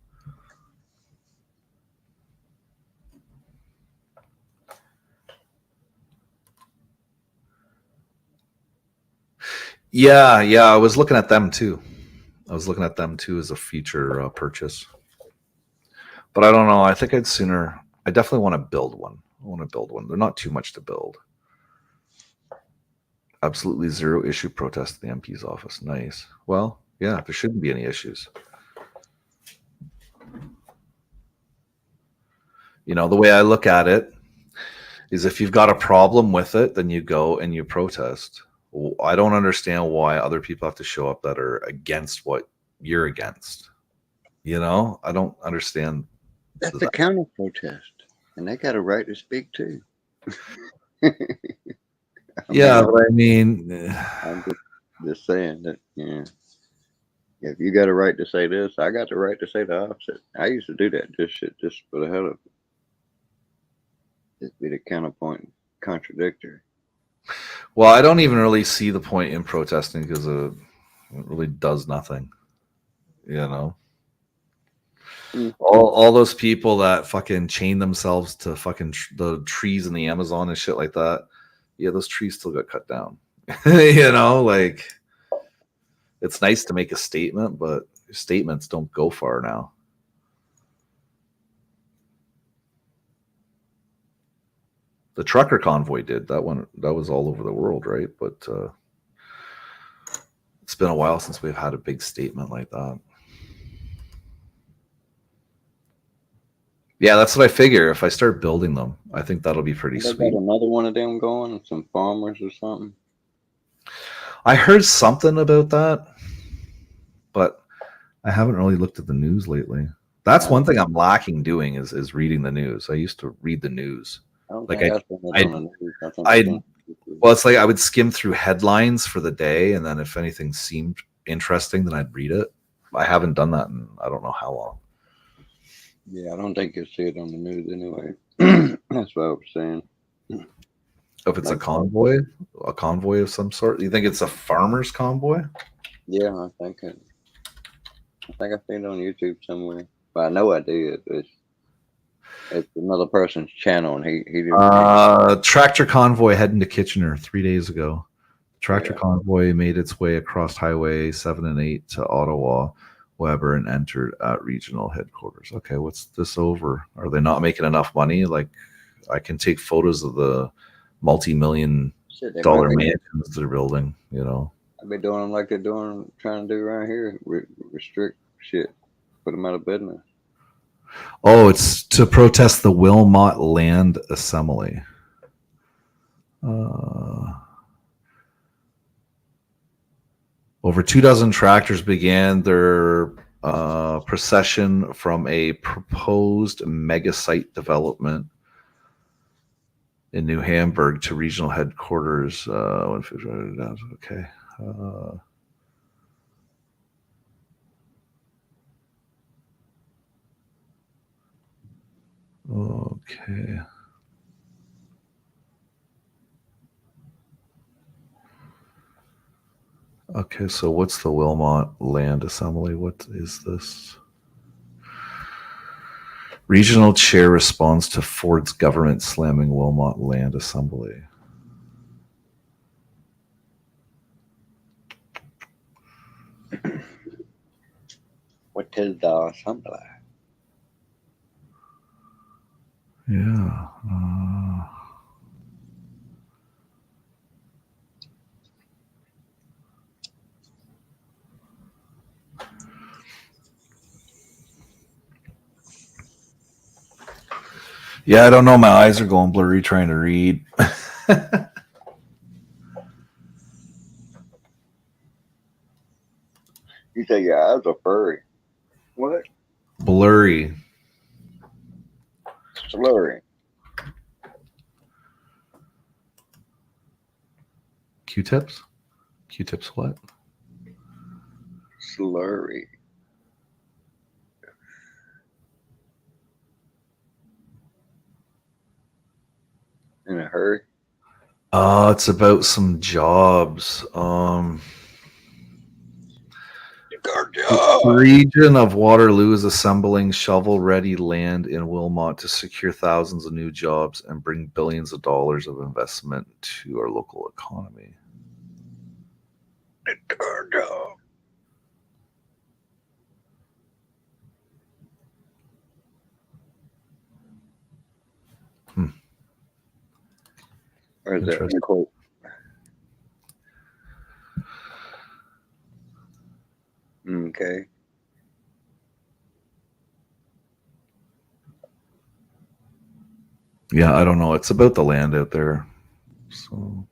Yeah, I was looking at them too. As a future purchase. But I don't know. I think I definitely want to build one. They're not too much to build. Absolutely zero issue protest at the MP's office. Nice. Well, yeah, there shouldn't be any issues. You know, the way I look at it is if you've got a problem with it, then you go and you protest. I don't understand why other people have to show up that are against what you're against. You know, I don't understand. That's a counter protest, and they got a right to speak too. Yeah, but I mean, I'm just saying that, yeah. If you got a right to say this, I got the right to say the opposite. I used to do that just for the hell of it. Just be the counterpoint contradictory. Well, I don't even really see the point in protesting because it really does nothing. You know, all those people that fucking chain themselves to fucking the trees in the Amazon and shit like that. Yeah, those trees still got cut down. You know, like it's nice to make a statement, but statements don't go far now. The trucker convoy did that one. That was all over the world, right? But it's been a while since we've had a big statement like that. Yeah, that's what I figure. If I start building them, I think that'll be pretty sweet. Got another one of them going, some farmers or something. I heard something about that, but I haven't really looked at the news lately. That's one thing I'm lacking doing is reading the news. I used to read the news. Well, it's like I would skim through headlines for the day, and then if anything seemed interesting, then I'd read it. I haven't done that in I don't know how long. Yeah, I don't think you'll see it on the news anyway. That's what I was saying. If it's a convoy of some sort, you think it's a farmer's convoy? Yeah, I think I've seen it on YouTube somewhere, but I know I did. It's another person's channel, and he tractor convoy heading to Kitchener 3 days ago. Tractor convoy made its way across Highway 7 and 8 to Ottawa, Weber, and entered at regional headquarters. Okay, what's this over? Are they not making enough money? Like, I can take photos of the multi-million-dollar mansions they're building. You know, I've been doing them like they're trying to do around here. Restrict shit, put them out of business. Oh, it's to protest the Wilmot Land Assembly. Over 24 tractors began their procession from a proposed mega site development in New Hamburg to regional headquarters. Okay. Okay. Okay, so what's the Wilmot Land Assembly? What is this? Regional chair responds to Ford's government slamming Wilmot Land Assembly. What is the assembly? Yeah. Yeah, I don't know. My eyes are going blurry trying to read. You say your eyes are furry. What? Blurry. Slurry. Q-tips? Q-tips what? Slurry. In a hurry? It's about some jobs. The region of Waterloo is assembling shovel-ready land in Wilmot to secure thousands of new jobs and bring billions of dollars of investment to our local economy. Or is that Interesting. quote? Okay. Yeah, I don't know. It's about the land out there. So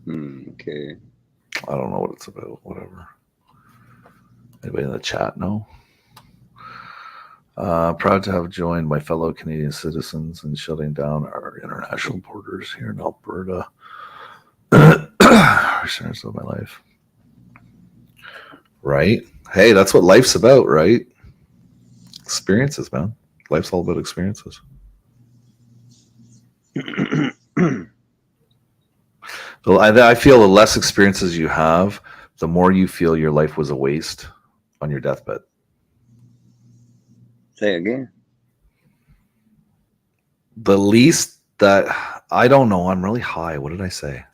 Okay. I don't know what it's about. Whatever. Anybody in the chat know? Proud to have joined my fellow Canadian citizens in shutting down our international borders here in Alberta. Percentage of my life. Right? Hey, that's what life's about, right? Experiences, man. Life's all about experiences. I feel the less experiences you have, the more you feel your life was a waste on your deathbed. Say again. The least that I don't know. I'm really high. What did I say?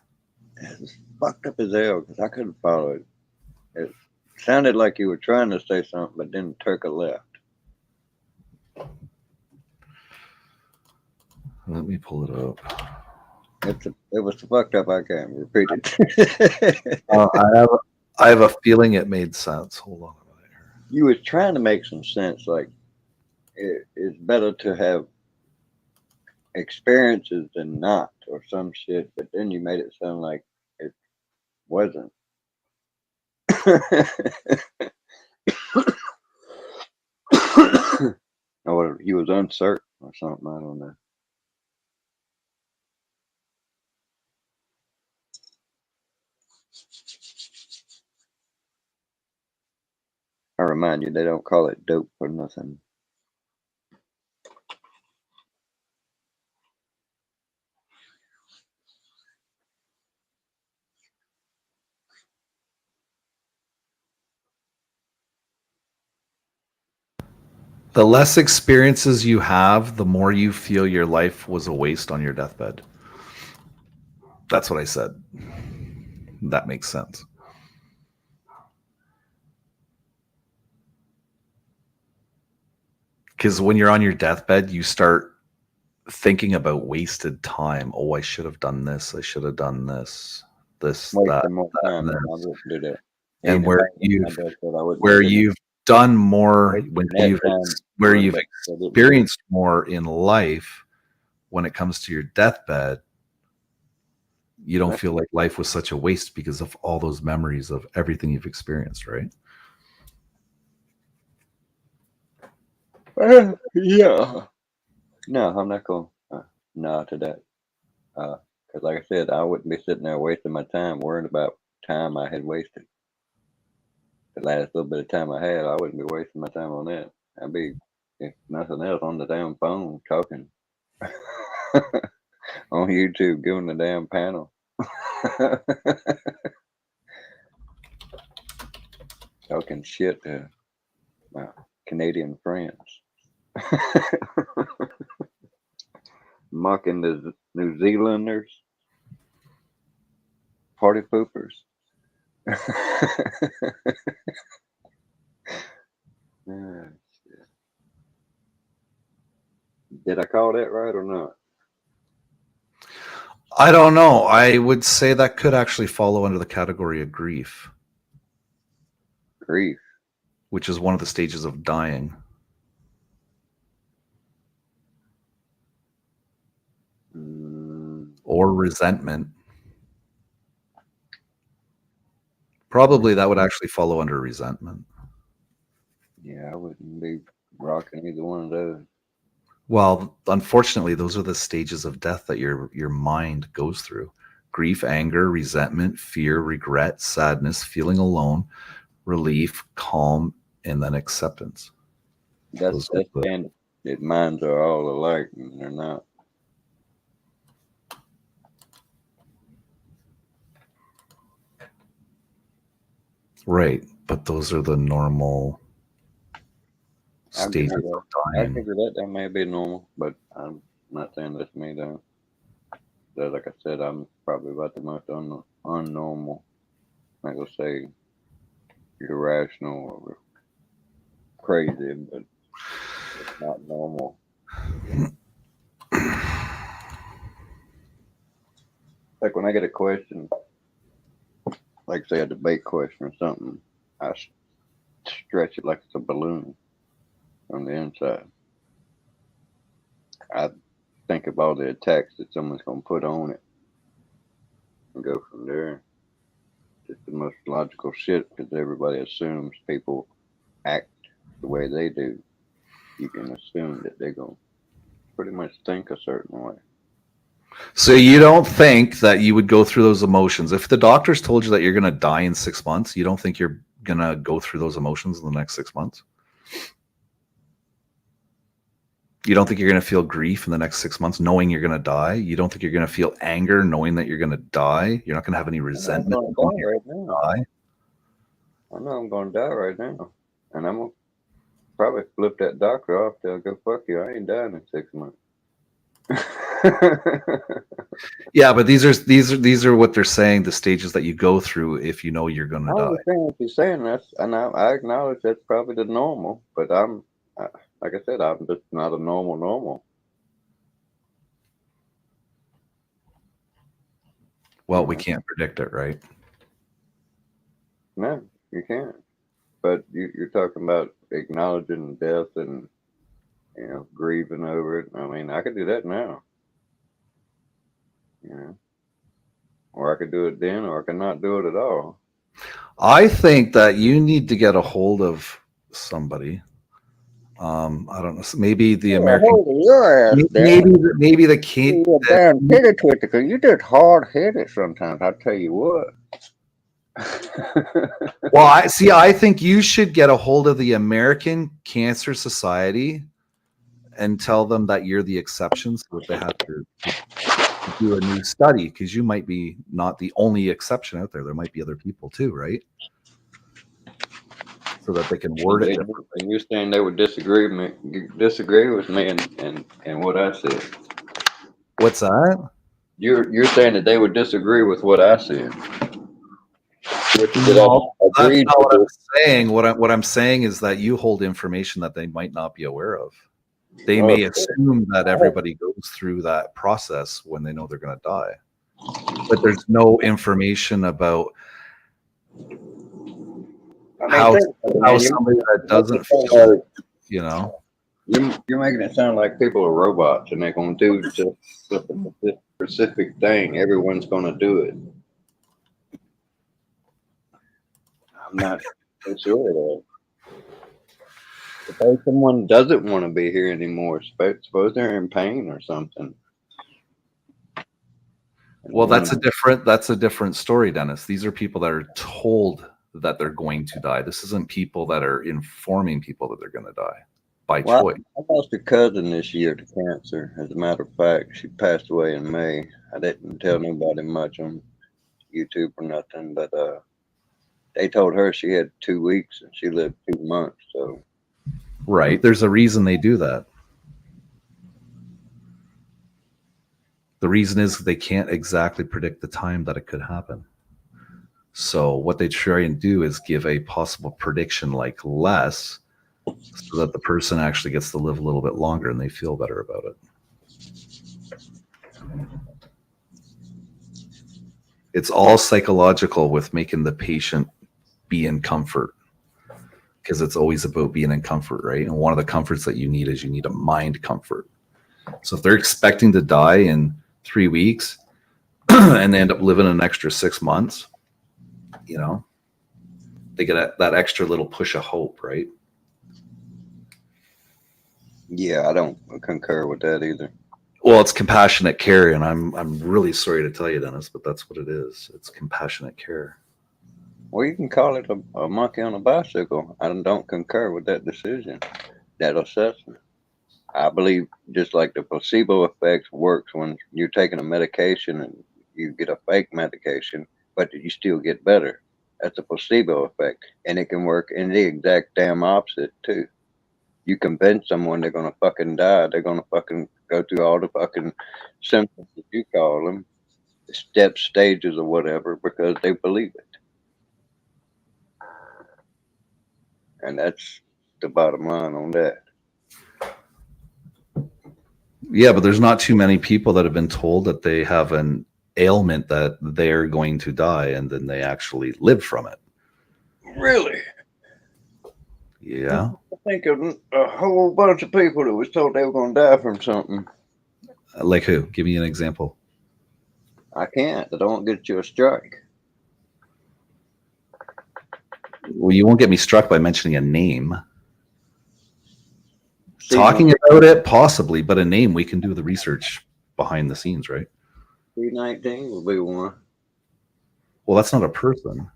It's fucked up as hell because I couldn't follow it. It sounded like you were trying to say something, but then Turka left. Let me pull it up. It was fucked up. I can't repeat it. I have a feeling it made sense. Hold on a minute here. You was trying to make some sense. Like it's better to have experiences than not, or some shit. But then you made it sound like it wasn't. Or he was uncertain or something. I don't know. I remind you, they don't call it dope for nothing. The less experiences you have, the more you feel your life was a waste on your deathbed. That's what I said. That makes sense. Because when you're on your deathbed, you start thinking about wasted time. Oh, I should have done this. I should have done this. This, Wasting more that, time. and I this. wouldn't do that. And Even where you've done more, Wasting when that you've time where doing you've that, I didn't do it. experienced more in life, when it comes to your deathbed, you don't feel like life was such a waste because of all those memories of everything you've experienced, right? Yeah. No, I'm not going no to that. Because like I said, I wouldn't be sitting there wasting my time worrying about time I had wasted. The last little bit of time I had, I wouldn't be wasting my time on that. I'd be, if nothing else, on the damn phone talking on YouTube, giving the damn panel. Talking shit to my Canadian friends. Mocking the New Zealanders. Party poopers. Ah, shit. Did I call that right or not? I don't know. I would say that could actually follow under the category of grief, Grief. which is one of the stages of dying. Or resentment. Probably that would actually follow under resentment. Yeah, I wouldn't be rocking either one of those. Well, unfortunately, those are the stages of death that your mind goes through. Grief, anger, resentment, fear, regret, sadness, feeling alone, relief, calm, and then acceptance. That's and that minds are all alike, and they're not. Right, but those are the normal I stages of I dying. figure that may be normal, but I'm not saying that's me though. So like I said, I'm probably about the most unnormal. I'm not gonna say irrational or crazy, but it's not normal. Like when I get a question, like say a debate question or something, I stretch it like it's a balloon on the inside. I think of all the attacks that someone's gonna put on it and go from there. Just the most logical shit because everybody assumes people act the way they do. You can assume that they're gonna pretty much think a certain way. So you don't think that you would go through those emotions if the doctors told you that you're going to die in 6 months? You don't think you're going to go through those emotions in the next 6 months? You don't think you're going to feel grief in the next 6 months knowing you're going to die? You don't think you're going to feel anger knowing that you're going to die? You're not going to have any resentment knowing you're going to die? I know I'm gonna die right now, and I'm gonna probably flip that doctor off. They'll go, fuck you, I ain't dying in 6 months. Yeah, but these are what they're saying, the stages that you go through if you know you're going to I die. understand what you're saying, and I acknowledge that's probably the normal, but like I said, I'm just not a normal. Well, we can't predict it, right? No, you can't. But you're talking about acknowledging death and grieving over it. I mean, I could do that now. Or I could do it then, or I could not do it at all. I think that you need to get a hold of somebody. I don't know. Maybe the American. Your ass, maybe the kid. You're damn headed with it, because you just hard headed sometimes. I tell you what. Well, I think you should get a hold of the American Cancer Society and tell them that you're the exception, so that they have to do a new study, because you might be not the only exception out there. There might be other people too, right? So that they can word it differently. And you're saying they would disagree with me and what I said. What's that? You're saying that they would disagree with what I said. No, that's not what I'm saying. What I'm saying is that you hold information that they might not be aware of. They may assume that everybody goes through that process when they know they're going to die, but there's no information about how somebody that doesn't feel, You're making it sound like people are robots and they're going to do just this specific thing. Everyone's going to do it. I'm not so sure of that. Suppose someone doesn't want to be here anymore. Suppose they're in pain or something. Well, that's a different story, Dennis. These are people that are told that they're going to die. This isn't people that are informing people that they're going to die by choice. I lost a cousin this year to cancer. As a matter of fact, she passed away in May. I didn't tell nobody much on YouTube or nothing, but they told her she had 2 weeks and she lived 2 months. So, right, there's a reason they do that. The reason is they can't exactly predict the time that it could happen. So what they try and do is give a possible prediction like less, so that the person actually gets to live a little bit longer and they feel better about it. It's all psychological with making the patient be in comfort, because it's always about being in comfort, right? And one of the comforts that you need is you need a mind comfort. So if they're expecting to die in 3 weeks and they end up living an extra 6 months, you know, they get that extra little push of hope, right? yeah, I don't concur with that either. Well, it's compassionate care, and I'm really sorry to tell you, Dennis, but that's what it is. It's compassionate care. Well, you can call it a monkey on a bicycle. I don't concur with that decision, that assessment. I believe just like the placebo effect works when you're taking a medication and you get a fake medication, but you still get better. That's a placebo effect. And it can work in the exact damn opposite, too. You convince someone they're going to fucking die. They're going to fucking go through all the fucking symptoms that you call them, steps, stages, or whatever, because they believe it. And that's the bottom line on that. Yeah, but there's not too many people that have been told that they have an ailment that they're going to die, and then they actually live from it. Really? Yeah. I think of a whole bunch of people that was told they were going to die from something. Like who? Give me an example. I can't. I don't get you a strike. Well, you won't get me struck by mentioning a name. Stephen, Talking about it, possibly, but a name, we can do the research behind the scenes, right? C-19 will be one. Well, that's not a person.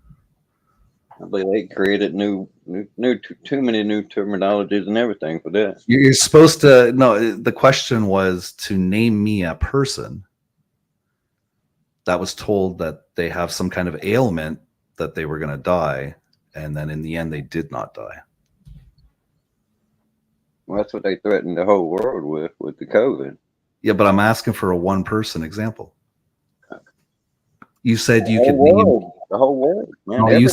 I believe they created too many new terminologies and everything for that. You're supposed to, no, the question was to name me a person that was told that they have some kind of ailment that they were going to die, and then in the end they did not die. Well, that's what they threatened the whole world with the COVID. Yeah, but I'm asking for a one person example. You said you The could whole name. world, the whole world, man. No, you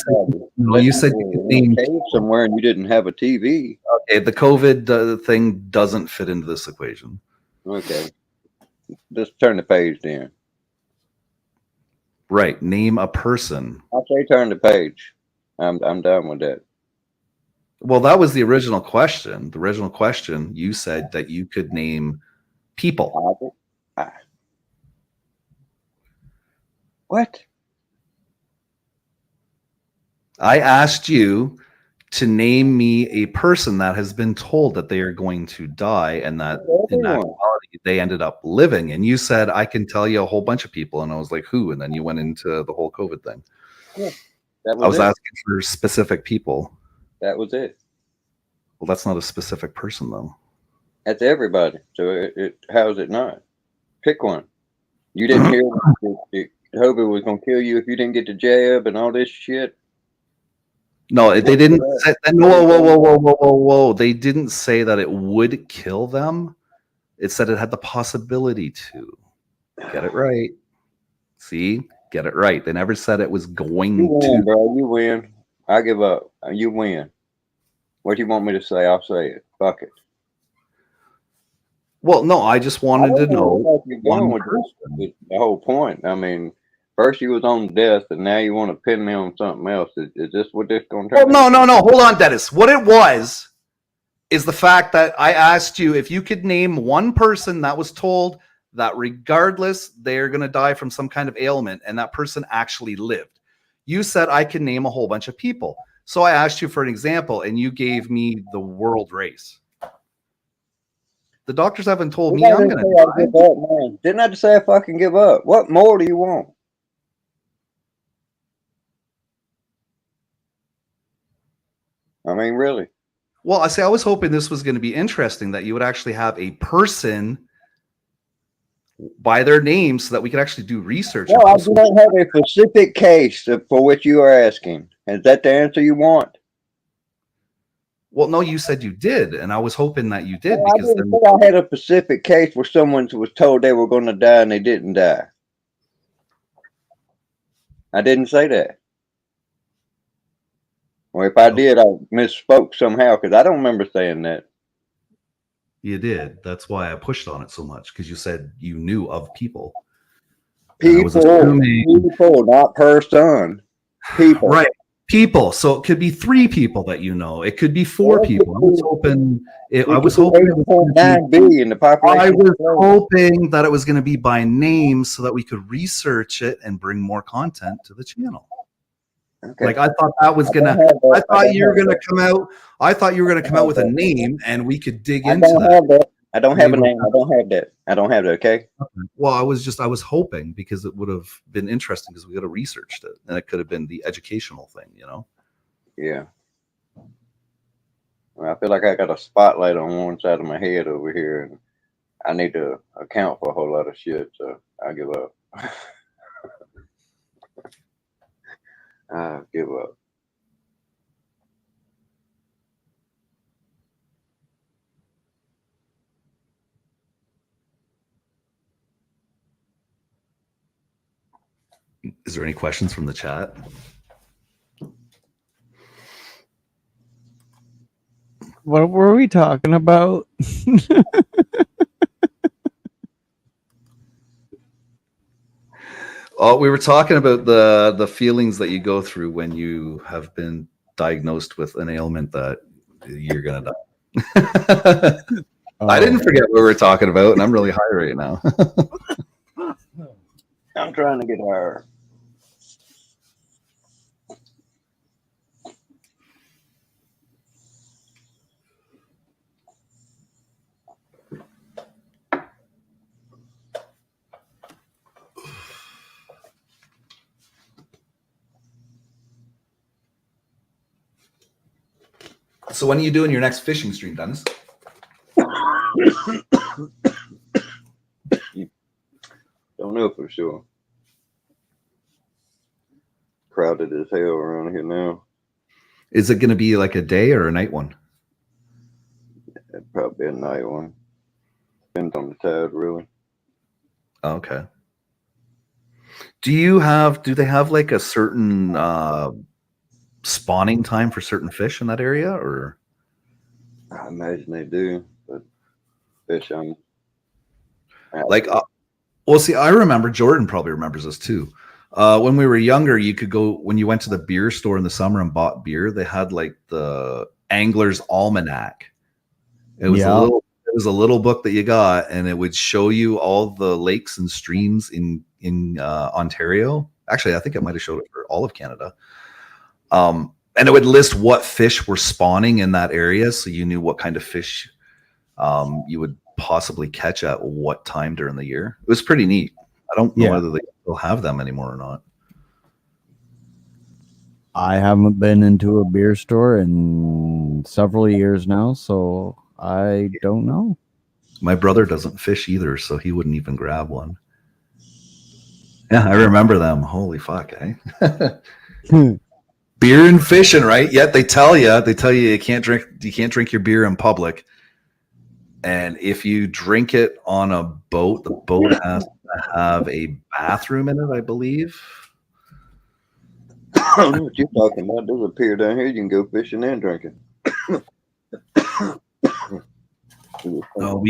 said you could name. Somewhere and you didn't have a TV. Okay, the COVID thing doesn't fit into this equation. Okay, just turn the page then. Right, name a person. I say turn the page. I'm done with that. Well, that was the original question. The original question, you said that you could name people. What? I asked you to name me a person that has been told that they are going to die and that in actuality they ended up living. And you said, I can tell you a whole bunch of people. And I was like, who? And then you went into the whole COVID thing. Yeah, I was asking for specific people. That was it. Well, that's not a specific person, though. That's everybody. So how is it not? Pick one. You didn't hear that COVID was going to kill you if you didn't get the jab and all this shit? No, they didn't say, whoa. They didn't say that it would kill them. It said it had the possibility to. Get it right. See? Get it right. They never said it was going You win, to. bro. You win. I give up. You win. What do you want me to say? I'll say it. Fuck it. Well, no, I just wanted to know. The whole point. I mean, first you was on death, and now you want to pin me on something else. Is this what this going to turn? Well, no. Hold on, Dennis. What it was is the fact that I asked you if you could name one person that was told that regardless they're going to die from some kind of ailment, and that person actually lived. You said I can name a whole bunch of people. So I asked you for an example, and you gave me the world race. The doctors haven't told me I'm going to die. Give up, man. Didn't I just say I fucking give up? What more do you want? I mean, really. Well, I was hoping this was going to be interesting, that you would actually have a person by their name so that we could actually do research. No, I do not have a specific case for which you are asking. Is that the answer you want? Well, no, you said you did, and I was hoping that you did. Well, Because I didn't say I had a specific case where someone was told they were going to die and they didn't die. I didn't say that. Well, if I did, I misspoke somehow because I don't remember saying that. You did. That's why I pushed on it so much, because you said you knew of people. People, not person. People. Right. People. So it could be 3 people that you know. It could be 4 people. I was hoping. I was hoping that it was going to be by name so that we could research it and bring more content to the channel. Okay. Like I thought that was gonna. I thought you were gonna come out. I thought you were gonna come out with a name, and we could dig into that. I don't have a name. I don't have that. I don't have that. Okay. Well, I was hoping, because it would have been interesting, because we could have researched it, and it could have been the educational thing, you know. Yeah. Well, I feel like I got a spotlight on one side of my head over here, and I need to account for a whole lot of shit. So I give up. I give up. Is there any questions from the chat? What were we talking about? Oh, we were talking about the feelings that you go through when you have been diagnosed with an ailment that you're gonna die. I didn't forget what we were talking about, and I'm really high right now. I'm trying to get higher. So when are you doing your next fishing stream, Dennis? Don't know for sure. Crowded as hell around here now. Is it going to be like a day or a night one? It'd probably be a night one. Depends on the tide, really. Okay. Do they have like a certain spawning time for certain fish in that area, or? I imagine they do, but fish on. Like, well, see, I remember, Jordan probably remembers this too. When we were younger, you could go, when you went to the beer store in the summer and bought beer, they had like the Angler's Almanac. It was a little book that you got, and it would show you all the lakes and streams in Ontario. Actually, I think it might have showed it for all of Canada. And it would list what fish were spawning in that area, so you knew what kind of fish you would possibly catch at what time during the year. It was pretty neat. I don't know whether they still have them anymore or not. I haven't been into a beer store in several years now, so I don't know. My brother doesn't fish either, so he wouldn't even grab one. Yeah, I remember them. Holy fuck, eh? Beer and fishing, right? Yet they tell you you can't drink your beer in public. And if you drink it on a boat, the boat has to have a bathroom in it, I believe. I don't know what you're talking about. There's a pier down here. You can go fishing and drinking. No,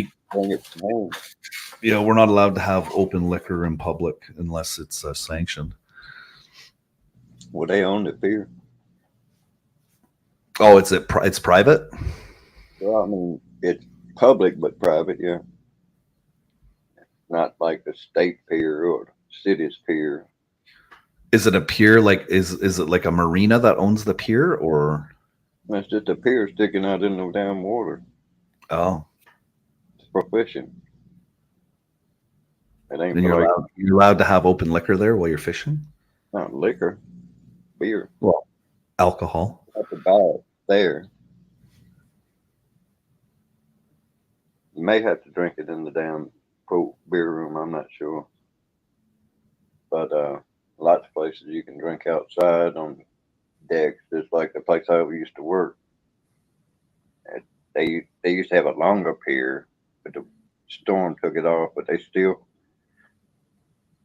we're not allowed to have open liquor in public unless it's sanctioned. Well, they own the pier. Oh, it's private? Well, I mean, it's public but private, yeah. Not like the state pier or the city's pier. Is it a pier? Like, is it like a marina that owns the pier, or It's just a pier sticking out in the damn water. oh, It's for fishing. It ain't then for like you're allowed to have open liquor there while you're fishing? not liquor, beer. Well, alcohol. You have to buy it there. You may have to drink it in the damn quote beer room. I'm not sure, but lots of places you can drink outside on decks. Just like the place I used to work. They used to have a longer pier, but the storm took it off. But they still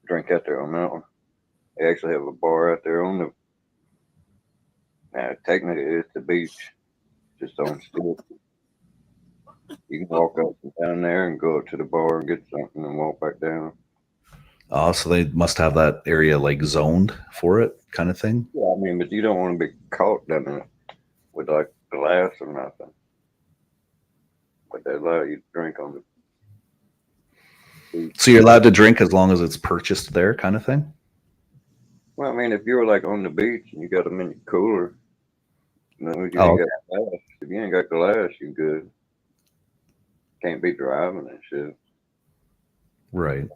drink out there on that one. They actually have a bar out there on the. Now, technically, it's the beach, just on still. You can walk up and down there and go up to the bar and get something and walk back down. Oh, so they must have that area like zoned for it, kind of thing. Yeah, I mean, but you don't want to be caught down there with like glass or nothing. But they allow you to drink on the beach. So you're allowed to drink as long as it's purchased there, kind of thing. Well, I mean, if you're like on the beach and you got them in your cooler, you know, you Oh, ain't got glass. If you ain't got glass, you good. Can't be driving and shit. Right.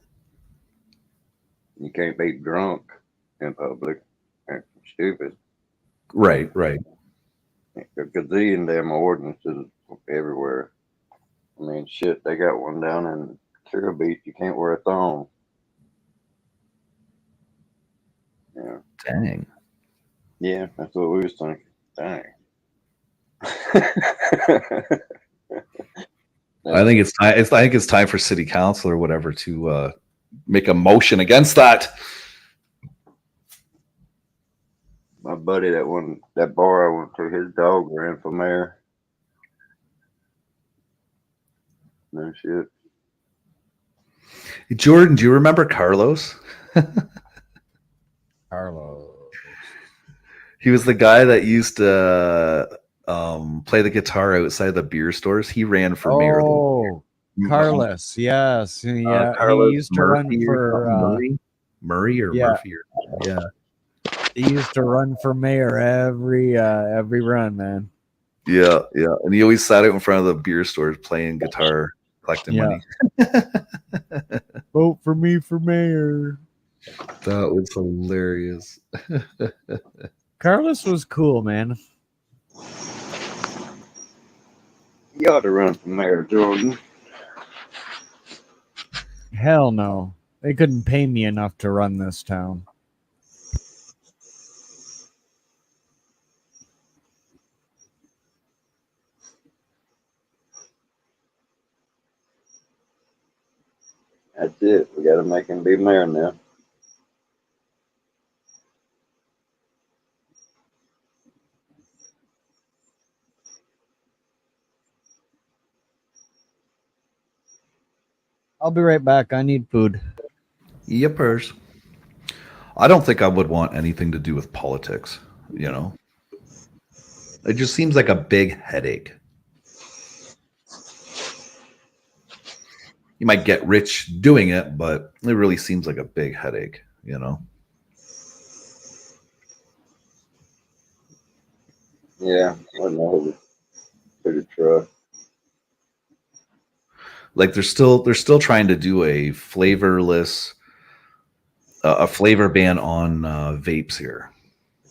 You can't be drunk in public. That's stupid. Right. Right. A gazillion damn ordinances everywhere. I mean, shit, they got one down in Clear Beach. You can't wear a thong. Yeah. Dang. Yeah, that's what we was thinking. Dang. I think it's time. I think it's time for city council or whatever to make a motion against that. My buddy, that bar I went to, his dog ran for mayor. No shit. Jordan, do you remember Carlos? Carlos. He was the guy that used to play the guitar outside the beer stores. He ran for mayor. Oh, Carlos. Yes. Yeah. Carlos He used to run Murphy or for Murray or yeah. Murphy. Yeah. He used to run for mayor every run, man. Yeah, yeah. And he always sat out in front of the beer stores playing guitar, collecting money. Vote for me for mayor. That was hilarious. Carlos was cool, man. You ought to run for mayor, Jordan. Hell no. They couldn't pay me enough to run this town. That's it. We got to make him be mayor now. I'll be right back. I need food. Yippers. I don't think I would want anything to do with politics, you know? It just seems like a big headache. You might get rich doing it, but it really seems like a big headache, you know? Yeah, I know. Pretty truck. Like they're still trying to do a flavorless a flavor ban on vapes here.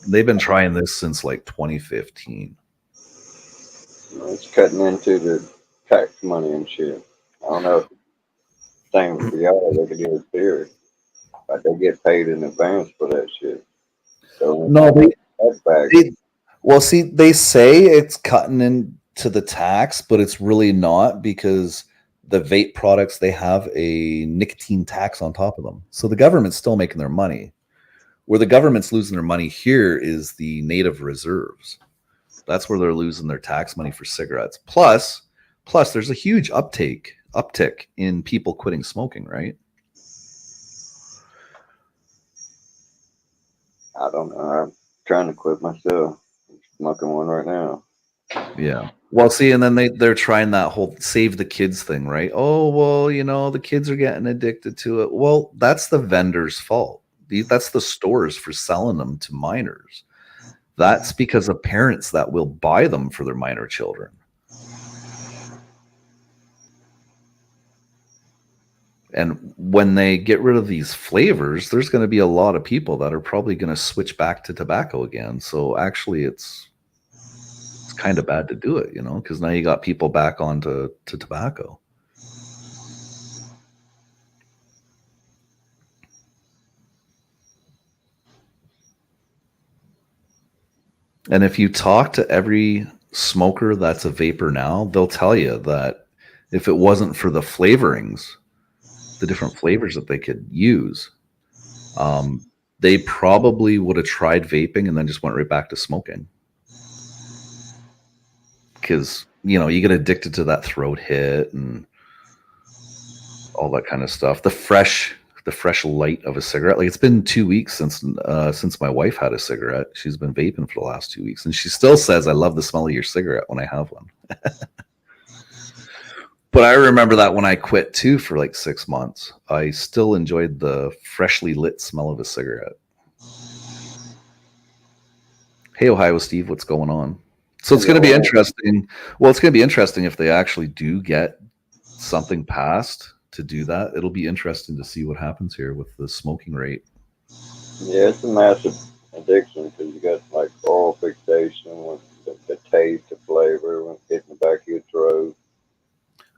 They've been trying this since like 2015. It's cutting into the tax money and shit. I don't know if it's the same for y'all. They could do it here. But they get paid in advance for that shit. So No, that's back. well, see, they say it's cutting into the tax, but it's really not because the vape products, they have a nicotine tax on top of them. So the government's still making their money. Where the government's losing their money here is the native reserves. That's where they're losing their tax money for cigarettes. Plus there's a huge uptick in people quitting smoking, right? I don't know. I'm trying to quit myself. I'm smoking one right now. Yeah. Well, see, and then they're trying that whole save the kids thing, right? Oh, well, you know, the kids are getting addicted to it. Well, that's the vendor's fault. That's the stores for selling them to minors. That's because of parents that will buy them for their minor children. And when they get rid of these flavors, there's going to be a lot of people that are probably going to switch back to tobacco again. So actually, it's kind of bad to do it, you know, because now you got people back onto tobacco. And if you talk to every smoker that's a vapor now, they'll tell you that if it wasn't for the flavorings, the different flavors that they could use, they probably would have tried vaping and then just went right back to smoking. Because, you know, you get addicted to that throat hit and all that kind of stuff. The fresh light of a cigarette. Like, it's been 2 weeks since my wife had a cigarette. She's been vaping for the last 2 weeks, and she still says, "I love the smell of your cigarette" when I have one. But I remember that when I quit too for like 6 months, I still enjoyed the freshly lit smell of a cigarette. Hey, Ohio Steve, what's going on? So it's going to be interesting. Well, it's going to be interesting if they actually do get something passed to do that. It'll be interesting to see what happens here with the smoking rate. Yeah, it's a massive addiction because you got like oral fixation with the taste, the flavor, when it in the back of your throat.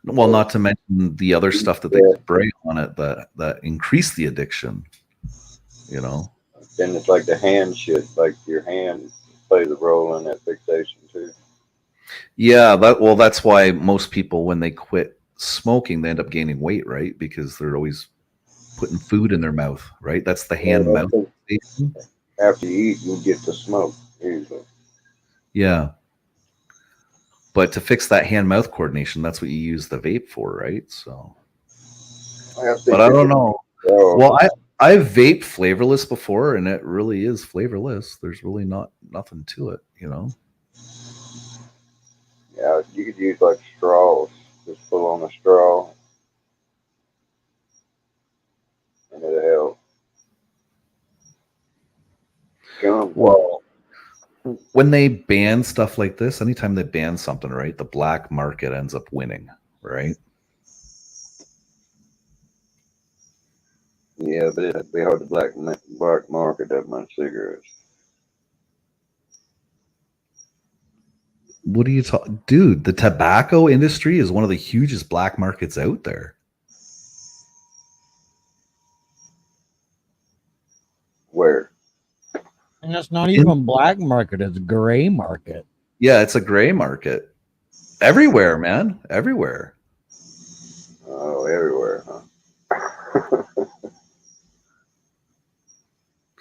Well, not to mention the other stuff that they spray on it that increase the addiction. You know. Then it's like the hand shit, like your hand plays a role in that fixation too. Yeah, that's why most people, when they quit smoking, they end up gaining weight, right? Because they're always putting food in their mouth, right? That's the hand-mouth. After you eat, you get to smoke usually. Yeah. But to fix that hand-mouth coordination, that's what you use the vape for, right? So, but I don't know. Well, I've vaped flavorless before, and it really is flavorless. There's really nothing to it, you know. Yeah, you could use like straws. Just pull on a straw, and it'll help. Well, when they ban stuff like this, anytime they ban something, right, the black market ends up winning, right? Yeah, but it'd be hard to black market that much cigarettes. What are you talking, dude? The tobacco industry is one of the hugest black markets out there. Where? And it's not even black market; it's gray market. Yeah, it's a gray market. Everywhere, man. Everywhere. Oh, everywhere, huh?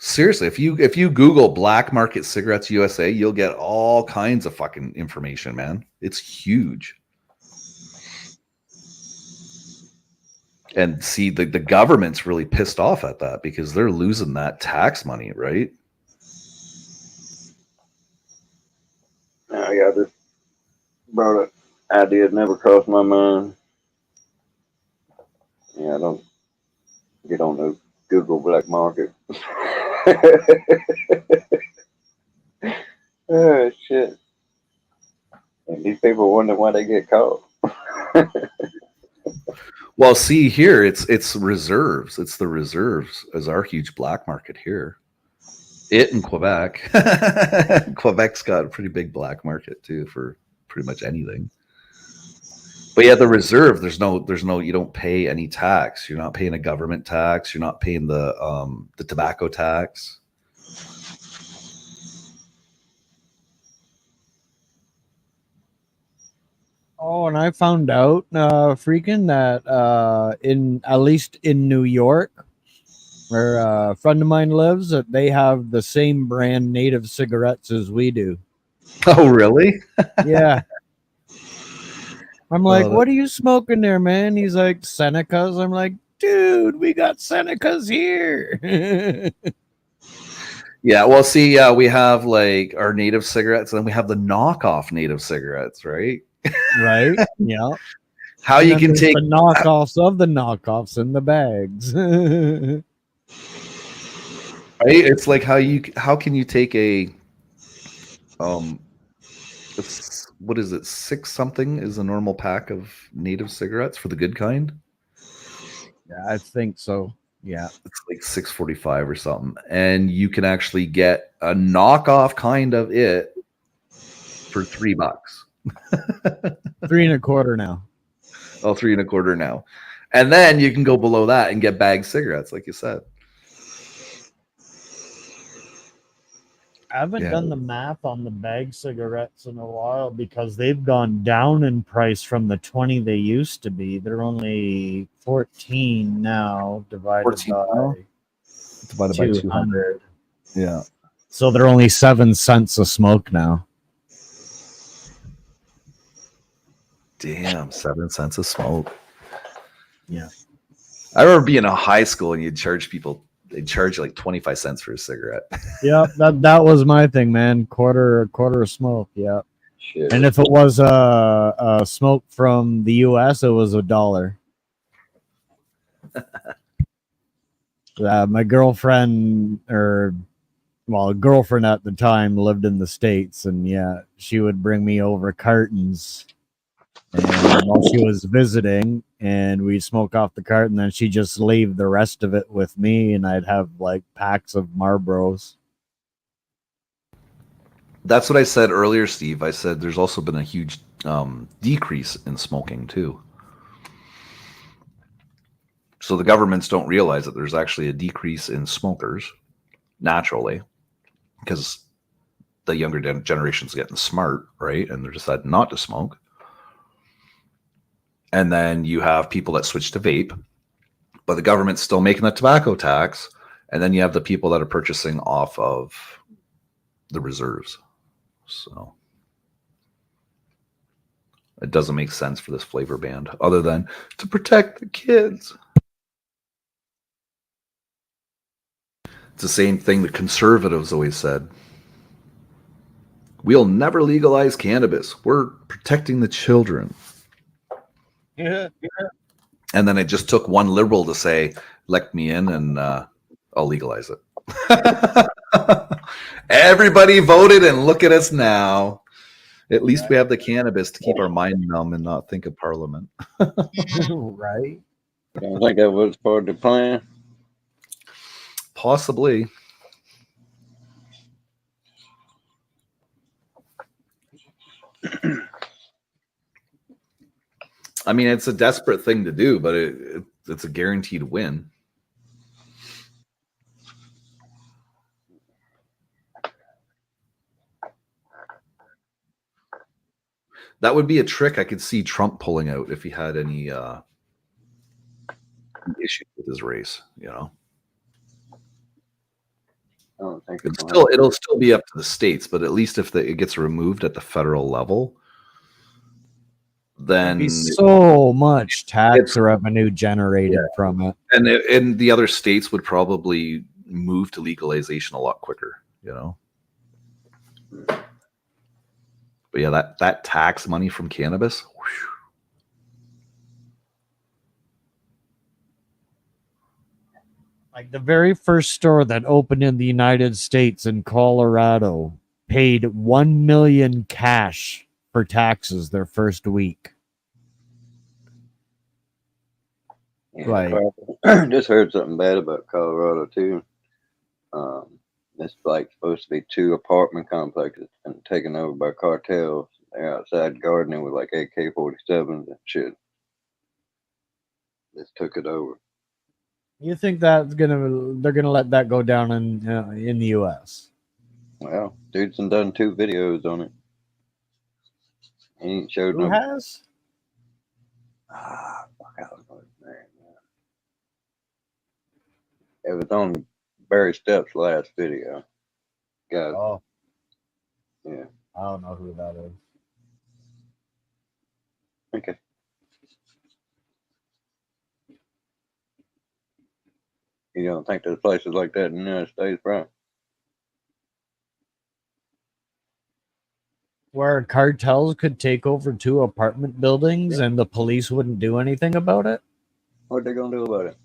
Seriously, if you Google black market cigarettes USA, you'll get all kinds of fucking information, man. It's huge. And see, the government's really pissed off at that because they're losing that tax money, right? Yeah, this brought an idea that never crossed my mind. Yeah, I don't get on the Google black market. Oh shit! And these people wonder why they get caught. Well, see here, it's reserves. It's the reserves as our huge black market here. It in Quebec. Quebec's got a pretty big black market too for pretty much anything. But yeah, the reserve, there's no, you don't pay any tax. You're not paying a government tax. You're not paying the tobacco tax. Oh, and I found out, freaking that in at least in New York, where a friend of mine lives, that they have the same brand native cigarettes as we do. Oh, really? Yeah. I'm like, what are you smoking there, man? He's like, Senecas. I'm like, dude, we got Senecas here. Yeah, well, see, we have like our native cigarettes, and then we have the knockoff native cigarettes, right? Right? Yeah. How And you then can there's take the knockoffs of the knockoffs in the bags. right? It's like how can you take a what is it? 6 something is a normal pack of native cigarettes for the good kind. Yeah, I think so. Yeah. It's like 6.45 or something, and you can actually get a knockoff kind of it for $3. 3.25 now. Oh, 3.25 now, and then you can go below that and get bag cigarettes, like you said. I haven't Yeah. done the math on the bag cigarettes in a while because they've gone down in price from the 20 they used to be. They're only 14 now, divided 14 now? by Divided by 200. 200. Yeah. So they're only 7 cents a smoke now. Damn, 7 cents a smoke. Yeah. I remember being in high school and they'd charge you like 25 cents for a cigarette. Yeah, that was my thing, man. Quarter a smoke. Yeah. Shit. And if it was a smoke from the US, it was $1. My girlfriend girlfriend at the time lived in the States, and yeah, she would bring me over cartons and while she was visiting, and we'd smoke off the carton, then she'd just leave the rest of it with me, and I'd have like packs of Marlboros. That's what I said earlier, Steve. I said there's also been a huge decrease in smoking too. So the governments don't realize that there's actually a decrease in smokers naturally because the younger generation's getting smart, right? And they're deciding not to smoke. And then you have people that switch to vape, but the government's still making the tobacco tax. And then you have the people that are purchasing off of the reserves. So it doesn't make sense for this flavor ban other than to protect the kids. It's the same thing the conservatives always said. We'll never legalize cannabis. We're protecting the children. Yeah. And then it just took one liberal to say, elect me in and I'll legalize it. Everybody voted and look at us now. At least we have the cannabis to keep our mind numb and not think of Parliament. Right? I don't think that was part of the plan. Possibly. I mean, it's a desperate thing to do, but it's a guaranteed win. That would be a trick I could see Trump pulling out if he had any issues with his race, you know. I don't think It'll still be up to the states, but at least if it gets removed at the federal level, then so much tax revenue generated from it. and the other states would probably move to legalization a lot quicker, you know. But yeah, that tax money from cannabis. Whew. Like the very first store that opened in the United States in Colorado paid $1 million cash for taxes their first week. Yeah, Right. Just heard something bad about Colorado too. It's like supposed to be 2 apartment complexes and taken over by cartels. They're outside gardening with like AK-47s and shit. Just took it over. You think they're gonna let that go down in the U.S.? Well, dude's done 2 videos on it. He ain't showed Who no. has? Fuck, I don't know his name. It was on Barry Stepp's last video. Guys, Oh, yeah. I don't know who that is. Okay. You don't think there's places like that in the United States, bro? where cartels could take over 2 apartment buildings and the police wouldn't do anything about it? What they gonna do about it?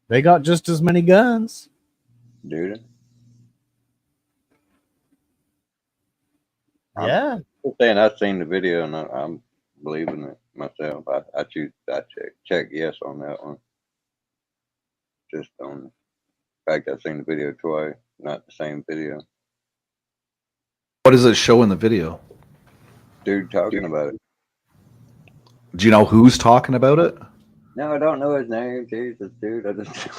They got just as many guns. Dude. Yeah. I'm saying I've seen the video and I'm believing it myself. I check yes on that one. Just on the fact I've seen the video twice, not the same video. What does it show in the video? Dude talking about it. Do you know who's talking about it? No, I don't know his name. Jesus, dude. I just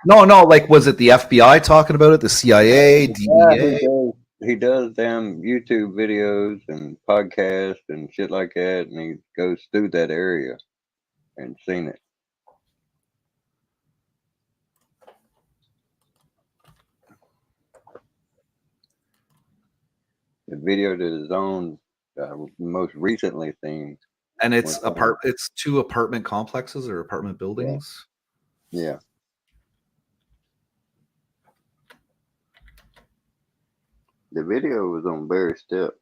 No, like, was it the FBI talking about it? The CIA, DEA? He does damn YouTube videos and podcasts and shit like that, and he goes through that area and seen it. The video that is on most recently seen. And it's 2 apartment complexes or apartment buildings. Yeah. The video was on Barry Steps,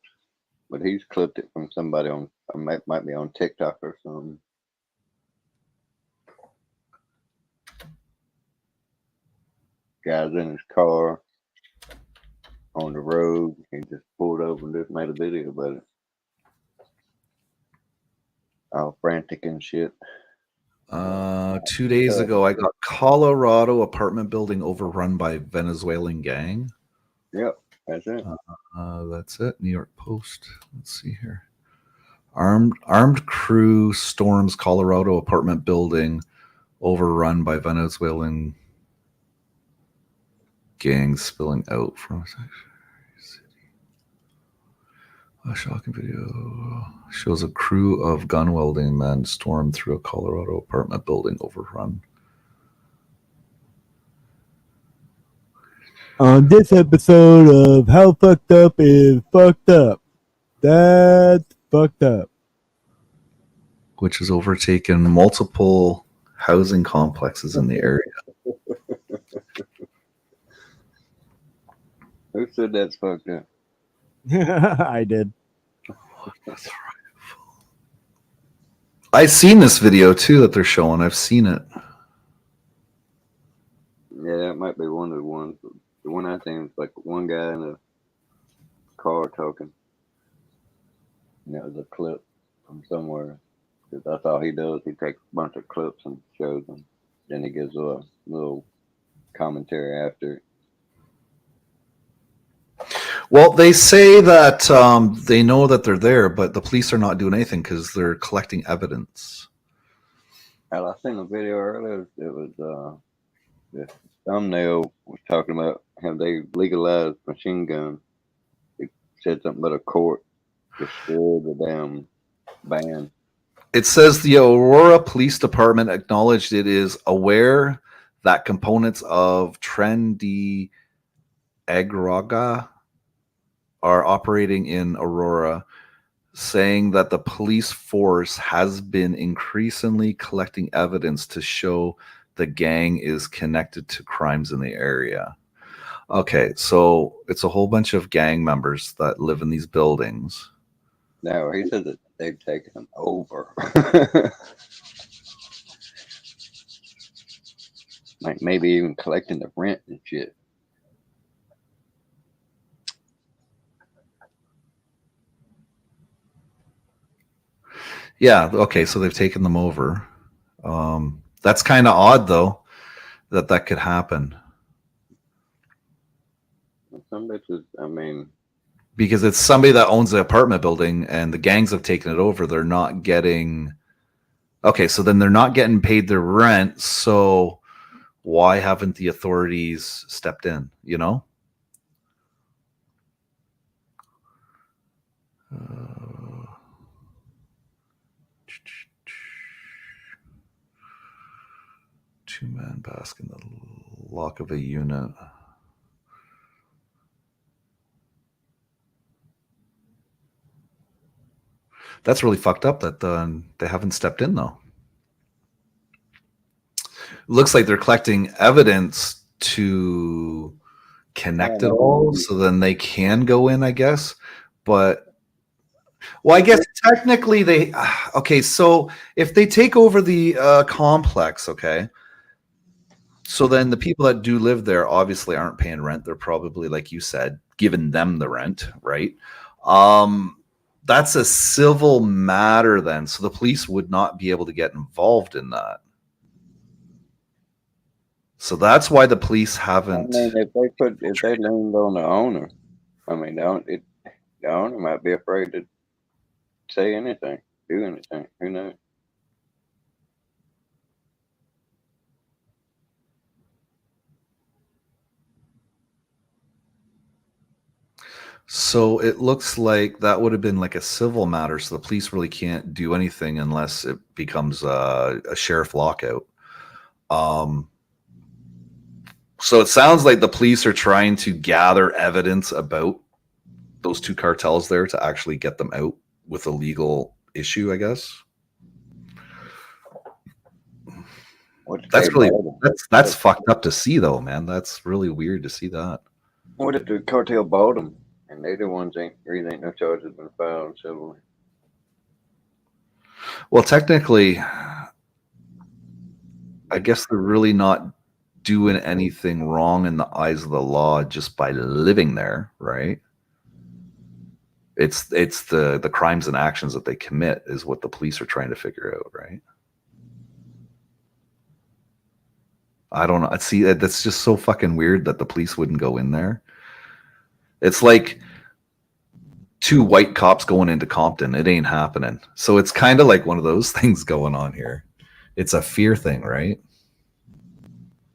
but he's clipped it from somebody on might be on TikTok or something. Guy's in his car on the road. He just pulled over and just made a video about it. All frantic and shit. 2 days ago, I got Colorado apartment building overrun by Venezuelan gang. Yep, that's it. That's it. New York Post. Let's see here. Armed crew storms Colorado apartment building overrun by Venezuelan gangs spilling out from a city. A shocking video shows a crew of gun welding men storm through a Colorado apartment building overrun. On this episode of How Fucked Up is Fucked Up. That's fucked up. Which has overtaken multiple housing complexes in the area. Who said that's fucked up? I did. That's right. I've seen this video too that they're showing. I've seen it. Yeah, that might be one of the ones. The one I think is like one guy in a car talking. And that was a clip from somewhere. Because that's all he does. He takes a bunch of clips and shows them. Then he gives a little commentary after it. Well, they say that they know that they're there, but the police are not doing anything because they're collecting evidence. Well, I seen a video earlier. It was the thumbnail was talking about how they legalized machine guns. It said something about a court destroyed the damn ban. It says the Aurora Police Department acknowledged it is aware that components of Tren de Agraga are operating in Aurora, saying that the police force has been increasingly collecting evidence to show the gang is connected to crimes in the area. Okay, so it's a whole bunch of gang members that live in these buildings. No, he said that they've taken them over. Like maybe even collecting the rent and shit. Yeah, okay, so they've taken them over. That's kind of odd, though, that could happen. Some bitches, I mean... Because it's somebody that owns the apartment building, and the gangs have taken it over. They're not getting... Okay, so then they're not getting paid their rent, so why haven't the authorities stepped in, you know? Two men bask in the lock of a unit. That's really fucked up that they haven't stepped in, though. It looks like they're collecting evidence to connect it all, so then they can go in, I guess. But well, I guess technically they okay. So if they take over the complex, okay. So then the people that do live there obviously aren't paying rent. They're probably, like you said, giving them the rent, right? That's a civil matter then. So the police would not be able to get involved in that. So that's why the police haven't. I mean, if they leaned on the owner, I mean, the owner might be afraid to say anything, do anything. Who knows? So it looks like that would have been like a civil matter. So the police really can't do anything unless it becomes a sheriff lockout. So it sounds like the police are trying to gather evidence about those two cartels there to actually get them out with a legal issue, I guess. That's really that's fucked up to see, though, man. That's really weird to see that. What if the cartel bought them and they the ones ain't no charges been filed civilly? Well, technically, I guess they're really not doing anything wrong in the eyes of the law just by living there, right? It's the crimes and actions that they commit is what the police are trying to figure out, right? I don't know. See, that's just so fucking weird that the police wouldn't go in there. It's like two white cops going into Compton. It ain't happening. So it's kind of like one of those things going on here. It's a fear thing, right?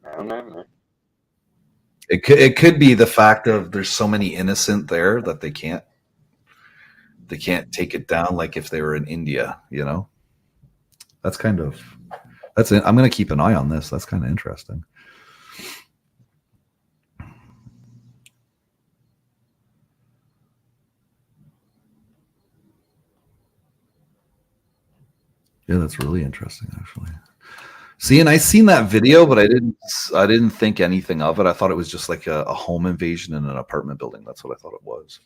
I don't know, man. It could be the fact of there's so many innocent there that they can't take it down like if they were in India, you know? That's it. I'm going to keep an eye on this. That's kind of interesting. Yeah, that's really interesting, actually. See, and I seen that video, but I didn't think anything of it. I thought it was just like a home invasion in an apartment building. That's what I thought it was.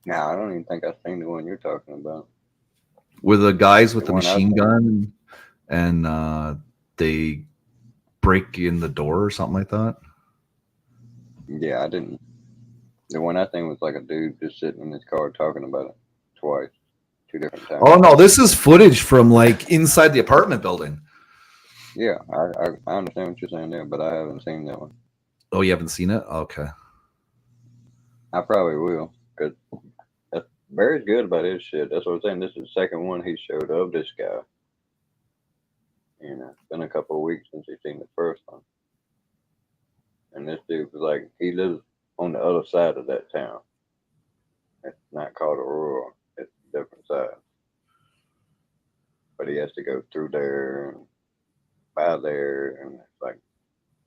No, I don't even think I've seen the one you're talking about. With the guys with the machine gun and they break in the door or something like that? Yeah, I didn't. The one I think was like a dude just sitting in his car talking about it twice, 2 different times. Oh no, this is footage from like inside the apartment building. Yeah, I understand what you're saying there, but I haven't seen that one. Oh, you haven't seen it? Okay. I probably will, because Barry's good about his shit. That's what I'm saying. This is the second one he showed of this guy. You know, it's been a couple of weeks since he's seen the first one. And this dude was like, he lives on the other side of that town. It's not called Aurora. It's a different side. But he has to go through there and by there. And it's like,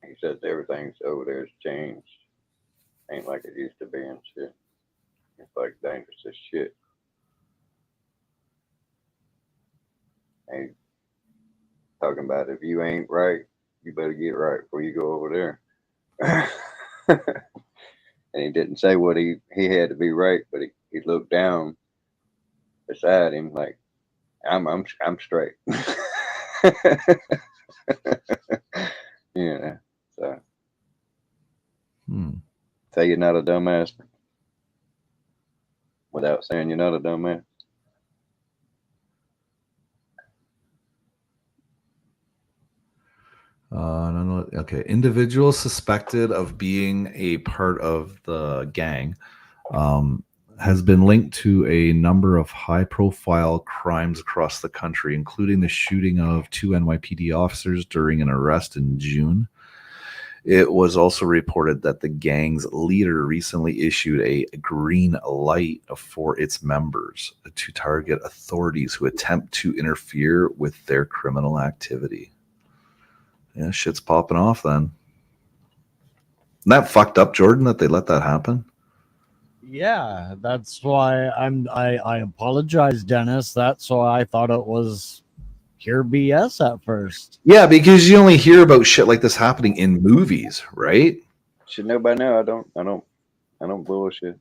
he says everything's over there has changed. Ain't like it used to be and shit. It's like dangerous as shit. And he's talking about if you ain't right, you better get right before you go over there. And he didn't say what he had to be right, but he looked down beside him like, I'm straight. Yeah. So say you're not a dumbass without saying you're not a dumbass. No. Okay. Individuals suspected of being a part of the gang has been linked to a number of high-profile crimes across the country, including the shooting of 2 NYPD officers during an arrest in June. It was also reported that the gang's leader recently issued a green light for its members to target authorities who attempt to interfere with their criminal activity. Yeah, shit's popping off then. Isn't that fucked up, Jordan, that they let that happen? Yeah, that's why I apologize, Dennis. That's why I thought it was pure BS at first. Yeah, because you only hear about shit like this happening in movies, right? Should know by now. I don't bullshit.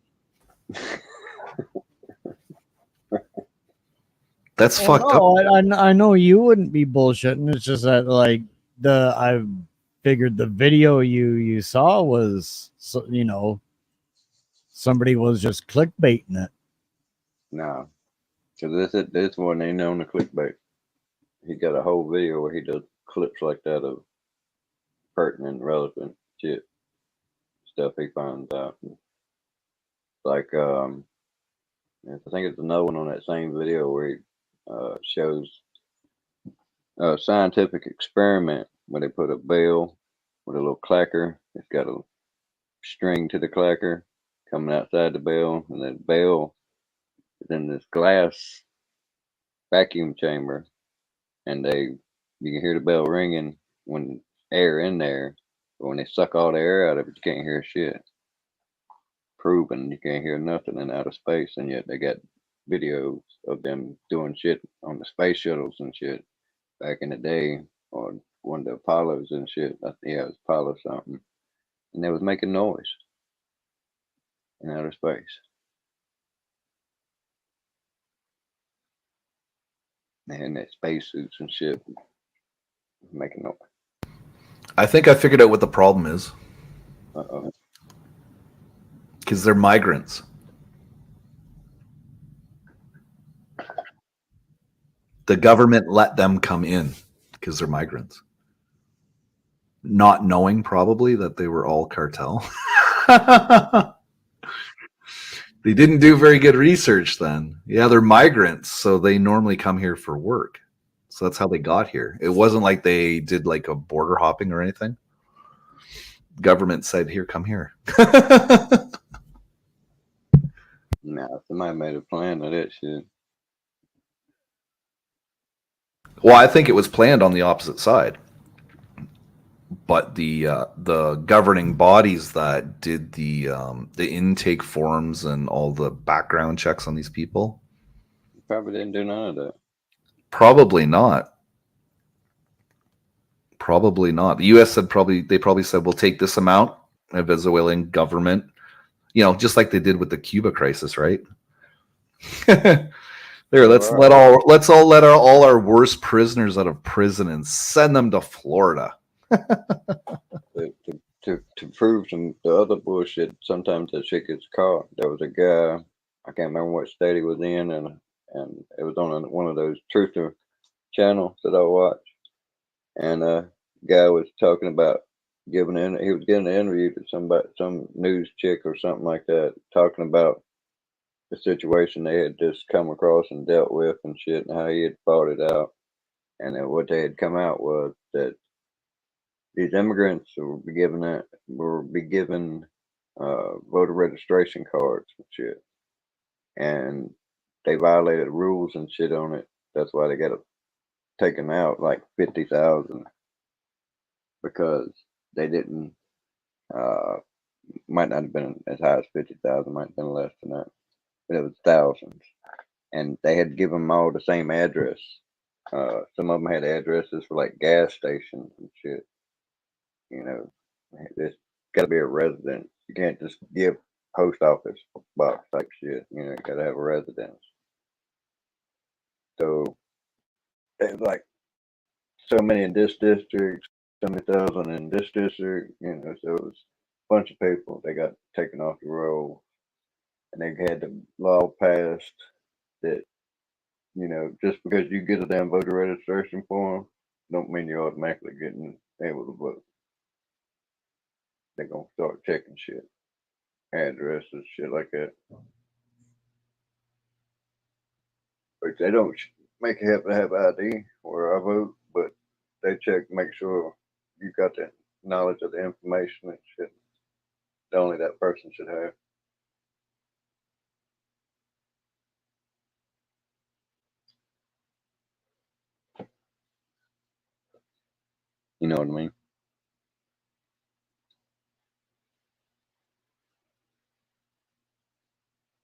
That's Well, fucked up. no, I know you wouldn't be bullshitting. It's just that like I figured the video you saw was somebody was just clickbaiting it. No, because this one ain't on the clickbait. He got a whole video where he does clips like that of pertinent, relevant shit stuff he finds out. Like I think it's another one on that same video where he shows a scientific experiment where they put a bell with a little clacker. It's got a string to the clacker coming outside the bell, and that bell is in this glass vacuum chamber, and you can hear the bell ringing when air in there, but when they suck all the air out of it, you can't hear shit. Proven you can't hear nothing in outer space, and yet they got videos of them doing shit on the space shuttles and shit back in the day, or one of the Apollos and shit. Yeah, it was Apollo something, and they was making noise in outer space. They had that spacesuits and shit making noise. I think I figured out what the problem is. Uh-oh. Because they're migrants. The government let them come in because they're migrants. Not knowing probably that they were all cartel. They didn't do very good research then. Yeah, they're migrants, so they normally come here for work. So that's how they got here. It wasn't like they did like a border hopping or anything. Government said, "Here, come here." Nah, somebody made a plan of that shit. Well, I think it was planned on the opposite side, but the governing bodies that did the intake forms and all the background checks on these people Probably didn't do none of that. probably not. Probably not. The U.S. said they probably said we'll take this amount. The Venezuelan government, just like they did with the Cuba crisis, right? There, let's let all our worst prisoners out of prison and send them to Florida. To prove the other bullshit, sometimes that shit gets caught. There was a guy, I can't remember what state he was in, and it was on one of those truther channels that I watch. And guy was talking about he was giving an interview to some news chick or something like that, talking about the situation they had just come across and dealt with and shit, and how he had fought it out. And then what they had come out was that these immigrants would be given voter registration cards and shit, and they violated rules and shit on it. That's why they got it taken out like 50,000, because they didn't. Might not have been as high as 50,000. Might have been less than that, but it was thousands, and they had given them all the same address. Some of them had addresses for like gas stations and shit. It's got to be a resident. You can't just give post office box type shit. You got to have a residence. So there's like so many in this district, so many thousand in this district. So it was a bunch of people. They got taken off the roll, and they had the law passed that just because you get a damn voter registration form, don't mean you're automatically getting able to vote. They're gonna start checking shit, addresses, shit like that. But they don't make you have to have ID where I vote, but they check, make sure you got the knowledge of the information and shit that only that person should have. You know what I mean?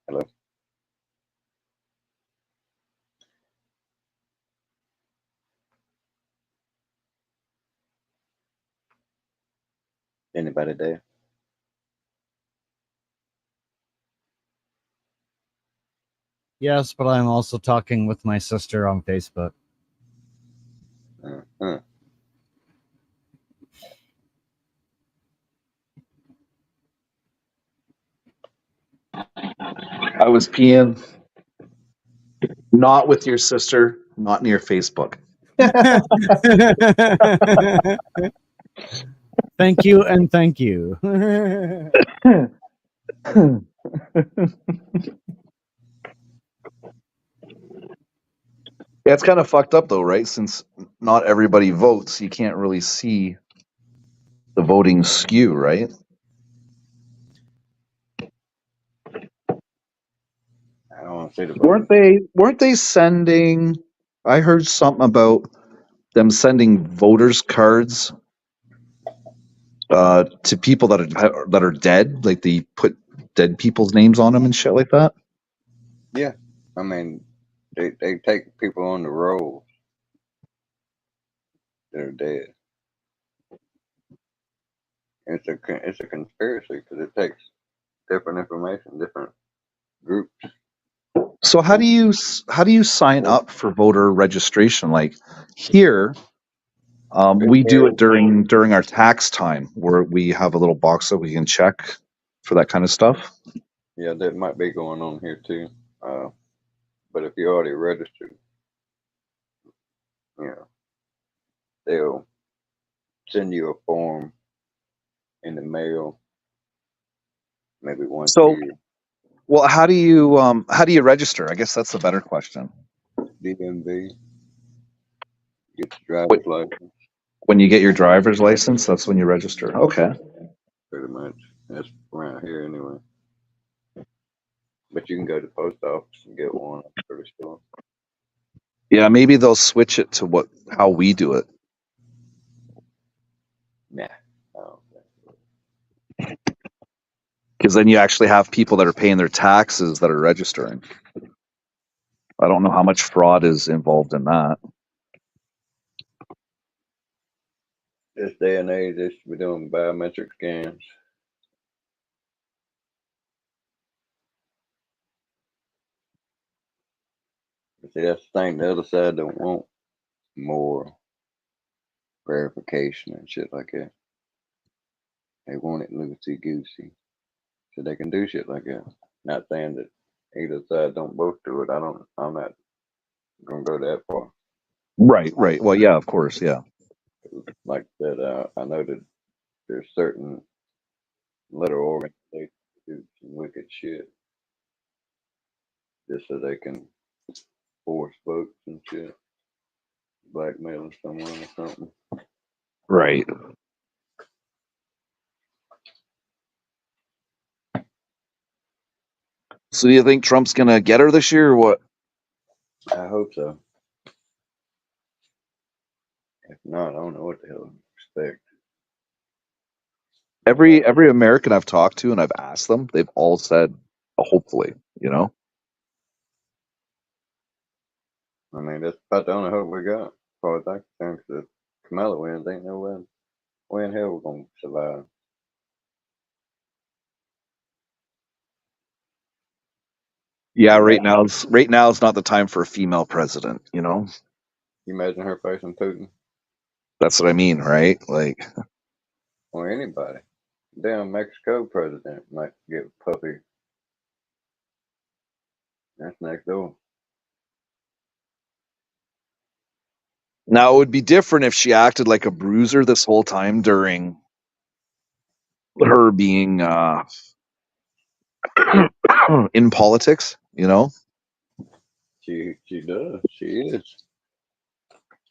Hello? Anybody there? Yes, but I'm also talking with my sister on Facebook. Uh-huh. I was peeing. Not with your sister. Not near Facebook. Thank you and thank you. Yeah, it's kind of fucked up though, right? Since not everybody votes, you can't really see the voting skew, right? I don't want to see the Weren't they sending I heard something about them sending voters cards to people that are dead, like they put dead people's names on them and shit like that. Yeah, I mean, they take people on the roll that are dead. It's a conspiracy because it takes different information, different groups. So how do you sign up for voter registration? Like here, we do it during our tax time, where we have a little box that we can check for that kind of stuff. Yeah, that might be going on here too. But if you're already registered, you know, they'll send you a form in the mail, maybe once a So, year. well, how do you register? I guess that's a better question. DMV, get your driver's license, When you get your driver's license, that's when you register. Okay. pretty much. That's around here anyway. But you can go to the post office and get one, I'm pretty sure. Yeah, maybe they'll switch it to how we do it. Nah, I don't think. Because then you actually have people that are paying their taxes that are registering. I don't know how much fraud is involved in that. This day and age, they should be doing biometric scans. But see, that's the thing. The other side don't want more verification and shit like that. They want it loosey goosey, so they can do shit like that. Not saying that either side don't both do it. I'm not gonna go that far. Right, right. Well, yeah, of course, yeah. Like that, I know that there's certain little organizations that do some wicked shit just so they can force votes and shit, blackmailing someone or something. Right. So do you think Trump's gonna get her this year or what? I hope so. If not, I don't know what the hell to expect. Every American I've talked to and I've asked them, they've all said hopefully, you know? I mean, that's about the only hope we got, as far as I'm concerned. Because if Kamala wins, ain't no way in hell we're gonna survive. Yeah, right now is not the time for a female president, you know? You imagine her facing Putin That's what I mean, right? Like or anybody. Damn Mexico president might get puppy. That's next door. now it would be different if she acted like a bruiser this whole time during her being in politics, you know? She does. She is.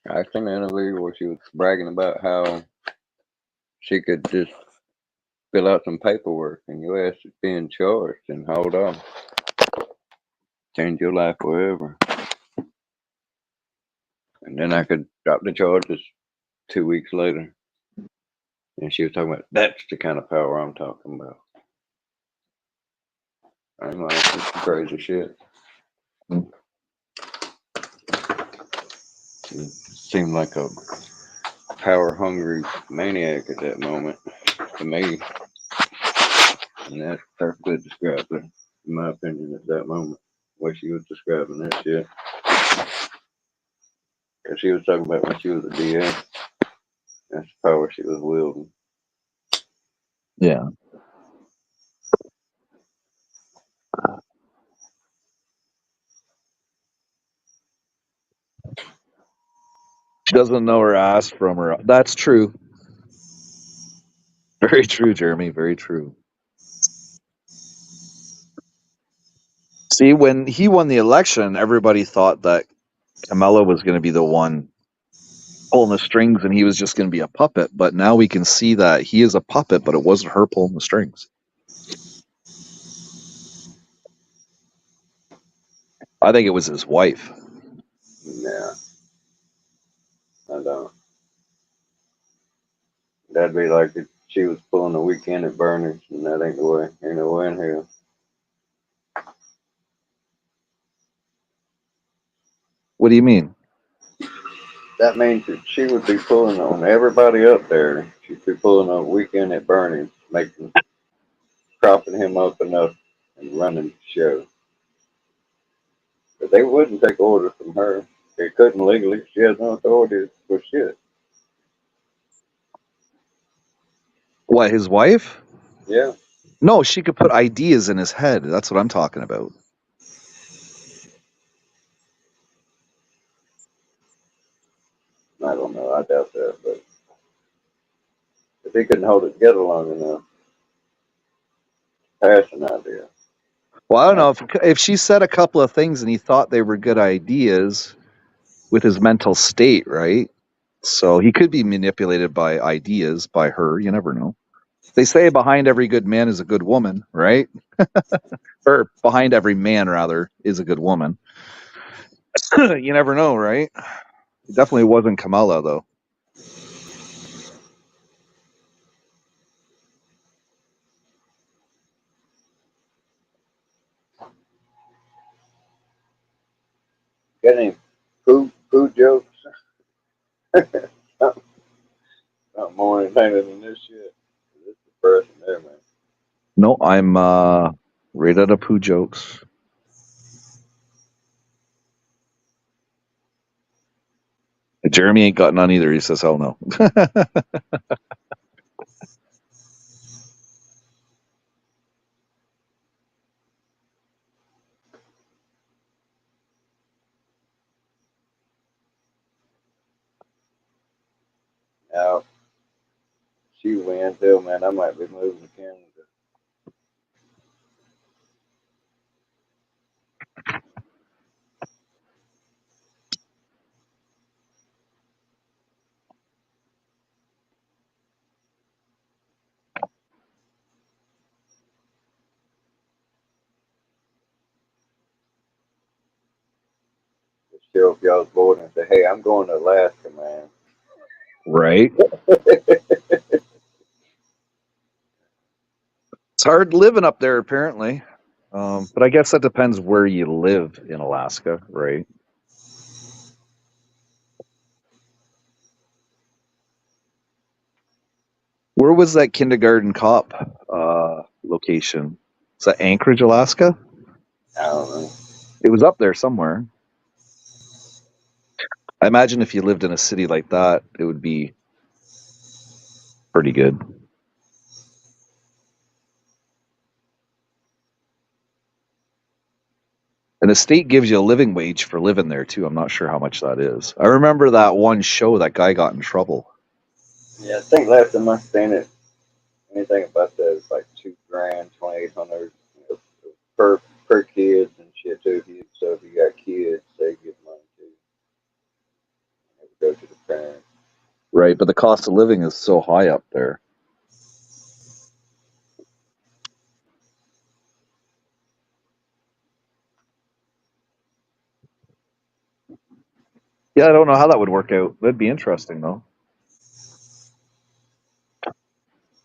I seen an interview where she was bragging about how she could just fill out some paperwork and your ass is being charged and hold on. Change your life forever. And then I could drop the charges 2 weeks later. And she was talking about that's the kind of power I'm talking about. I'm like, this is crazy shit. She seemed like a power hungry maniac at that moment. to me. And that perfectly describes her, in my opinion, at that moment, where she was describing that shit. Because she was talking about when she was a DA. That's the power she was wielding. Yeah. She doesn't know her ass from her. That's true. Very true, Jeremy. Very true. See, when he won the election, everybody thought that Kamala was going to be the one pulling the strings and he was just going to be a puppet. But now we can see that he is a puppet, but it wasn't her pulling the strings. I think it was his wife. Yeah. I don't. That'd be like if she was pulling the weekend at Bernie's, and that ain't the way. Ain't no way in hell. What do you mean? That means that she would be pulling on everybody up there. She'd be pulling on weekend at Bernie's, propping him up enough and running the show. But they wouldn't take orders from her. They couldn't legally. She has no authority for shit. What, his wife? Yeah. No, she could put ideas in his head. That's what I'm talking about. I don't know. I doubt that. But if he couldn't hold it together long enough, pass an idea. Well, I don't know if she said a couple of things and he thought they were good ideas with his mental state, right? So he could be manipulated by ideas by her. You never know. They say behind every good man is a good woman, right? Or behind every man, rather, is a good woman. You never know, right? It definitely wasn't Kamala, though. Got any food jokes? Not more entertaining than this shit. This is depressing there, man. No, I'm right out of poo jokes. Jeremy ain't got none either. He says, hell no. Now, she wins, hell, man, I might be moving to Canada. Just show up y'all's board and say, hey, I'm going to Alaska, man. Right? It's hard living up there, apparently. But I guess that depends where you live in Alaska, right? Where was that kindergarten cop location? Is that Anchorage, Alaska? I don't know. It was up there somewhere. I imagine if you lived in a city like that, it would be pretty good. And the state gives you a living wage for living there too. I'm not sure how much that is. I remember that one show that guy got in trouble. Yeah, I think last time I seen it, anything about that is like $2,000, 2,800 per kids and shit too. So if you got kids, they get money too. It would go to the parents. Right, but the cost of living is so high up there. Yeah, I don't know how that would work out. That'd be interesting though.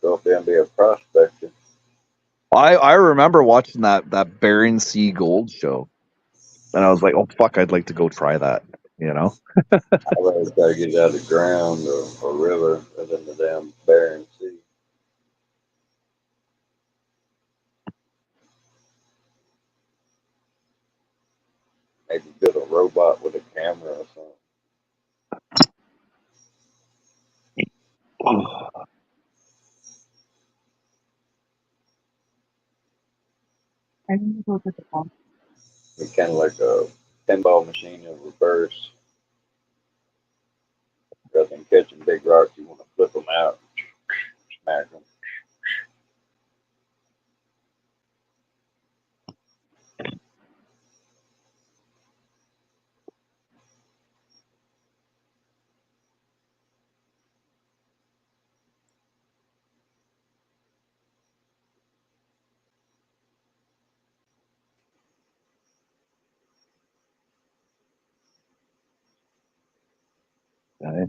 Go up there and be a prospector. I remember watching that Bering Sea Gold show, and I was like, oh fuck, I'd like to go try that. You know? I'd rather try to get it out of the ground or river than the damn Bering Sea. maybe build a robot with a camera or something. It's kind of like a pinball machine in reverse. Rather than catching big rocks, you want to flip them out, smack them. Right.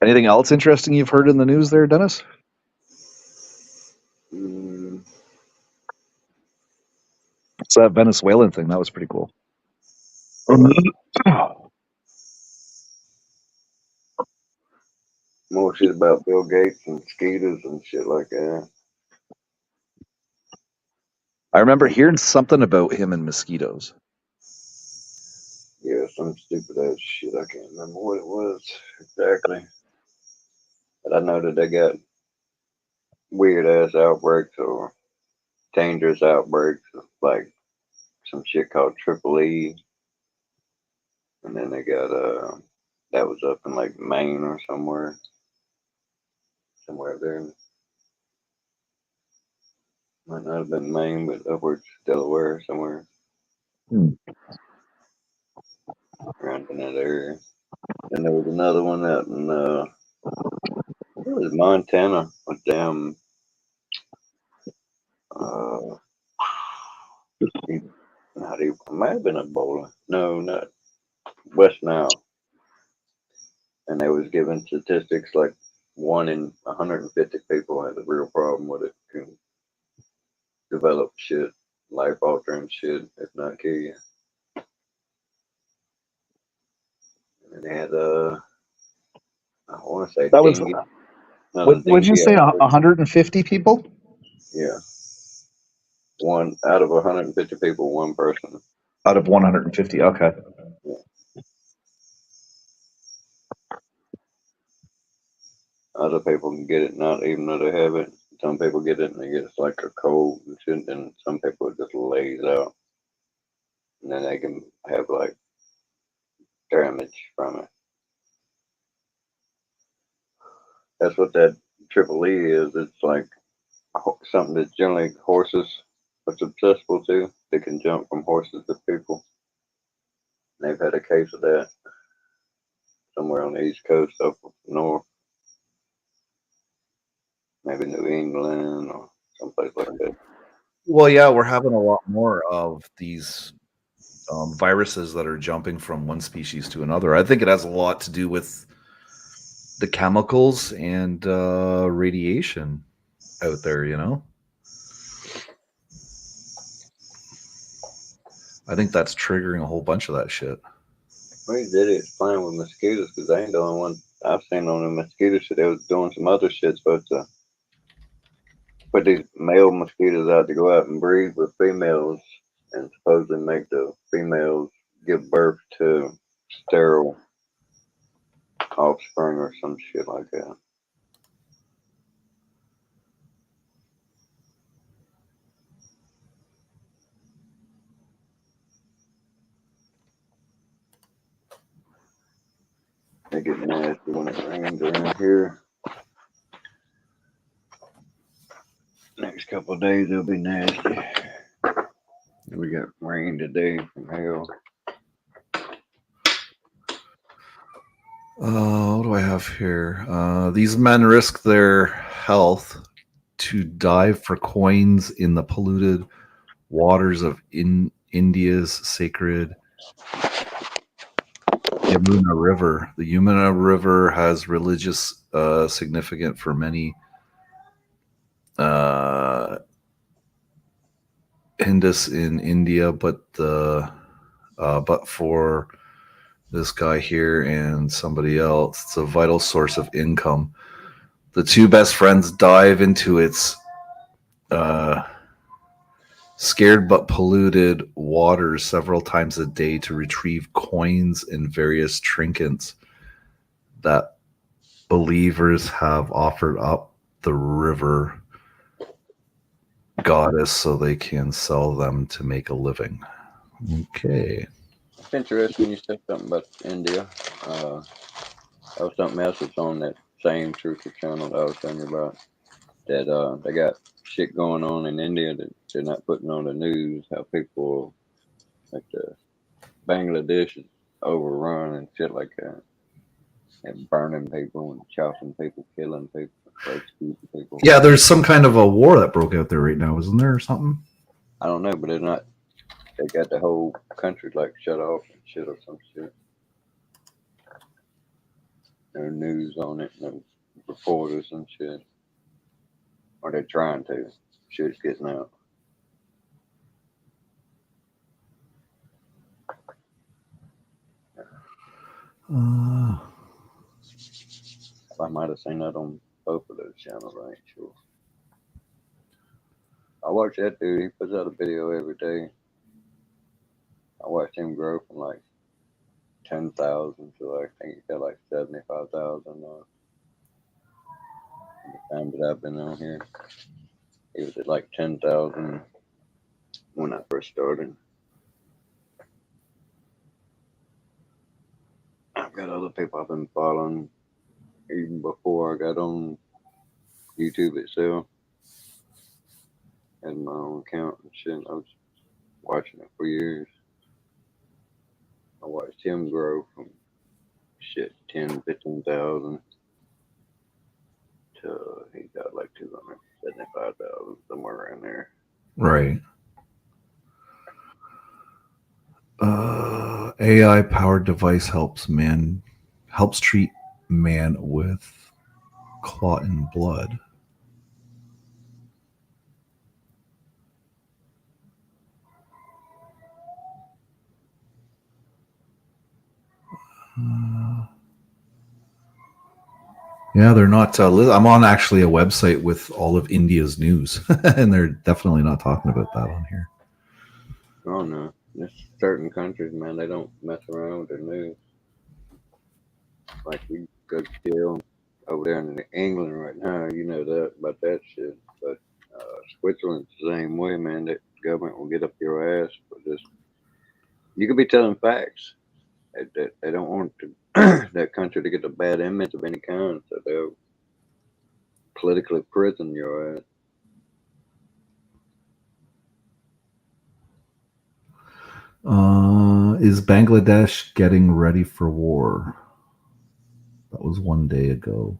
Anything else interesting you've heard in the news there, Dennis? It's that Venezuelan thing. That was pretty cool. More shit about Bill Gates and mosquitoes and shit like that. I remember hearing something about him and mosquitoes. Yeah, some stupid ass shit. I can't remember what it was exactly. But I know that they got weird ass outbreaks or dangerous outbreaks, like some shit called Triple E. And then they got that was up in like Maine or somewhere there. Might not have been Maine, but upwards Delaware somewhere. Around in that area. And there was another one out in it was Montana. A damn it might have been Ebola. No, not West Nile. And they was giving statistics like 1 in 150 people had a real problem with it. Can develop shit, life altering shit, if not kill you. And they had I want to say That was. dengue. Would you say 150 people? Yeah. One out of 150 people, one person. Out of 150, okay. Yeah. Other people can get it, not even though they have it. Some people get it and they get it's like a cold and shit, and some people it just lays out. And then they can have like damage from it. That's what that Triple E is. It's like something that generally horses are susceptible to. They can jump from horses to people. And they've had a case of that somewhere on the East Coast up north. Maybe New England or someplace like that. Well, yeah, we're having a lot more of these viruses that are jumping from one species to another. I think it has a lot to do with the chemicals and radiation out there, you know? I think that's triggering a whole bunch of that shit. We did it fine with mosquitoes because I ain't the only one I've seen on the mosquito shit. They was doing some other shit supposed to put these male mosquitoes out to go out and breed with females and supposedly make the females give birth to sterile offspring or some shit like that. They get nasty when it rains around here. Next couple of days it'll be nasty. We got rain today from hell. What do I have here? These men risk their health to dive for coins in the polluted waters of India's sacred Yamuna River. The Yamuna River has religious significance for many Hindus in India, but for this guy here and somebody else, it's a vital source of income. The two best friends dive into its scared but polluted water several times a day to retrieve coins and various trinkets that believers have offered up the river goddess so they can sell them to make a living. Okay. It's interesting you said something about India. That was something else that's on that same Truther channel that I was telling you about. That they got shit going on in India that they're not putting on the news. How people like the Bangladesh is overrun and shit like that, and burning people and chopping people, killing people, executing people. Yeah, there's some kind of a war that broke out there right now, isn't there, or something? I don't know, but they're not. They got the whole country like shut off and shit or some shit. No news on it, no reporters and shit. Or they're trying to. Shit's getting out. I might have seen that on both of those channels, I ain't sure. I watch that dude, he puts out a video every day. I watched him grow from like 10,000 to like, I think he got like 75,000 now. The time that I've been on here, he was at like 10,000 when I first started. I've got other people I've been following even before I got on YouTube itself. Had my own account and shit. I was watching it for years. I watched him grow from shit 10, 15,000 to he got like 275,000, somewhere around there. Right. AI powered device helps treat man with clot in blood. Yeah, they're not. I'm on actually a website with all of India's news, and they're definitely not talking about that on here. Oh no, there's certain countries, man, they don't mess around with their news. Like we go to jail over there in England right now, you know that about that shit. But Switzerland's the same way, man. That government will get up your ass for just. You could be telling facts. They don't want to, that country to get a bad image of any kind, so they'll politically prison your ass. Is Bangladesh getting ready for war? That was one day ago.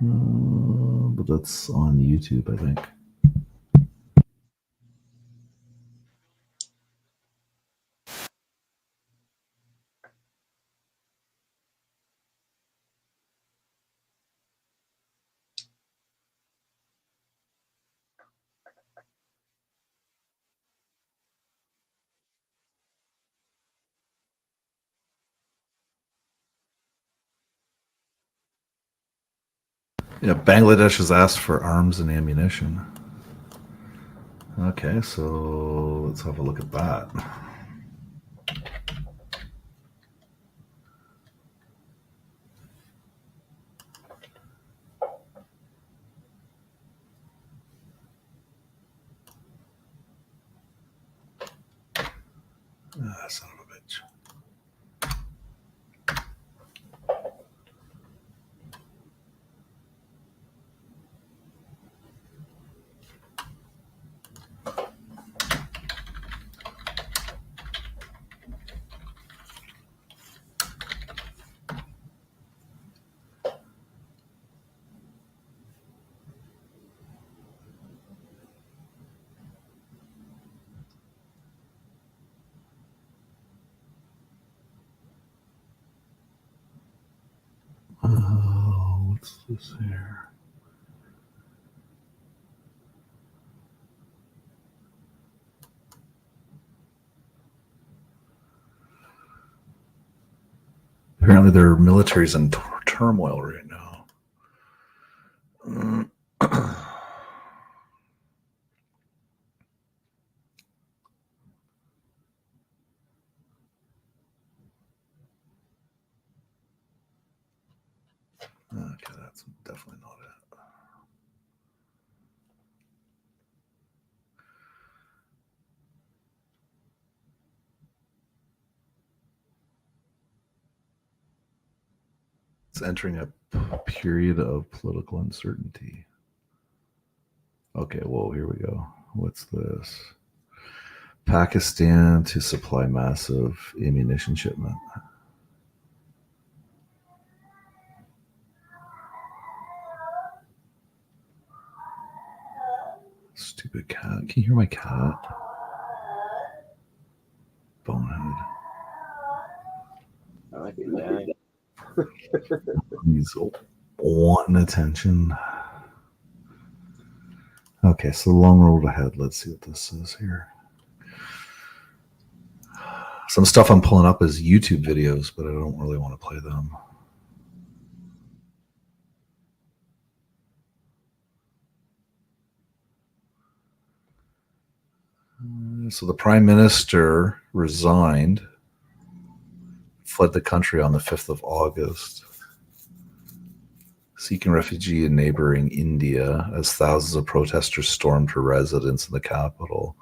But that's on YouTube, I think. Yeah, Bangladesh has asked for arms and ammunition. Okay, so let's have a look at that. Son of a bitch. What's this here? Apparently their military's in turmoil right now. Okay, that's definitely not it. It's entering a period of political uncertainty. Okay, whoa, here we go. What's this? Pakistan to supply massive ammunition shipment. Stupid cat. Can you hear my cat? Bonehead. I like it down. He's wanting attention. Okay, so the long road ahead. Let's see what this says here. Some stuff I'm pulling up is YouTube videos, but I don't really want to play them. So the prime minister resigned, fled the country on the 5th of August, seeking refuge in neighboring India as thousands of protesters stormed her residence in the capital.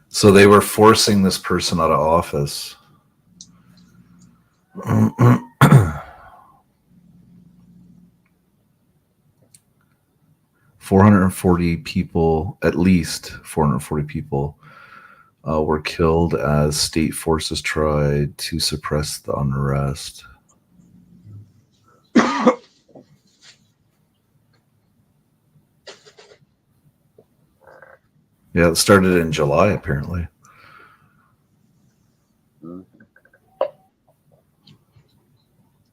So they were forcing this person out of office. 440 people, at least 440 people, were killed as state forces tried to suppress the unrest. Yeah, it started in July, apparently.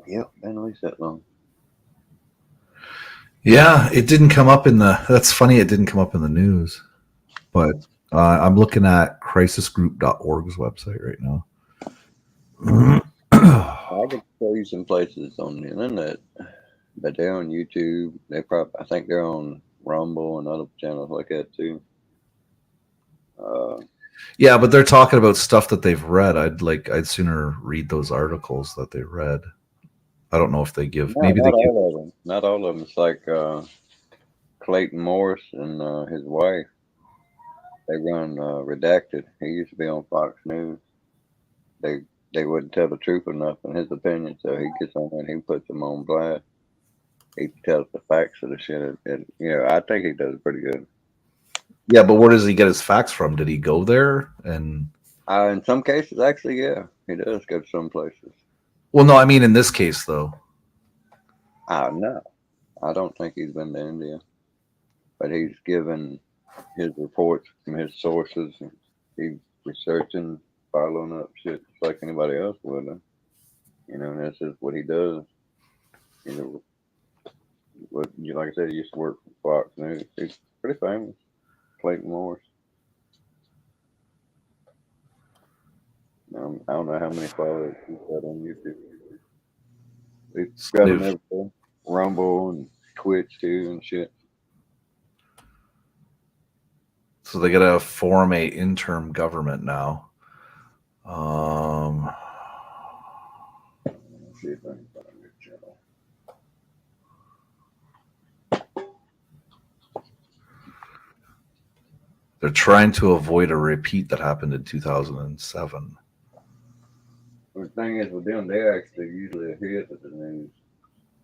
Yep, been at least that long. Yeah, it didn't come up in the. That's funny. It didn't come up in the news, but I'm looking at crisisgroup.org's website right now. I can show you some places on the internet, but they're on YouTube. I think they're on Rumble and other channels like that too. Yeah, but they're talking about stuff that they've read. I'd sooner read those articles that they read. I don't know if they give. Maybe they give. All of them. Not all of them. It's like Clayton Morris and his wife. They run Redacted. He used to be on Fox News. They wouldn't tell the truth enough in his opinion, so he gets on and he puts them on blast. He tells the facts of the shit. And I think he does pretty good. Yeah, but where does he get his facts from? Did he go there? And in some cases, actually, yeah, he does go to some places. Well, no, I mean in this case, though. No, I don't think he's been to India, but he's given his reports from his sources. And he's researching, following up shit just like anybody else would. And that's just what he does. Like I said, he used to work for Fox News. He's pretty famous. Clayton Morris. I don't know how many followers he's got on YouTube. He's got them everywhere. Rumble and Twitch too and shit. So they got to form a interim government now. Let's see if I can find a good channel. They're trying to avoid a repeat that happened in 2007. The thing is, with them, they're actually usually ahead of the news.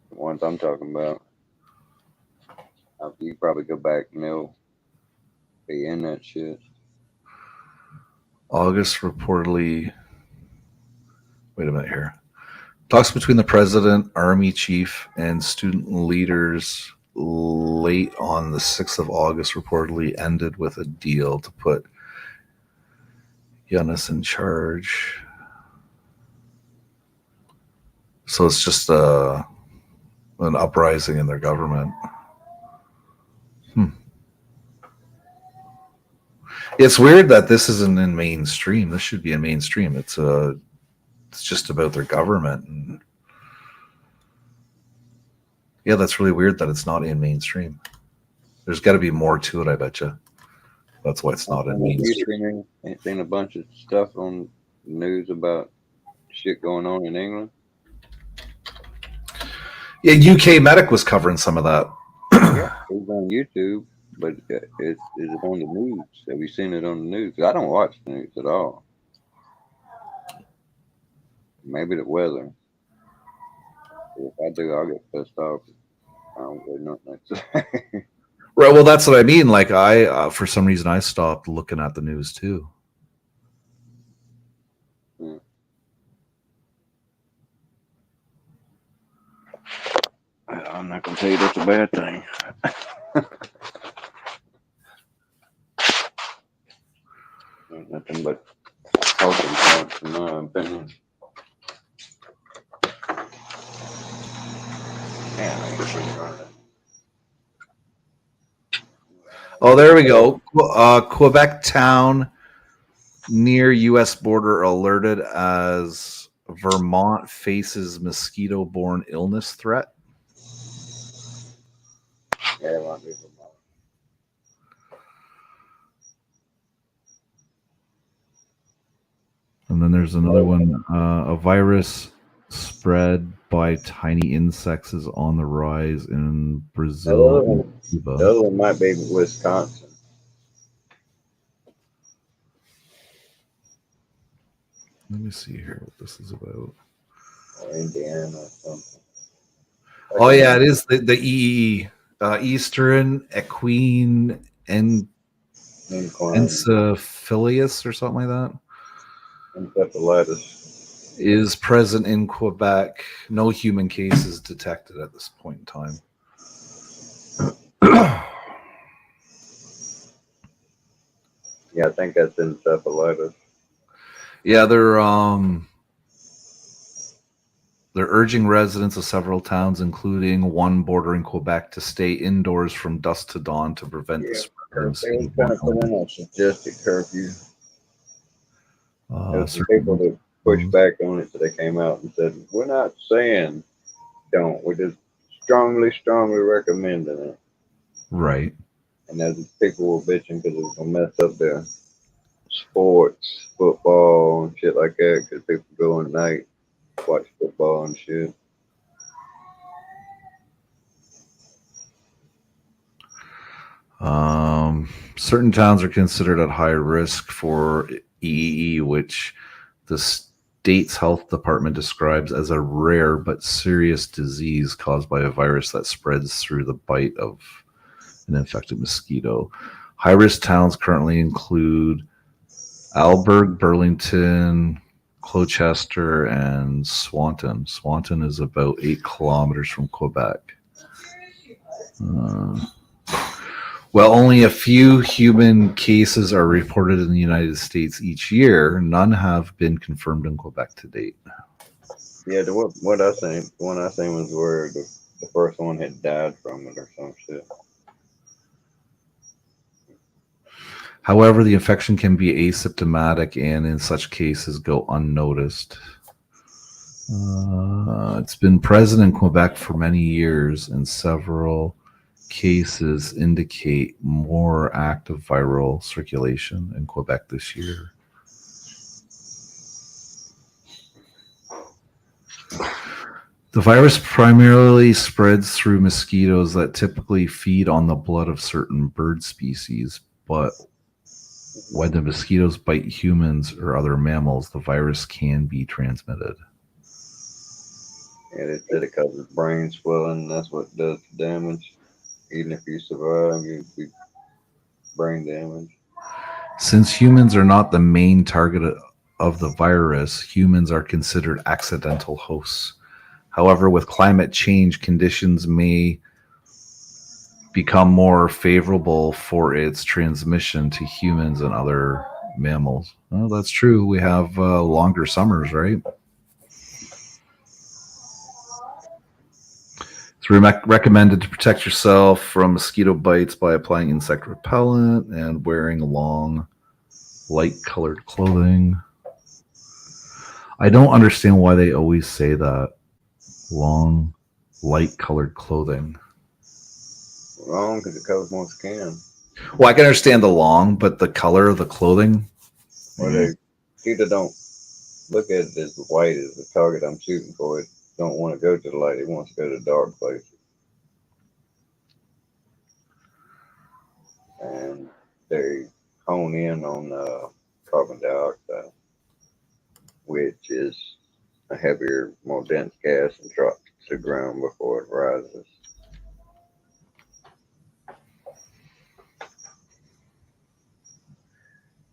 The ones I'm talking about. You probably go back and they'll be in that shit. August reportedly. Wait a minute here. Talks between the president, army chief, and student leaders late on the 6th of August reportedly ended with a deal to put Yunus in charge. So it's just an uprising in their government. It's weird that this isn't in mainstream. This should be in mainstream. It's just about their government. And yeah, that's really weird that it's not in mainstream. There's got to be more to it, I bet you. That's why it's not in mainstream. I've seen a bunch of stuff on news about shit going on in England? Yeah, UK Medic was covering some of that. Yeah, it's on YouTube, but is it on the news? Have you seen it on the news? I don't watch the news at all. Maybe the weather. If I do, I'll get pissed off. I don't get nothing to say. Right. Well, that's what I mean. Like I, for some reason, I stopped looking at the news too. I'm not gonna tell you that's a bad thing. Nothing but talking points, in my opinion. Oh, there we go. Quebec town near U.S. border alerted as Vermont faces mosquito-borne illness threat. Yeah, it might be Vermont. And then there's another one. A virus spread by tiny insects is on the rise in Brazil and Cuba. The other one might be Wisconsin. Let me see here what this is about. Or Indiana or something. Oh yeah, it is the EEE, Eastern Equine Encephalitis or something like that. Encephalitis is present in Quebec. No human cases detected at this point in time. Yeah, I think that's encephalitis. Yeah, they're urging residents of several towns, including one bordering Quebec, to stay indoors from dusk to dawn to prevent the spread of They were kind of put in a suggested curfew. There's some people that pushed back on it, so they came out and said, "We're not saying don't. We're just strongly recommending it." Right. And as people were bitching because it was gonna mess up their sports, football, and shit like that, because people go at night, watch football and shit. Certain towns are considered at high risk for EEE, which the state's health department describes as a rare but serious disease caused by a virus that spreads through the bite of an infected mosquito. High-risk towns currently include Alberg, Burlington, Colchester, and Swanton. Swanton is about 8 kilometers from Quebec. Well, only a few human cases are reported in the United States each year. None have been confirmed in Quebec to date. Yeah, the one I seen was where the first one had died from it or some shit. However, the infection can be asymptomatic and in such cases go unnoticed. It's been present in Quebec for many years, and several cases indicate more active viral circulation in Quebec this year. The virus primarily spreads through mosquitoes that typically feed on the blood of certain bird species, but when the mosquitoes bite humans or other mammals, the virus can be transmitted. Yeah, they said it causes brain swelling. That's what does damage. Even if you survive, you brain damage. Since humans are not the main target of the virus, humans are considered accidental hosts. However, with climate change, conditions may become more favorable for its transmission to humans and other mammals. Well, that's true. We have longer summers, right? It's recommended to protect yourself from mosquito bites by applying insect repellent and wearing long, light-colored clothing. I don't understand why they always say that. Long, light-colored clothing. Long because it covers more skin. Well, I can understand the long, but the color of the clothing. Or they either don't look at it as white as the target I'm shooting for. It don't want to go to the light. It wants to go to dark places. And they hone in on carbon dioxide, which is a heavier, more dense gas and drops to the ground before it rises.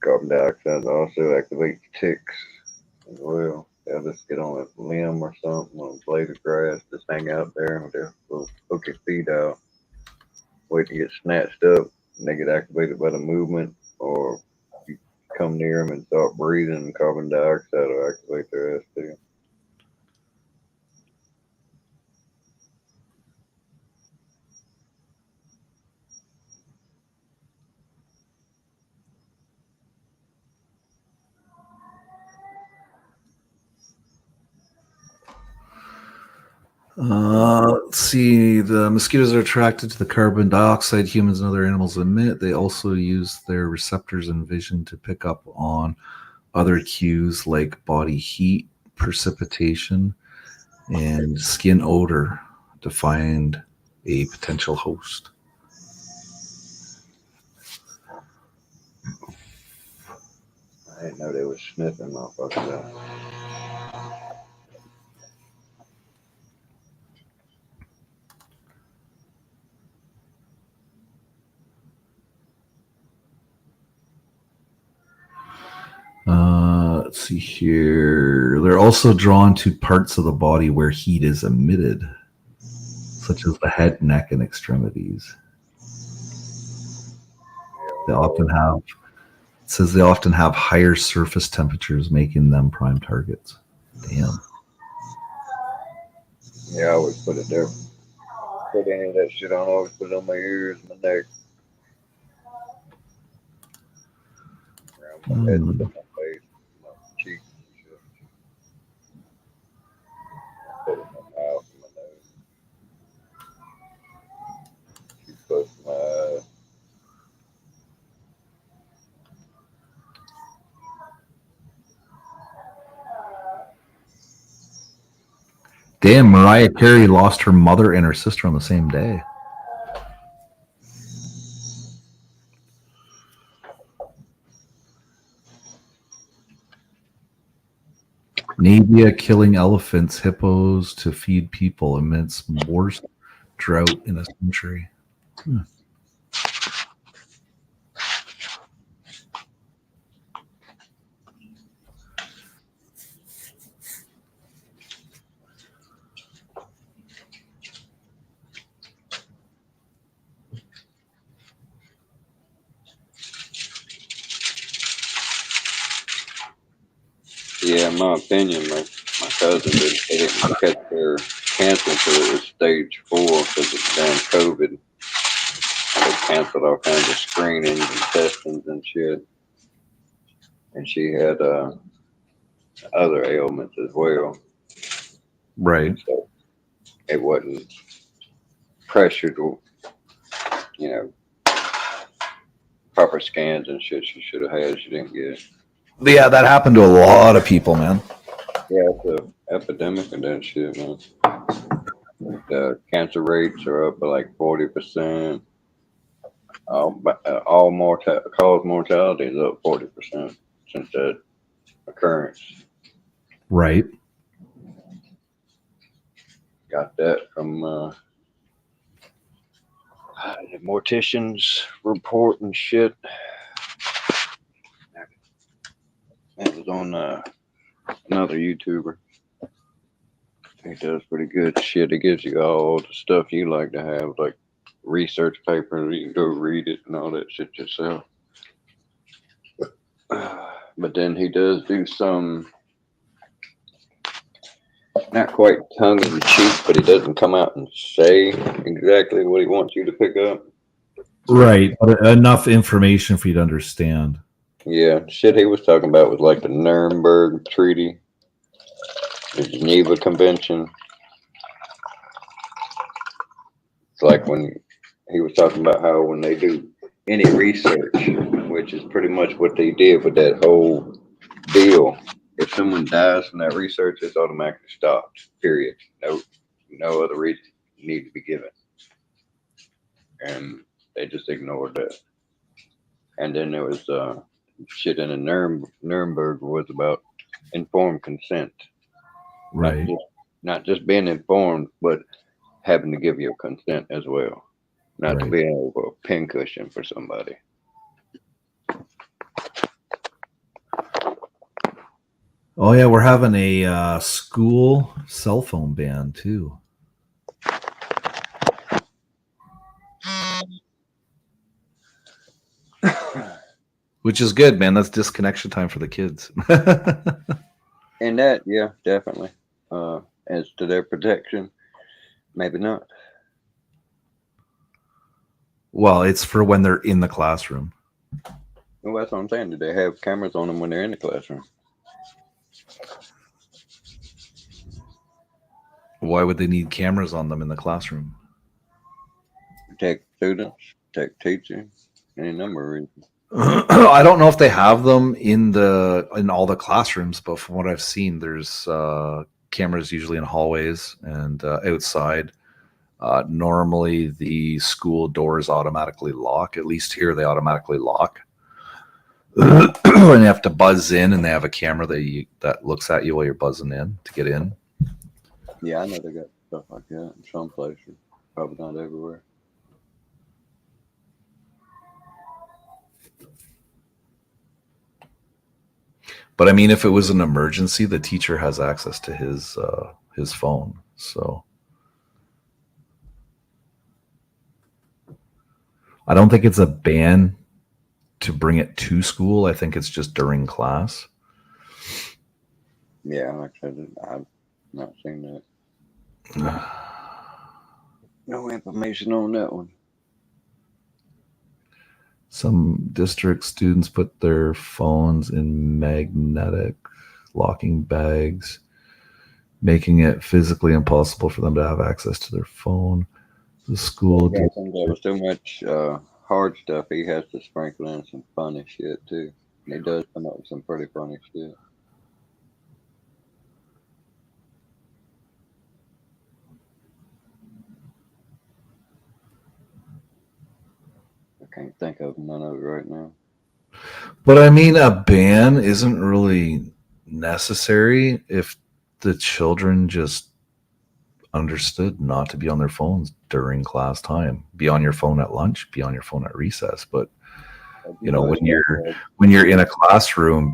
Carbon dioxide also activates ticks as well. They'll just get on a limb or something, on a blade of grass, just hang out there and they'll poke your feet out, wait to get snatched up, and they get activated by the movement, or you come near them and start breathing, and carbon dioxide will activate their ass too. Let's see. The mosquitoes are attracted to the carbon dioxide humans and other animals emit. They also use their receptors and vision to pick up on other cues like body heat, precipitation, and skin odor to find a potential host. I didn't know they were sniffing motherfuckers out. Let's see here. They're also drawn to parts of the body where heat is emitted, such as the head, neck, and extremities. They often have, it says they often have higher surface temperatures, making them prime targets. Damn. Yeah, I always put it there. Put any of that shit on, I always put it on my ears, my neck, around my head, my face, my cheeks and shit. Put it in my mouth and my nose. Too close to my eyes. Damn, Mariah Carey lost her mother and her sister on the same day. Namibia killing elephants, hippos to feed people amidst worst drought in a century. Yeah, in my opinion, my cousin they didn't catch their cancer until it was stage 4 because of damn COVID. They canceled all kinds of screenings and testings and shit. And she had other ailments as well. Right. So it wasn't pressured, proper scans and shit she should have had. She didn't get. Yeah, that happened to a lot of people, man. Yeah, it's an epidemic and that shit, man. The cancer rates are up by like 40%. Cause mortality is up 40% since that occurrence. Right. Got that from the mortician's report and shit. That was on another YouTuber. He does pretty good shit. It gives you all the stuff you like to have, like research papers. You can go read it and all that shit yourself. But then he does do some, not quite tongue in cheek, but he doesn't come out and say exactly what he wants you to pick up. Right. But enough information for you to understand. Yeah, shit he was talking about was like the Nuremberg Treaty, the Geneva Convention. It's like when he was talking about how when they do any research, which is pretty much what they did with that whole deal, if someone dies from that research, it's automatically stopped. Period. No other reason need to be given. And they just ignored that. And then there was shit in the Nuremberg was about informed consent. Right. Not just being informed, but having to give your consent as well. Not to Right. be a pincushion for somebody. Oh yeah, we're having a school cell phone ban too. Which is good, man. That's disconnection time for the kids. And that, yeah, definitely. As to their protection, maybe not. Well, it's for when they're in the classroom. Well, that's what I'm saying. Do they have cameras on them when they're in the classroom? Why would they need cameras on them in the classroom? Protect students, protect teachers, any number of reasons. I don't know if they have them in all the classrooms, but from what I've seen, there's cameras usually in hallways and outside. Normally, the school doors automatically lock. At least here, they automatically lock. And you have to buzz in, and they have a camera that looks at you while you're buzzing in to get in. Yeah, I know they got stuff like that in some places. Probably not everywhere. But I mean, if it was an emergency, the teacher has access to his phone. So I don't think it's a ban to bring it to school. I think it's just during class. Yeah, like I said, I've not seen that. No information on that one. Some district students put their phones in magnetic locking bags, making it physically impossible for them to have access to their phone. The school Yeah, I think there was too much hard stuff. He has to sprinkle in some funny shit too. And he does come up with some pretty funny shit. I can't think of none of it right now. But I mean, a ban isn't really necessary if the children just understood not to be on their phones during class time. Be on your phone at lunch, be on your phone at recess. But you know, when you're in a classroom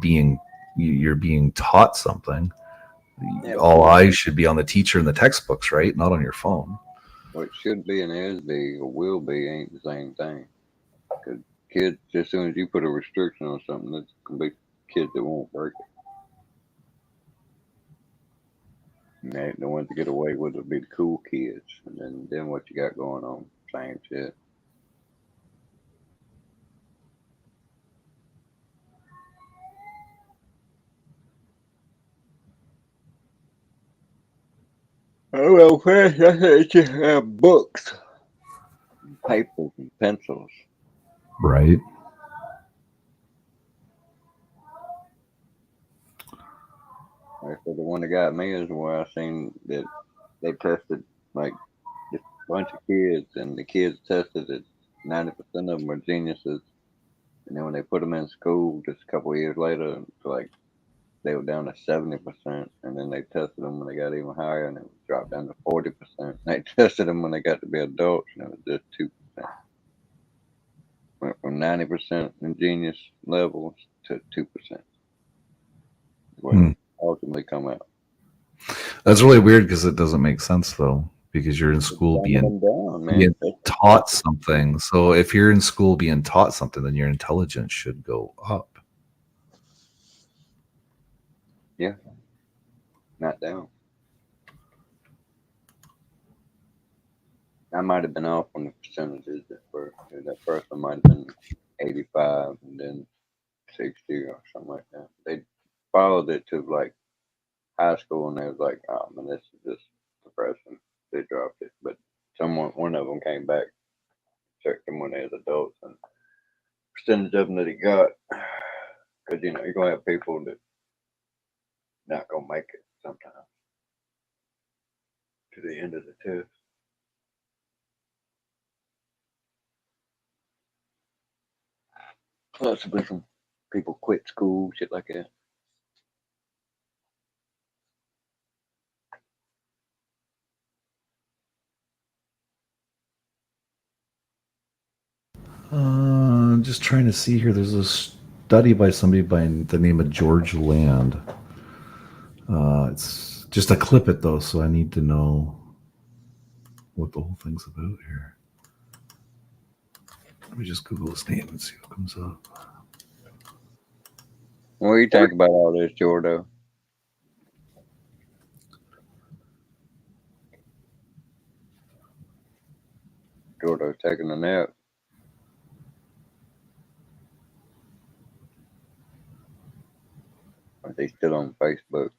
you're being taught something, all eyes should be on the teacher and the textbooks, right? Not on your phone. What should be and is be or will be ain't the same thing. Because kids, as soon as you put a restriction on something, there's gonna be kids that won't break it. And the ones that get away with it will be the cool kids. And then what you got going on, same shit. Oh, well, first, I said you have books, and papers, and pencils. Right. Like, so the one that got me is where I seen that they tested like just a bunch of kids, and the kids tested it. 90% of them were geniuses, and then when they put them in school, just a couple of years later, like they were down to 70%, and then they tested them when they got even higher, and it dropped down to 40%. They tested them when they got to be adults, and it was just 2%. Went from 90% in genius levels to 2%. What ultimately come out. That's really weird because it doesn't make sense though, because you're in school being taught something. So if you're in school being taught something, then your intelligence should go up. Yeah. Not down. I might have been off on the percentages at first. That first one might have been 85 and then 60 or something like that. They followed it to like high school and they was like, oh man, this is just depressing. They dropped it. But one of them came back, checked them when they was adults, and percentage of them that he got. Because, you know, you're going to have people that not gonna make it sometimes to the end of the test. Possibly some people quit school, shit like that. Just trying to see here. There's a study by somebody by the name of George Land. It's just a clip it though, so I need to know what the whole thing's about here. Let me just Google his name and see what comes up. What do you think about all this, Jordo? Jordo's taking a nap. Are they still on Facebook?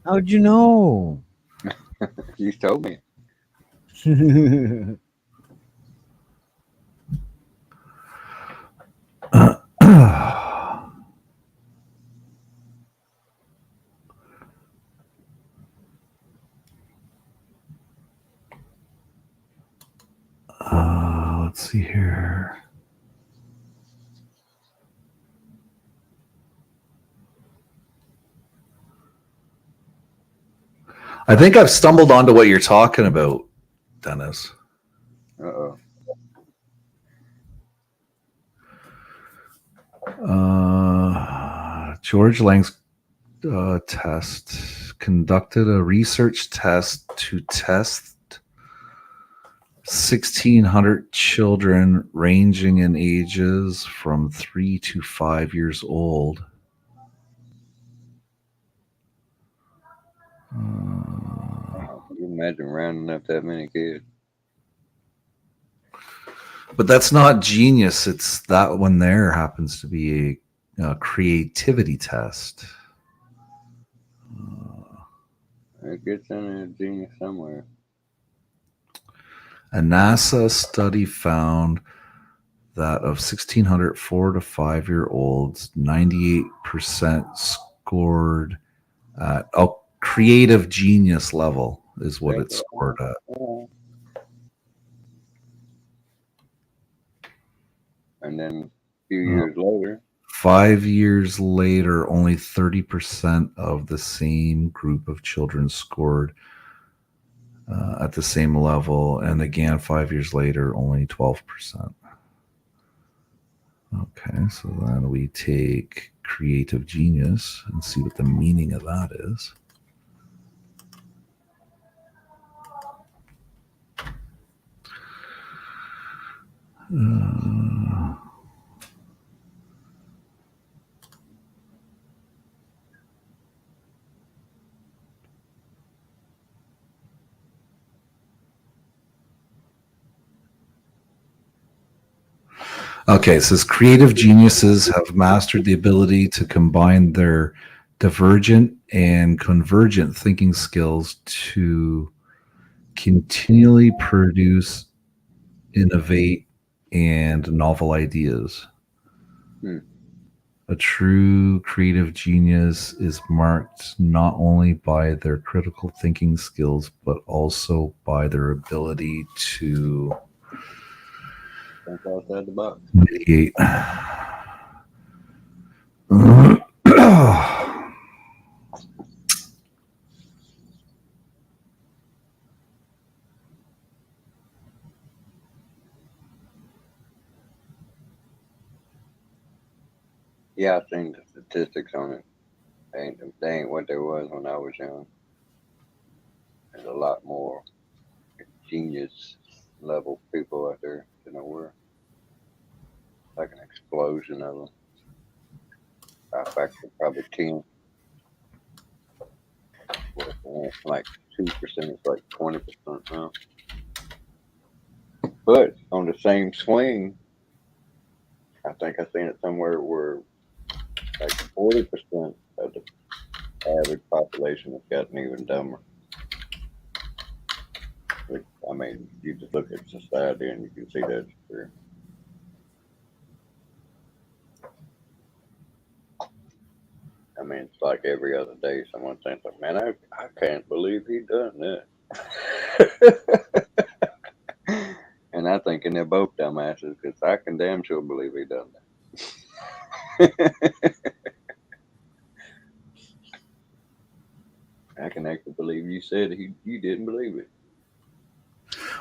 How'd you know? You told me. Let's see here. I think I've stumbled onto what you're talking about, Dennis. Uh-oh. George Lang's test conducted a research test to test 1,600 children ranging in ages from 3 to 5 years old. Can you imagine rounding up that many kids? But that's not genius. It's that one there happens to be a creativity test. It gets in a genius somewhere. A NASA study found that of 1,600 4 to 5 year olds, 98% scored at creative genius level is what it scored at. And then a few years later, 5 years later, only 30% of the same group of children scored at the same level. And again, 5 years later, only 12%. Okay, so then we take creative genius and see what the meaning of that is. Okay, it says creative geniuses have mastered the ability to combine their divergent and convergent thinking skills to continually produce, innovate, and novel ideas. A true creative genius is marked not only by their critical thinking skills, but also by their ability to think outside the box. mitigate. Yeah, I've seen the statistics on it. They ain't what they was when I was young. There's a lot more genius level people out there than there were. Like an explosion of them. I factor probably 10. Like 2%, it's like 20% now. But on the same swing, I think I seen it somewhere where like 40% of the average population has gotten even dumber. I mean, you just look at society and you can see that's true. I mean, it's like every other day someone thinks, like, man, I can't believe he done that. And I'm thinking they're both dumbasses because I can damn sure believe he done that. I can actually believe you said you didn't believe it.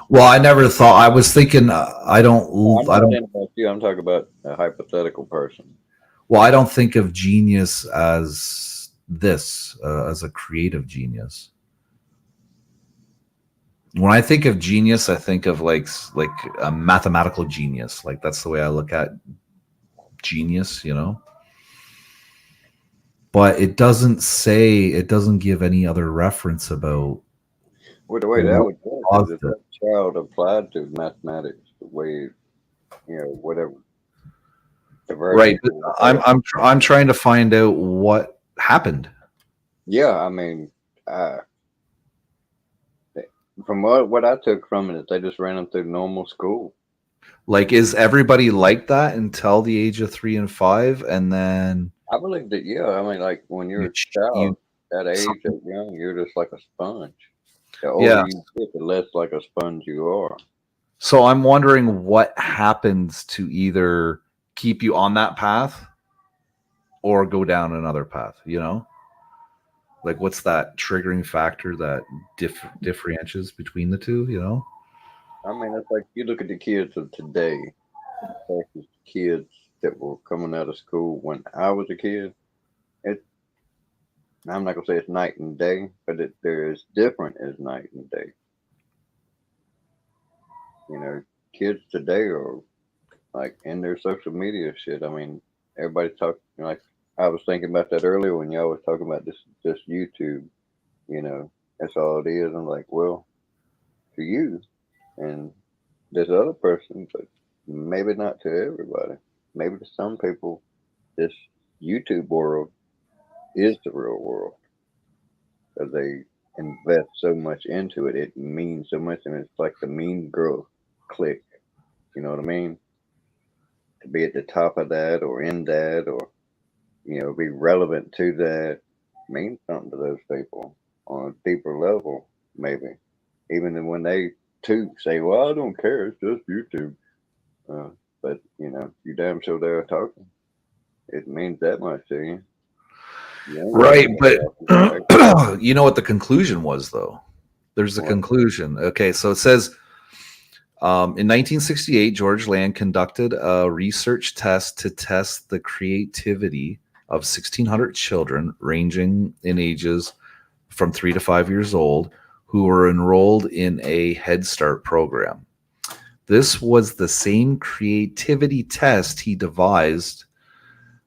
Well, I never thought. I was thinking. I I'm don't. not saying about you. I'm talking about a hypothetical person. Well, I don't think of genius as this, as a creative genius. When I think of genius, I think of like a mathematical genius. Like that's the way I look at genius, you know. But it doesn't say. It doesn't give any other reference about. Well, the way that would work is if Positive. that child applied to mathematics the way, whatever. The Right. version. But I'm trying to find out what happened. Yeah, I mean, from what I took from it, is they just ran them through normal school. Like, is everybody like that until the age of 3 and 5, and then I believe that. Yeah, I mean, like when you're a child, that age, that young, you're just like a sponge. The older you get, the less like a sponge you are. So I'm wondering what happens to either keep you on that path or go down another path, you know? Like what's that triggering factor that differentiates between the two, you know? I mean, it's like you look at the kids of today versus kids that were coming out of school when I was a kid. I'm not gonna say it's night and day, but they're as different as night and day. Kids today are like in their social media shit. I mean, everybody talk like I was thinking about that earlier when y'all was talking about this YouTube. That's all it is. I'm like, well, to you and this other person, but maybe not to everybody. Maybe to some people, this YouTube world is the real world because they invest so much into it. It means so much, and it's like the Mean Girl click. You know what I mean? To be at the top of that, or in that, or be relevant to that means something to those people on a deeper level, maybe. Even when they too say, "Well, I don't care. It's just YouTube." But you damn sure they're talking. It means that much to you. Right, but you know what the conclusion was, though? There's a conclusion. Okay, so it says in 1968, George Land conducted a research test to test the creativity of 1,600 children ranging in ages from 3 to 5 years old who were enrolled in a Head Start program. This was the same creativity test he devised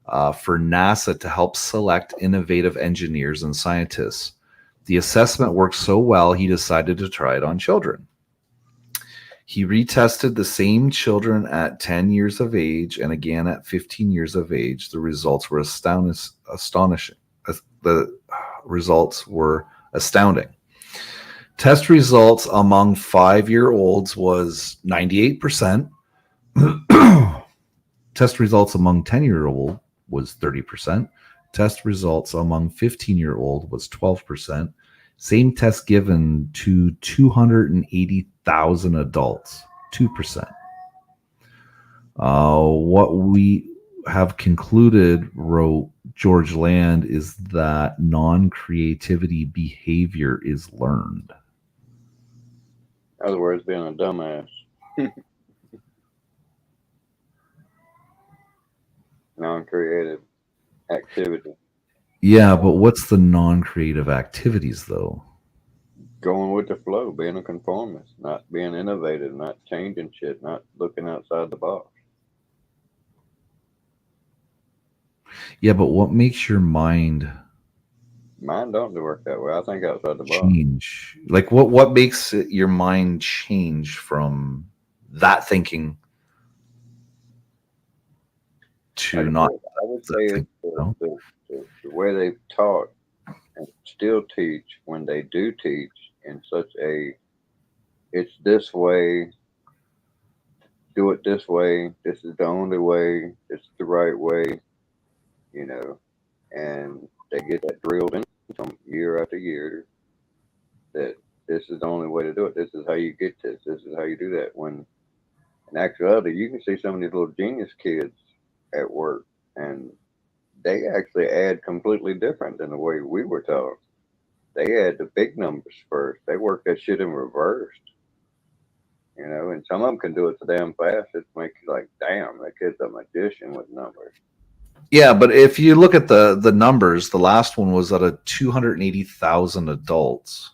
for NASA to help select innovative engineers and scientists. The assessment worked so well, he decided to try it on children. He retested the same children at 10 years of age and again at 15 years of age. The results were astonishing. The results were astounding. Test results among 5-year-olds was 98%. Test results among 10-year-old was 30%. Test results among 15-year-old was 12%. Same test given to 280,000 adults, 2%. What we have concluded, wrote George Land, is that non-creativity behavior is learned. In other words, being a dumbass. Non-creative activity. Yeah, but what's the non-creative activities, though? Going with the flow, being a conformist, not being innovative, not changing shit, not looking outside the box. Yeah, but what makes your mind Mine don't work that way. I think outside the box. change? Like, what makes your mind change from that thinking to not? I would say it's the way they've taught and still teach when they do teach in such a it's this way, do it this way, this is the only way, this is the right way, you know, and they get that drilled in them year after year that this is the only way to do it. This is how you get this. This is how you do that. When in actuality, you can see some of these little genius kids at work, and they actually add completely different than the way we were taught. They add the big numbers first. They work that shit in reversed, you know, and some of them can do it so damn fast. It makes you like, damn, that kid's a magician with numbers. Yeah, but if you look at the numbers, the last one was out of 280,000 adults.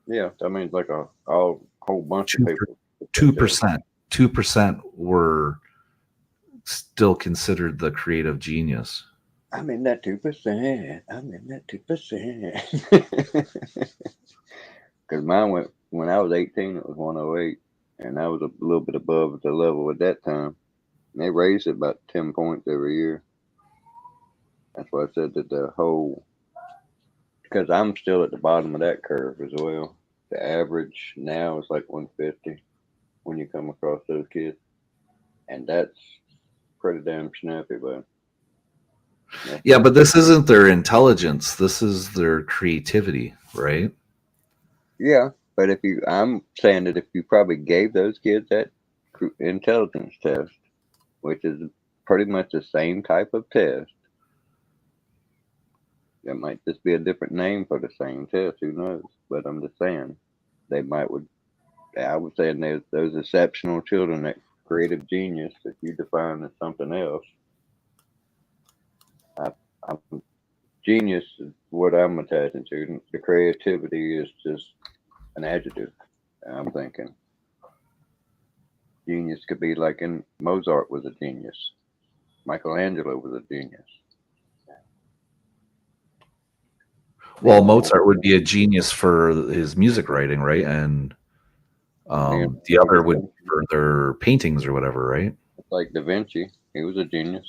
Yeah, that means like a whole bunch of people. 2%. 2% were still considered the creative genius. I'm in that 2%. I'm in that 2%. Because mine went, when I was 18, it was 108. And I was a little bit above the level at that time. And they raised it about 10 points every year. That's why I said that the whole, because I'm still at the bottom of that curve as well. The average now is like 150 when you come across those kids. And that's pretty damn snappy, but. Yeah, but this isn't their intelligence. This is their creativity, right? Yeah, but I'm saying that if you probably gave those kids that intelligence test, which is pretty much the same type of test, there might just be a different name for the same test. Who knows? But I'm just saying I would say there's those exceptional children, that creative genius that you define as something else. I'm, genius is what I'm attaching to. The creativity is just an adjective. I'm thinking genius could be like in Mozart was a genius. Michelangelo was a genius. Well, Mozart would be a genius for his music writing, right? And the other would be for their paintings or whatever, right? Like Da Vinci, he was a genius.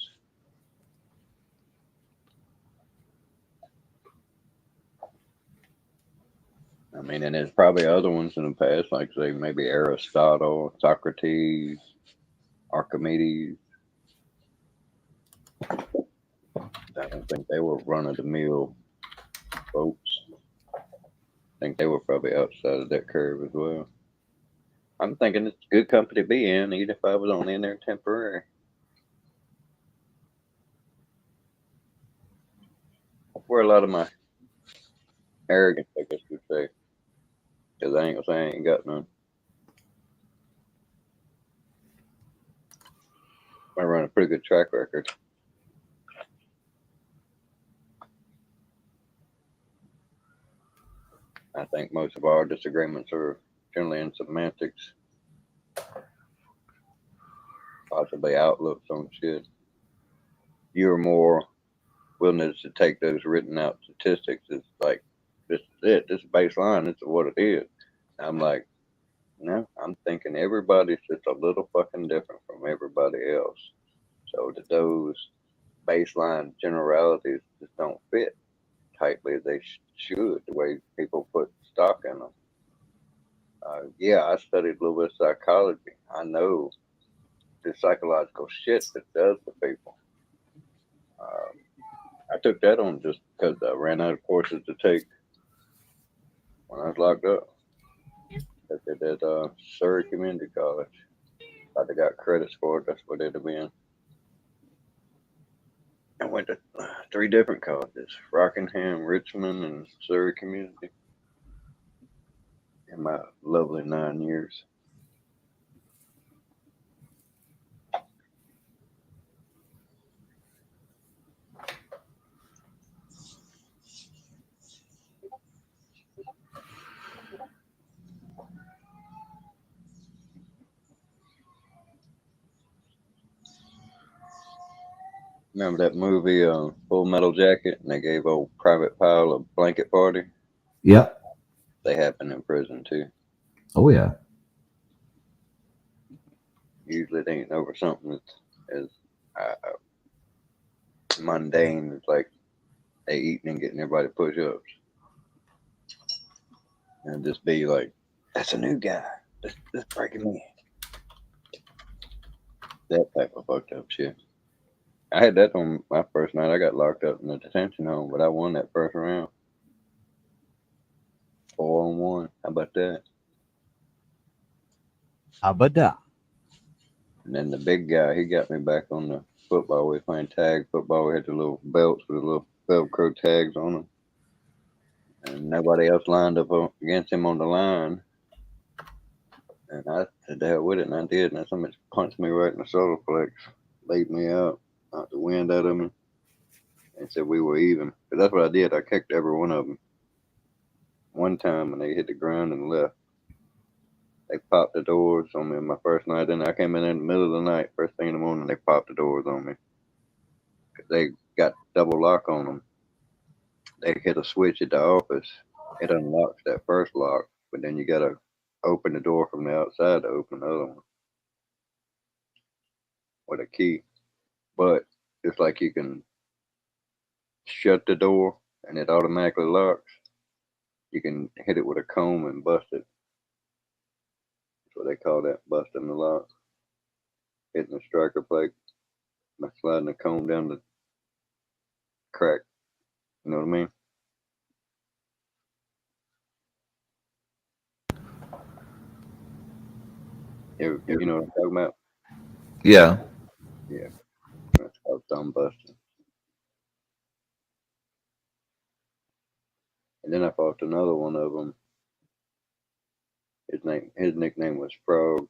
I mean, and there's probably other ones in the past, like say maybe Aristotle, Socrates, Archimedes. I don't think they were run of the mill folks. I think they were probably outside of that curve as well. I'm thinking it's a good company to be in, even if I was only in there temporary. That's where a lot of my arrogance, I guess you'd say, because I ain't gonna say I ain't got none. I run a pretty good track record. I think most of our disagreements are generally in semantics, possibly outlooks on shit. You're more willingness to take those written out statistics. It's like, this is it. This is baseline. This is what it is. I'm like, no, I'm thinking everybody's just a little fucking different from everybody else. So that those baseline generalities just don't fit tightly as they should, the way people put stock in them. Yeah, I studied a little bit of psychology. I know the psychological shit that does to people. I took that on just because I ran out of courses to take when I was locked up. I did at Surrey Community College. I got credits for it. That's what it'd have been. I went to 3 different colleges: Rockingham, Richmond, and Surrey Community in my lovely 9 years. Remember that movie, Full Metal Jacket, and they gave old Private Pile a blanket party? Yeah. They happen in prison too. Oh, yeah. Usually it ain't over something that's as mundane as like they eating and getting everybody push ups. And just be like, that's a new guy. This breaking me. That type of fucked up shit. I had that on my first night. I got locked up in the detention home, but I won that first round. 4-on-1. How about that? Abada. And then the big guy, he got me back on the football. We were playing tag football. We had the little belts with the little Velcro tags on them. And nobody else lined up against him on the line. And I said, hell with it, and I did. And then somebody punched me right in the solar plex, laid me out, knocked the wind out of me, and said we were even. But that's what I did. I kicked every one of them one time, and they hit the ground and left. They popped the doors on me on my first night. Then I came in the middle of the night, first thing in the morning, they popped the doors on me. They got double lock on them. They hit a switch at the office. It unlocks that first lock, but then you got to open the door from the outside to open the other one with a key. But it's like you can shut the door and it automatically locks. You can hit it with a comb and bust it. That's what they call that, busting the lock. Hitting the striker plate by sliding the comb down the crack. You know what I mean? You know what I'm talking about? Yeah. Yeah. That's called thumb busting. And then I fought another one of them. His nickname was Frog.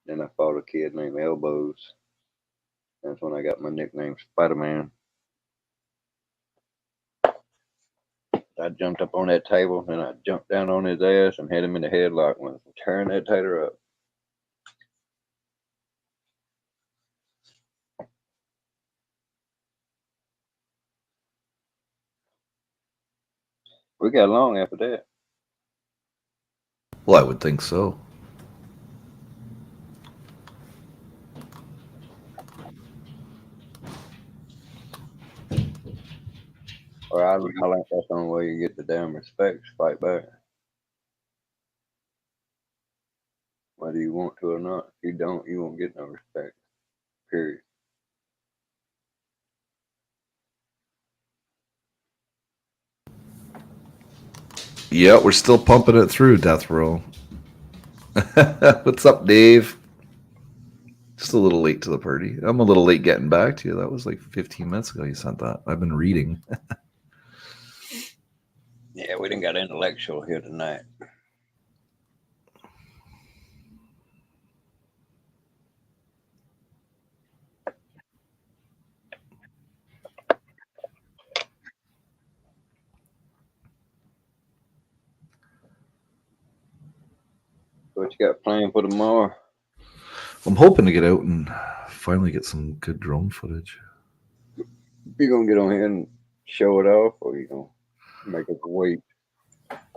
Then I fought a kid named Elbows. That's when I got my nickname Spider-Man. I jumped up on that table and I jumped down on his ass and hit him in the headlock and was tearing that tater up. We got along after that. Well, I would think so. Or I think that's the only way you get the damn respect, fight back. Whether you want to or not. If you don't, you won't get no respect. Period. Yeah, we're still pumping it through, Death Row. What's up, Dave? Just a little late to the party. I'm a little late getting back to you. That was like 15 minutes ago you sent that. I've been reading. Yeah, we didn't got intellectual here tonight. What you got planned for tomorrow? I'm hoping to get out and finally get some good drone footage. You gonna get on here and show it off, or you gonna make us wait?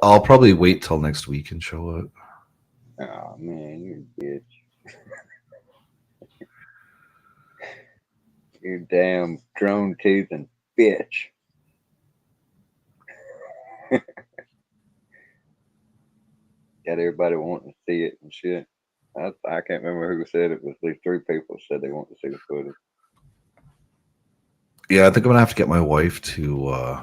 I'll probably wait till next week and show it. Oh man, you bitch! You damn drone teething bitch! Got everybody wanting to see it and shit. I can't remember who said it, but at least 3 people said they want to see the footage. Yeah, I think I'm gonna have to get my wife to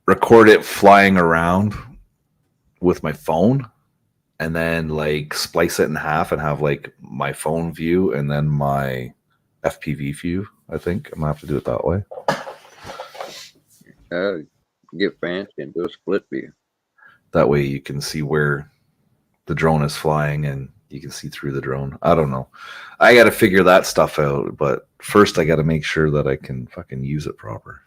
record it flying around with my phone, and then like splice it in half and have like my phone view and then my FPV view. I think I'm gonna have to do it that way. Get fancy and do a split view. That way you can see where the drone is flying and you can see through the drone. I don't know. I got to figure that stuff out, but first I got to make sure that I can fucking use it proper.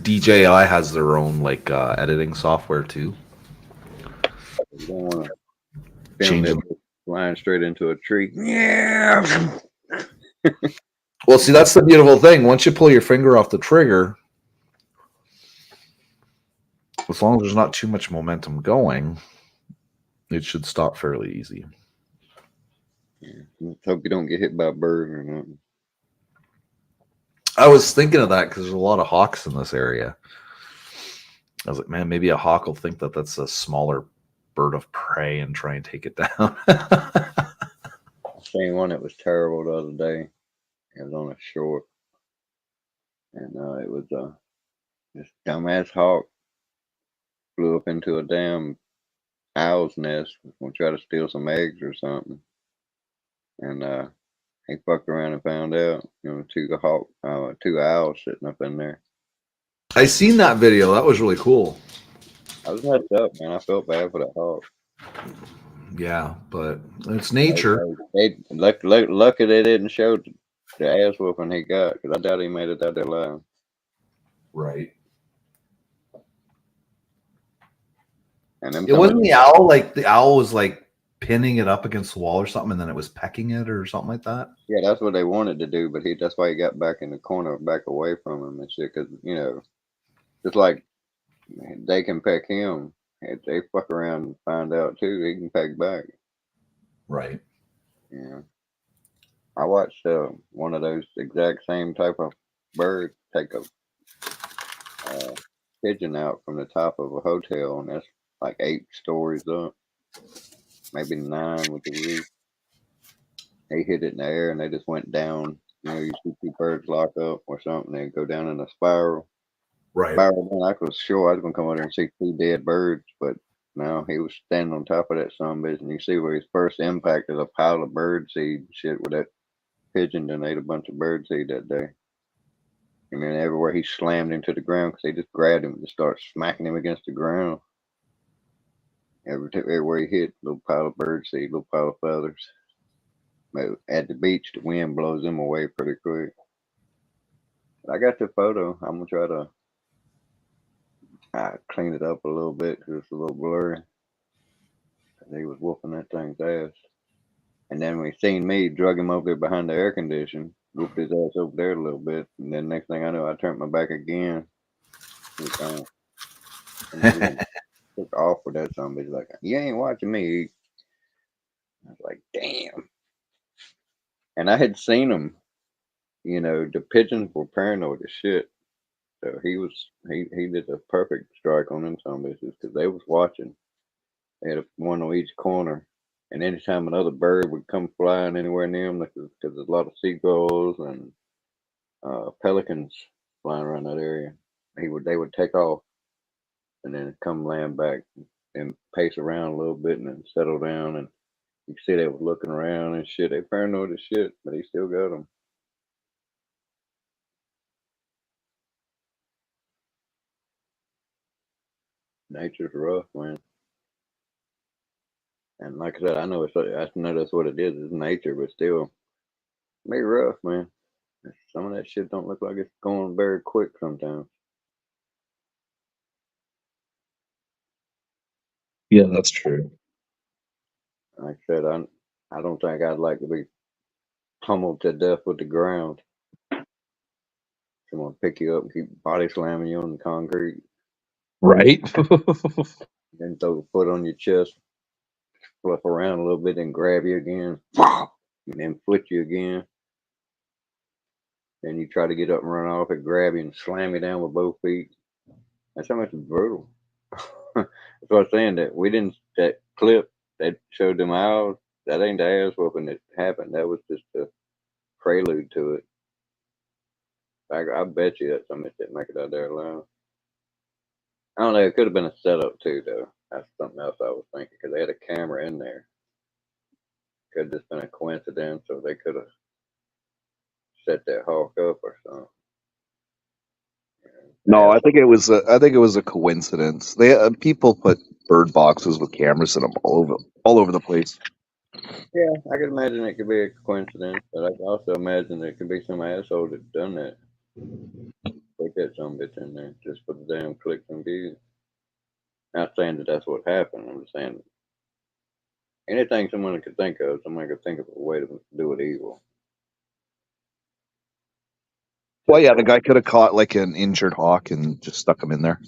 DJI has their own like editing software too. You don't want to film Change it flying straight into a tree. Yeah. Well, see, that's the beautiful thing. Once you pull your finger off the trigger, as long as there's not too much momentum going, it should stop fairly easy. Yeah. Let's hope you don't get hit by a bird or nothing. I was thinking of that because there's a lot of hawks in this area. I was like, man, maybe a hawk will think that that's a smaller bird of prey and try and take it down. I seen one that was terrible the other day. It was on a short, and it was this dumbass hawk flew up into a damn owl's nest. Was gonna try to steal some eggs or something, and he fucked around and found out. Two owls sitting up in there. I seen that video. That was really cool. I was messed up, man. I felt bad for that hawk. Yeah, but it's nature. Lucky they didn't show the ass whooping he got, because I doubt he made it out there alive. Right. And them It wasn't the owl, like the owl was like pinning it up against the wall or something, and then it was pecking it or something like that. Yeah, that's what they wanted to do, but that's why he got back in the corner, back away from him and shit, because, just like they can peck him, if they fuck around and find out too, he can peck back. Right. Yeah. I watched one of those exact same type of bird take a pigeon out from the top of a hotel, and that's like 8 stories up, maybe 9 with the roof. They hit it in the air and they just went down. You see 2 birds lock up or something, they go down in a spiral. Right. Spiral down. I was sure I was gonna come over there and see 2 dead birds, but no, he was standing on top of that sumbitch, and you see where his first impact is a pile of bird seed shit with that pigeon done ate a bunch of bird seed that day. And then everywhere he slammed into the ground because they just grabbed him and just started smacking him against the ground. Everywhere he hit, little pile of bird seed, little pile of feathers. But at the beach, the wind blows them away pretty quick. I got the photo. I'm gonna try to clean it up a little bit because it's a little blurry. He was whooping that thing's ass. And then when he seen me, drug him over there behind the air condition, whooped his ass over there a little bit. And then next thing I know, I turned my back again. He was gone. And he took off with that son. He's like, you ain't watching me. I was like, damn. And I had seen him. The pigeons were paranoid as shit. So he did a perfect strike on them son bitches because they was watching. They had one on each corner. And anytime another bird would come flying anywhere near them, because there's a lot of seagulls and pelicans flying around that area, they would take off and then come land back and pace around a little bit and then settle down. And you can see they was looking around and shit. They paranoid as shit, but he still got them. Nature's rough, man. And like I said, I know that's what it is. It's nature, but still, be rough, man. Some of that shit don't look like it's going very quick sometimes. Yeah, that's true. Like I said, I don't think I'd like to be pummeled to death with the ground. Someone pick you up and keep body slamming you on the concrete, Right? then throw a foot on your chest, fluff around a little bit, then grab you again, and then flick you again. Then you try to get up and run off, and grab you and slam you down with both feet. That's how much it's brutal. That's what I'm saying. That clip that showed them owls, that ain't the ass whooping that happened. That was just a prelude to it. I bet you that somebody didn't make it out there alive. I don't know. It could have been a setup too, though. That's something else I was thinking because they had a camera in there. Could have just been a coincidence, or they could have set that hawk up or something. No, I think it was a coincidence. People put bird boxes with cameras in them all over the place. Yeah, I could imagine it could be a coincidence, but I can also imagine it could be some asshole that done that. Put that some bitch in there just for the damn clicks and views. Not saying that that's what happened. I'm just saying anything someone could think of, someone could think of a way to do it evil. Well, yeah, the guy could have caught like an injured hawk and just stuck him in there.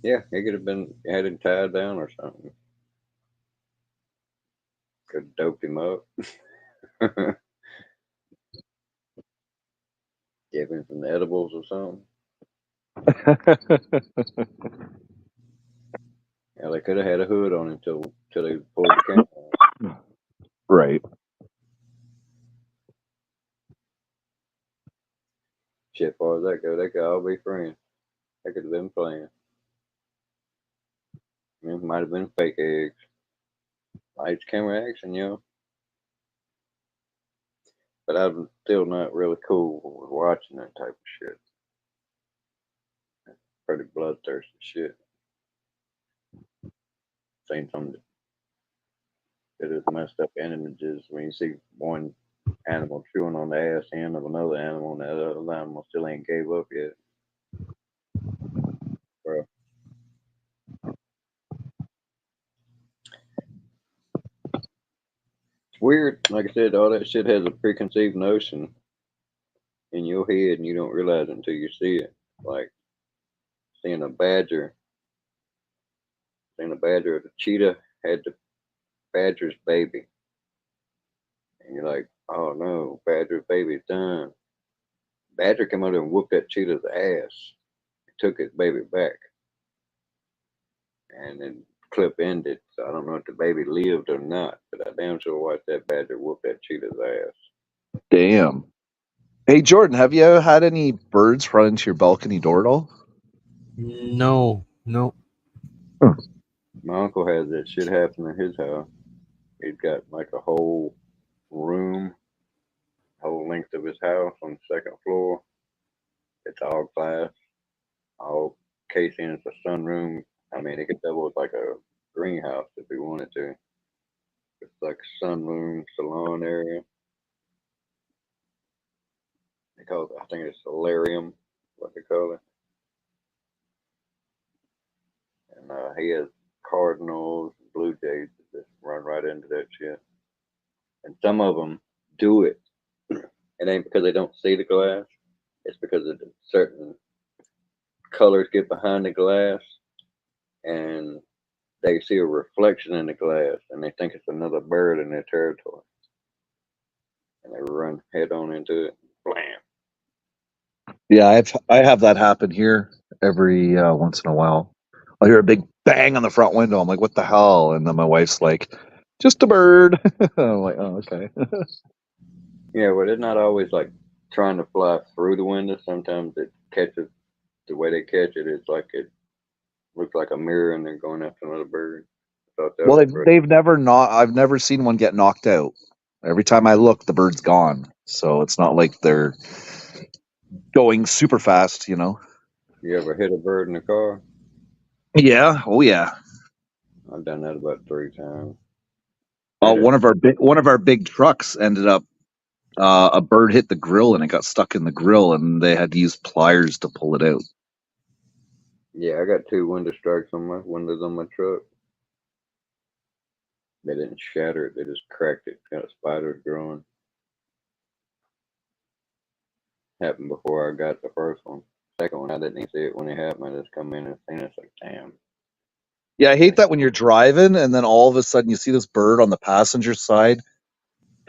Yeah, he could have had him tied down or something. Could have doped him up. Gave him some edibles or something. Yeah, they could have had a hood on him till they pulled the camera out. Right. Shit, as far as that go, they could all be friends. They could have been playing. It might have been fake eggs. Lights, camera, action, But I'm still not really cool with watching that type of shit. Pretty bloodthirsty shit. Seen some that is messed up images when you see one animal chewing on the ass end of another animal and that other animal still ain't gave up yet. Bro. It's weird. Like I said, all that shit has a preconceived notion in your head and you don't realize it until you see it. Like seeing a badger. The cheetah had the badger's baby. And you're like, oh no, badger's baby's done. Badger came out and whooped that cheetah's ass. Took his baby back. And then clip ended. So I don't know if the baby lived or not, but I damn sure watched that badger whoop that cheetah's ass. Damn. Hey, Jordan, have you ever had any birds run into your balcony door at all? No. My uncle has that shit happen in his house. He's got like a whole room, whole length of his house on the second floor. It's all glass, all casing. It's a sunroom. I mean, it could double as like a greenhouse if he wanted to. It's like a sunroom, salon area. They call it, I think it's solarium, what they call it. And he has cardinals, blue jays that just run right into that shit. And some of them do it. It ain't because they don't see the glass. It's because of the certain colors get behind the glass and they see a reflection in the glass and they think it's another bird in their territory. And they run head on into it. Blam. Yeah, I have that happen here every once in a while. I'll hear a big bang on the front window. I'm like, what the hell? And then my wife's like, just a bird. I'm like, oh, okay. Yeah, well, it's not always like trying to fly through the window. Sometimes it catches, the way they catch it, it's like it looks like a mirror and they're going after another bird. I thought that Well, was I've never seen one get knocked out. Every time I look, the bird's gone. So it's not like they're going super fast, You ever hit a bird in the car? Yeah. Oh, yeah. I've done that about 3 times. One of our big trucks ended up. A bird hit the grill and it got stuck in the grill, and they had to use pliers to pull it out. Yeah, I got 2 window strikes on my windows on my truck. They didn't shatter it; they just cracked it. Got spiders growing. Happened before I got the first one. Second one, I didn't even see it when it happened. I just come in and seen it. It's like, damn. Yeah, I hate that when you're driving and then all of a sudden you see this bird on the passenger side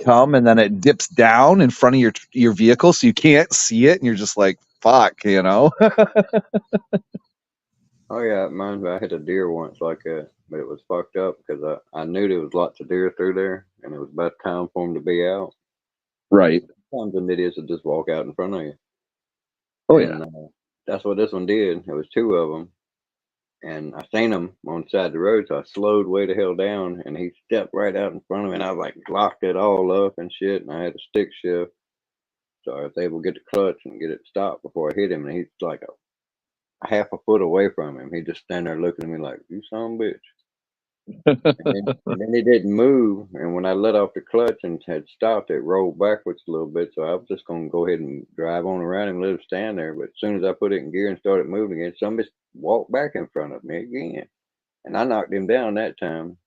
come, and then it dips down in front of your vehicle so you can't see it, and you're just like, fuck. Oh yeah, I hit a deer once like that, but it was fucked up because I knew there was lots of deer through there, and it was about time for them to be out. Right. Sometimes the idiots would just walk out in front of you. Oh, and, yeah. That's what this one did. It was 2 of them, and I seen him on the side of the road, so I slowed way the hell down, and he stepped right out in front of me, and I like locked it all up and shit, and I had a stick shift, so I was able to get the clutch and get it stopped before I hit him, and he's like a half a foot away from him. He just stand there looking at me like, you son of a bitch. and then he didn't move, and when I let off the clutch and had stopped, it rolled backwards a little bit, so I was just going to go ahead and drive on around him and let him stand there. But as soon as I put it in gear and started moving again, somebody walked back in front of me again, and I knocked him down that time.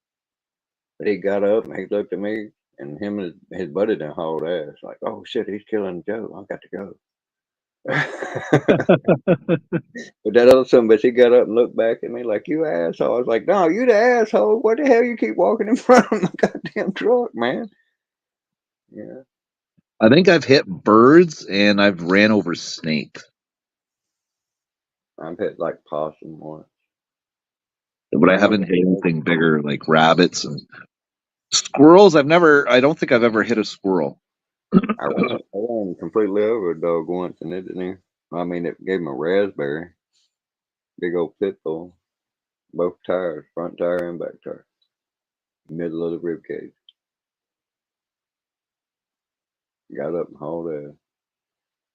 But he got up and he looked at me, and him and his buddy done hauled ass like, oh shit, he's killing Joe, I got to go. But that other son bitch, he got up and looked back at me like, you asshole. I was like, no, you the asshole. What the hell you keep walking in front of my goddamn truck, man? Yeah. I think I've hit birds and I've ran over snakes, I've hit like possum once. but I haven't hit anything bigger like rabbits and squirrels. I don't think I've ever hit a squirrel. I ran completely over a dog once, and it didn't even, I mean, it gave him a raspberry. Big old pit bull. Both tires, front tire and back tire. Middle of the rib cage. Got up and hauled ass.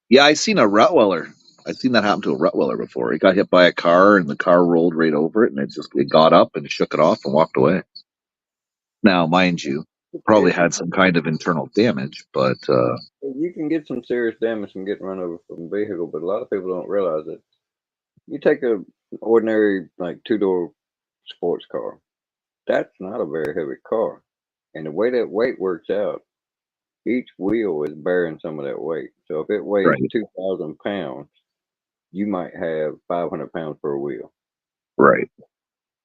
Yeah, I seen a Rottweiler. I've seen that happen to a Rottweiler before. It got hit by a car and the car rolled right over it, and it got up and shook it off and walked away. Now, mind you, probably had some kind of internal damage, but You can get some serious damage from getting run over from a vehicle, but a lot of people don't realize it. You take a ordinary like 2-door sports car. That's not a very heavy car, and the way that weight works out, each wheel is bearing some of that weight. So if it weighs Right. 2,000 pounds, you might have 500 pounds per wheel. right.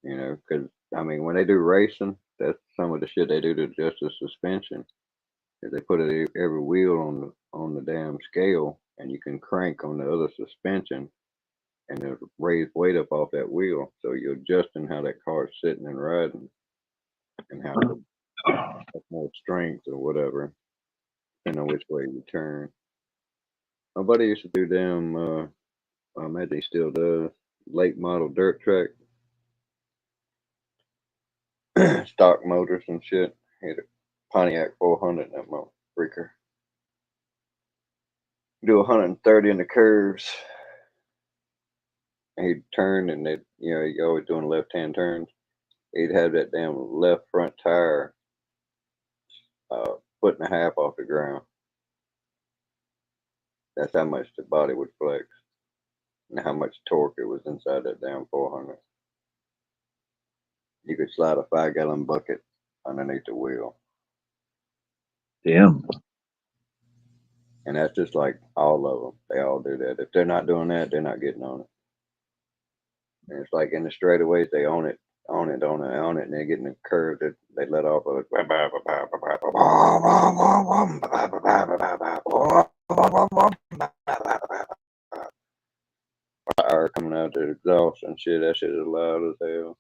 You know, because I mean, when they do racing, that's some of the shit they do to adjust the suspension. Is they put every wheel on the damn scale, and you can crank on the other suspension, and then raise weight up off that wheel. So you're adjusting how that car's sitting and riding, and how to have more strength or whatever, depending on which way you turn. My buddy used to do damn. I imagine he still does late model dirt track, stock motors and shit. He had a Pontiac 400 in that mother freaker. Do 130 in the curves. He'd turn and he always doing left-hand turns. He'd have that damn left front tire foot and a half off the ground. That's how much the body would flex and how much torque it was inside that damn 400. You could slide a 5-gallon bucket underneath the wheel. Damn. And that's just like all of them. They all do that. If they're not doing that, they're not getting on it. And it's like in the straightaways, they own it, and they get in the curve that they let off of it. Fire coming out the exhaust and shit. That shit is loud as hell.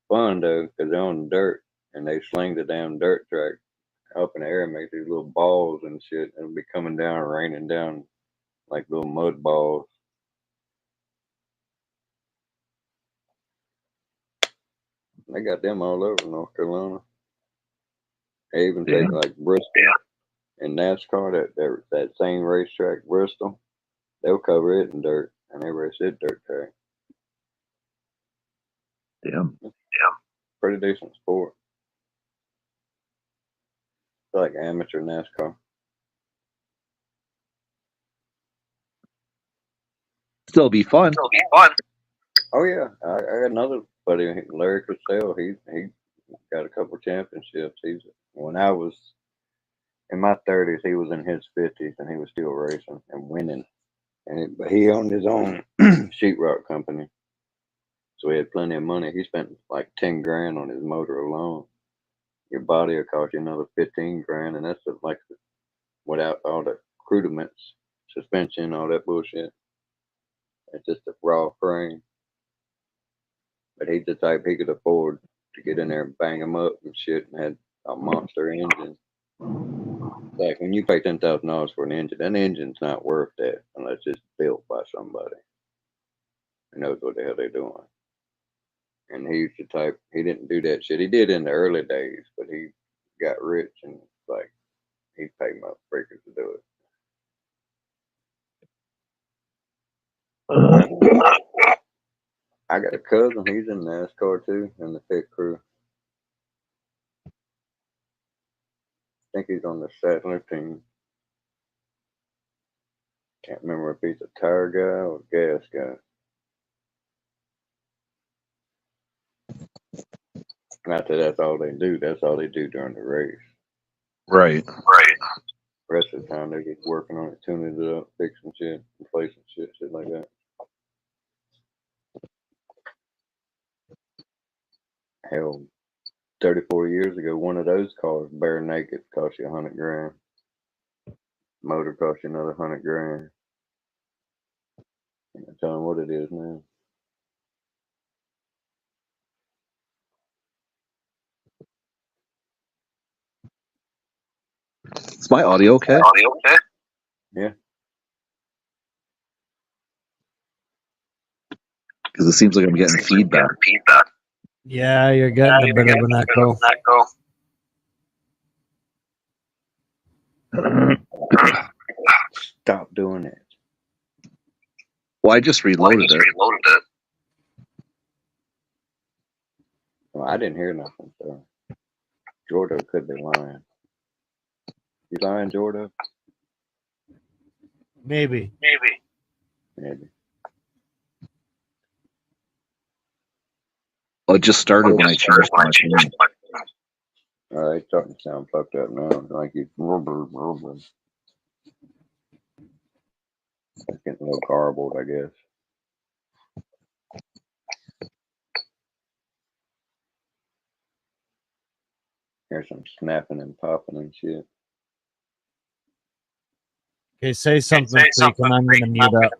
Fun though, because they're on the dirt and they sling the damn dirt track up in the air and make these little balls and shit. It'll be coming down, raining down like little mud balls. They got them all over North Carolina. They even take like Bristol and NASCAR, that same racetrack, Bristol. They'll cover it in dirt and they race it dirt track. Damn. Pretty decent sport. It's like amateur NASCAR. Still be fun. Oh yeah, I got another buddy, Larry Crisell. He got a couple championships. When I was in my 30s, he was in his 50s, and he was still racing and winning. But he owned his own sheetrock company, so he had plenty of money. He spent like 10 grand on his motor alone. Your body will cost you another 15 grand, and that's like without all the accoutrements, suspension, all that bullshit. It's just a raw frame. But he's the type he could afford to get in there and bang them up and shit, and had a monster engine. Like when you pay $10,000 for an engine, that engine's not worth that unless it's built by somebody who knows what the hell they're doing. And he's the type, he didn't do that shit. He did in the early days, but he got rich and like he paid motherfuckers to do it. I got a cousin, he's in NASCAR too, in the pit crew. I think he's on the Sattler team. Can't remember if he's a tire guy or a gas guy. Not that that's all they do. That's all they do during the race. Right. The rest of the time they're just working on it, tuning it up, fixing shit, replacing shit like that. Hell, 34 years ago, one of those cars bare naked cost you $100 grand. Motor cost you another $100,000. Tell them what it is now. Is my audio okay? Yeah. Because it seems like I'm getting feedback. Yeah, you're getting a bit of an echo. Stop doing it. Well, I just reloaded it. Well, I didn't hear nothing, so Jordo could be lying. You lying, Jordo? Maybe. Maybe. Well, it just started when I changed my phone. All right, starting to sound fucked up now. Like you rubber. It's getting a little garbled, I guess. Here's some snapping and popping and shit. Okay, say something, Freakin'. I'm gonna mute up.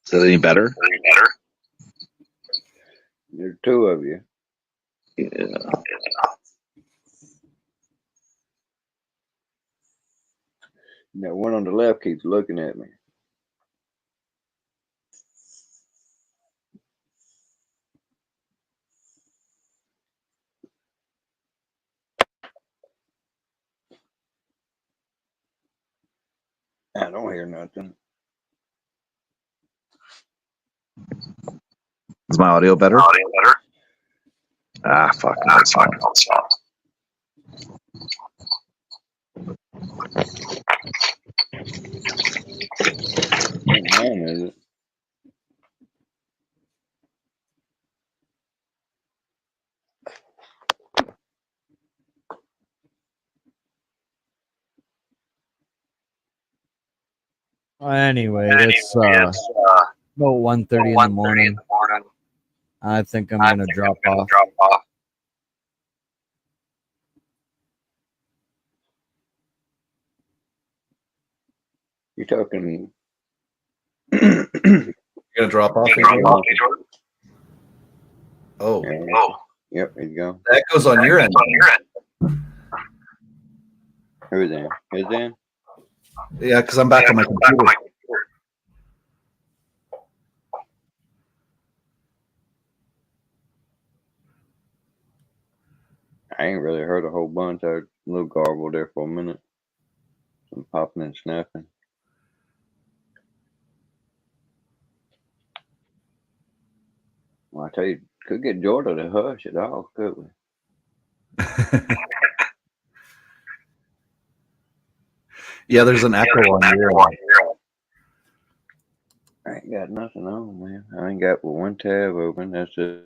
Is that any better? There's two of you. Yeah. That one on the left keeps looking at me. I don't hear nothing. Is my audio better? Ah, fuck. Mine is it? Anyway, it's about 1:30 in the morning. I think I'm gonna drop off. You talking? You're gonna drop off? Oh, Yeah. Yep, there you go. that goes on your end. Who's in? Who's in? Yeah, because I'm back on my computer. I ain't really heard a whole bunch. I heard a little garble there for a minute. Some popping and snapping. Well, I tell you, could get Jordan to hush it all, could we? Yeah, there's an echo on your end. I ain't got nothing on, man. I ain't got one tab open. That's it.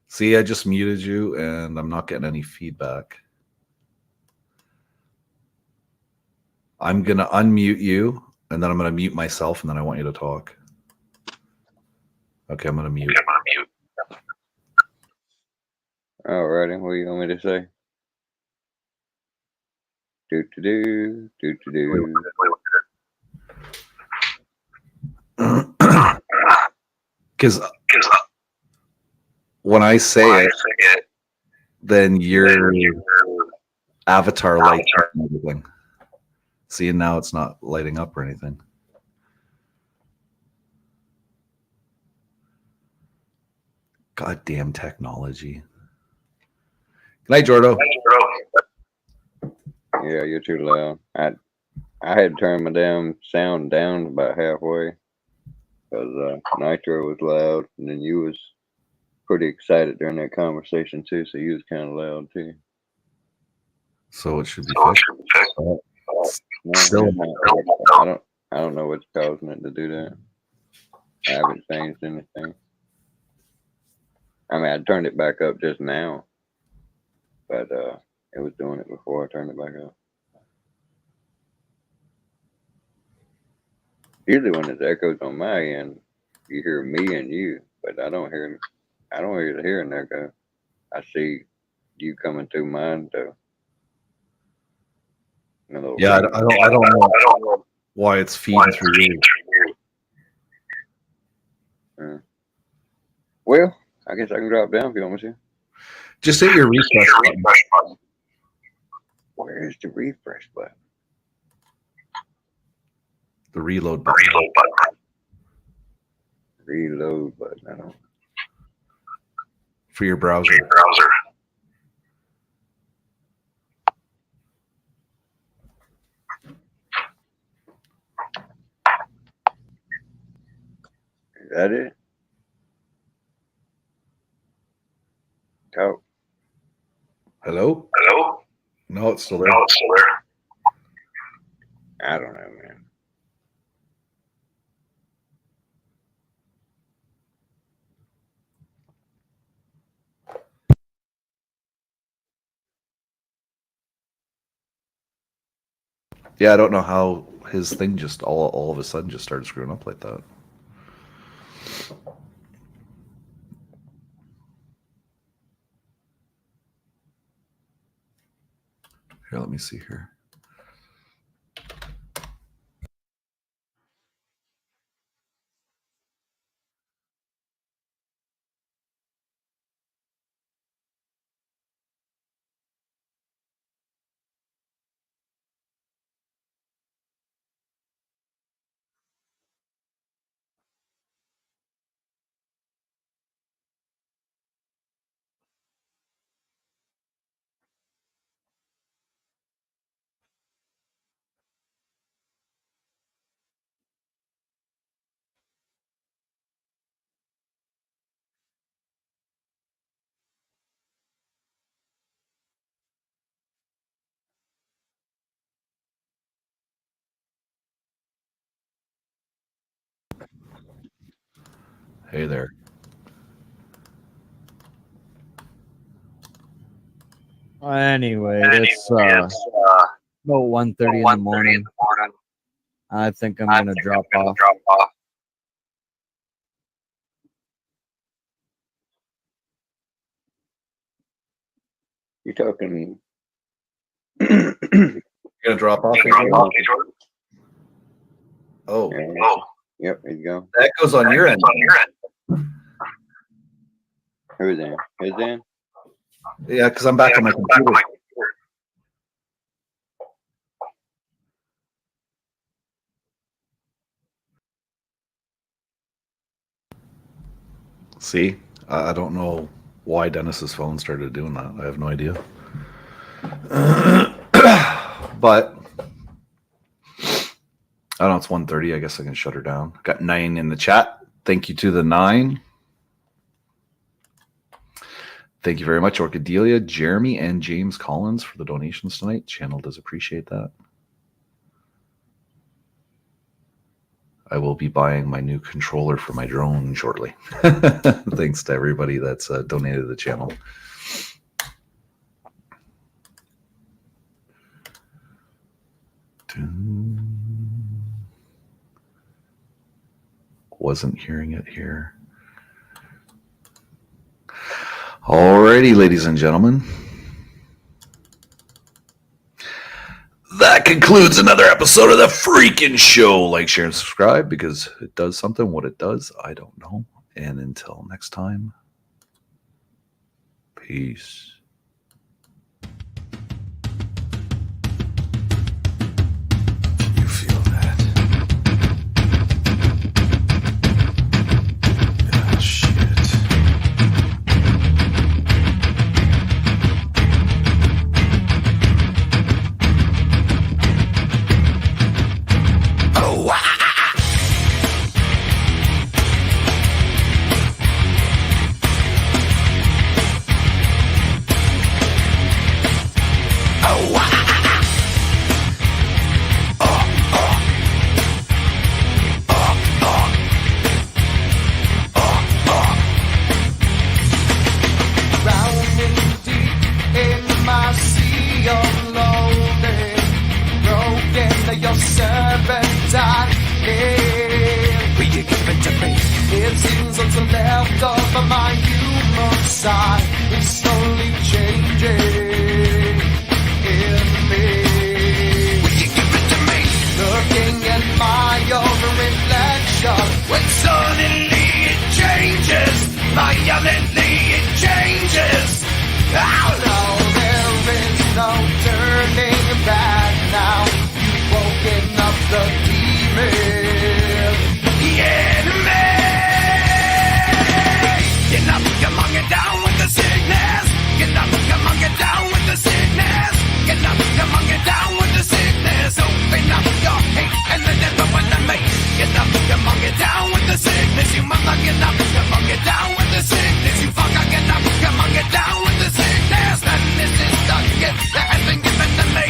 See, I just muted you and I'm not getting any feedback. I'm going to unmute you and then I'm going to mute myself and then I want you to talk. Okay, I'm going to mute. Alrighty, what do you want me to say? Do. Because when I say it, then your avatar lights up and everything. See, now it's not lighting up or anything. Goddamn technology. Good night, Jordo. Yeah, you're too loud. I had turned my damn sound down about halfway because Nitro was loud, and then you was pretty excited during that conversation too, so you was kind of loud too. So it should be fixed. No, Still, I don't know what's causing it to do that. I haven't changed anything. I mean, I turned it back up just now, but it was doing it before I turned it back up. Usually when it echoes on my end, you hear me and you, but I don't hear I don't hear the hearing there go. I see you coming through mine though. Yeah, I don't know why it's feeding through you. Well, I guess I can drop down if you want me to. Just hit your refresh button. Where is the refresh button? The reload button. Reload button. I don't. For your browser. Is that it? Talk. Hello? No, it's still there. I don't know, man. Yeah, I don't know how his thing just all of a sudden just started screwing up like that. Here, let me see here. Hey there. Anyway, it's about 1:30 in the morning. I think I'm gonna drop off. You talking? You're gonna drop off? Oh, Yep, there you go. that goes on your end. Who's in? Who's in? Yeah, because I'm back on my computer. See, I don't know why Dennis's phone started doing that. I have no idea. But I don't know, it's 1:30. I guess I can shut her down. Got 9 in the chat. Thank you to the 9. Thank you very much, Orchidelia, Jeremy, and James Collins for the donations tonight. Channel does appreciate that. I will be buying my new controller for my drone shortly. Thanks to everybody that's donated to the channel. Wasn't hearing it here. Alrighty, ladies and gentlemen. That concludes another episode of the freaking show. Like, share, and subscribe because it does something. What it does, I don't know. And until next time, peace. You feel that? Ah, shit. inside is slowly changing in me. Will you give it to me? Looking at my own reflection, when suddenly it changes, violently it changes. Oh no, there is no turning back now. You've woken up the demon. Yeah, get up, come on, get down with the sickness. Get up, come on, get down with the sickness. Get up, come on, get down with the sickness. Open up your hate and let everyone to make. Get up, come on, get down with the sickness. You mother, get up, come on, get down with the sickness. You fucker, get up, come on, get down with the sickness. And this is the gift that has been given to me.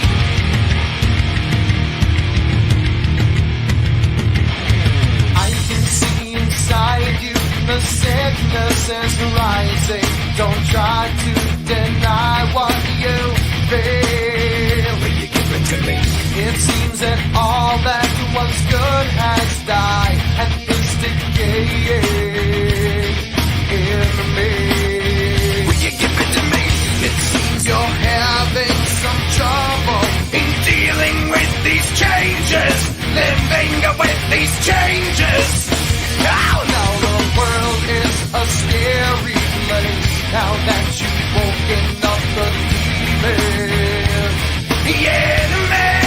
I can see inside you the sickness is rising. Don't try to deny what you feel. Will you give it to me? It seems that all that was good has died and is decaying in me. Will you give it to me? It seems you're having some trouble in dealing with these changes, living with these changes. Now, the world is a scary place. Now that you've woken up the demon. Yeah, man.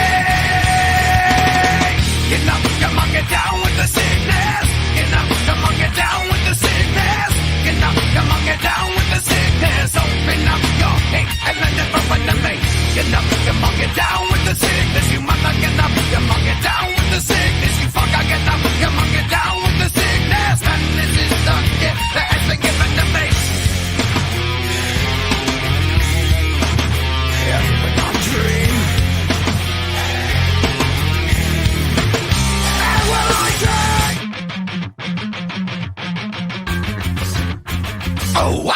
Get up, come on, get down with the sickness. Get up, come on, get down with the sickness. Get up, come on, get down with the sickness. Open up your hate and let it run to me. Get up, come on, get down with the sickness. You mother, get up, come on, get down with the sickness. You fucker, get up, come on, get down with the sickness. And this is the gift that has been given to me. Yeah, a dream. And will I drink? Oh,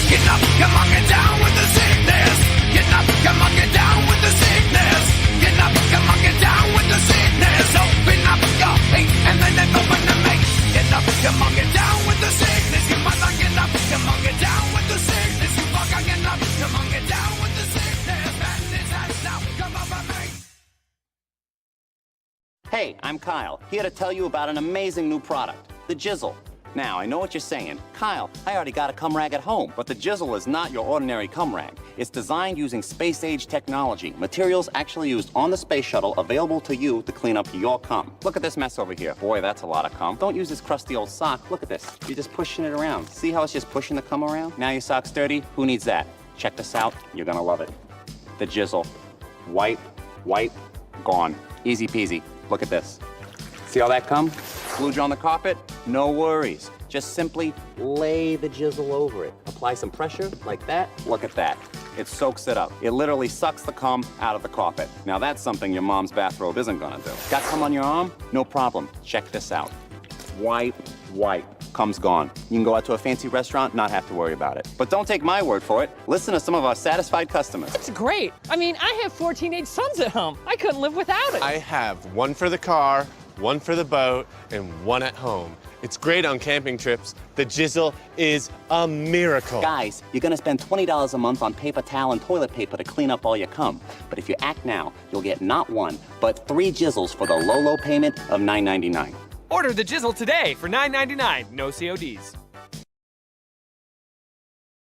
get up, come on, get down with the sickness. Get up, come on, get down with the sickness. Get up, come on, get down with the sickness. Open up your hate and then it open to me. Get up, come on, get down with the sickness. You mother, get up, come on, get down with the sickness. You fucker, get up, come on, get down with the sickness. And this has now come over me. Hey, I'm Kyle, here to tell you about an amazing new product, the Jizzle. Now, I know what you're saying. Kyle, I already got a cum rag at home. But the Jizzle is not your ordinary cum rag. It's designed using space-age technology, materials actually used on the space shuttle available to you to clean up your cum. Look at this mess over here. Boy, that's a lot of cum. Don't use this crusty old sock. Look at this. You're just pushing it around. See how it's just pushing the cum around? Now your sock's dirty. Who needs that? Check this out. You're gonna love it. The Jizzle. Wipe, gone. Easy peasy. Look at this. See all that cum? Splooge on the carpet? No worries. Just simply lay the Jizzle over it. Apply some pressure, like that. Look at that. It soaks it up. It literally sucks the cum out of the carpet. Now that's something your mom's bathrobe isn't gonna do. Got cum on your arm? No problem. Check this out. Wipe. Cum's gone. You can go out to a fancy restaurant, not have to worry about it. But don't take my word for it. Listen to some of our satisfied customers. It's great. I mean, I have 4 teenage sons at home. I couldn't live without it. I have one for the car, one for the boat, and one at home. It's great on camping trips. The Jizzle is a miracle. Guys, you're gonna spend $20 a month on paper towel and toilet paper to clean up all your cum. But if you act now, you'll get not 1, but 3 Jizzles for the low payment of $9.99. Order the Jizzle today for $9.99, no CODs.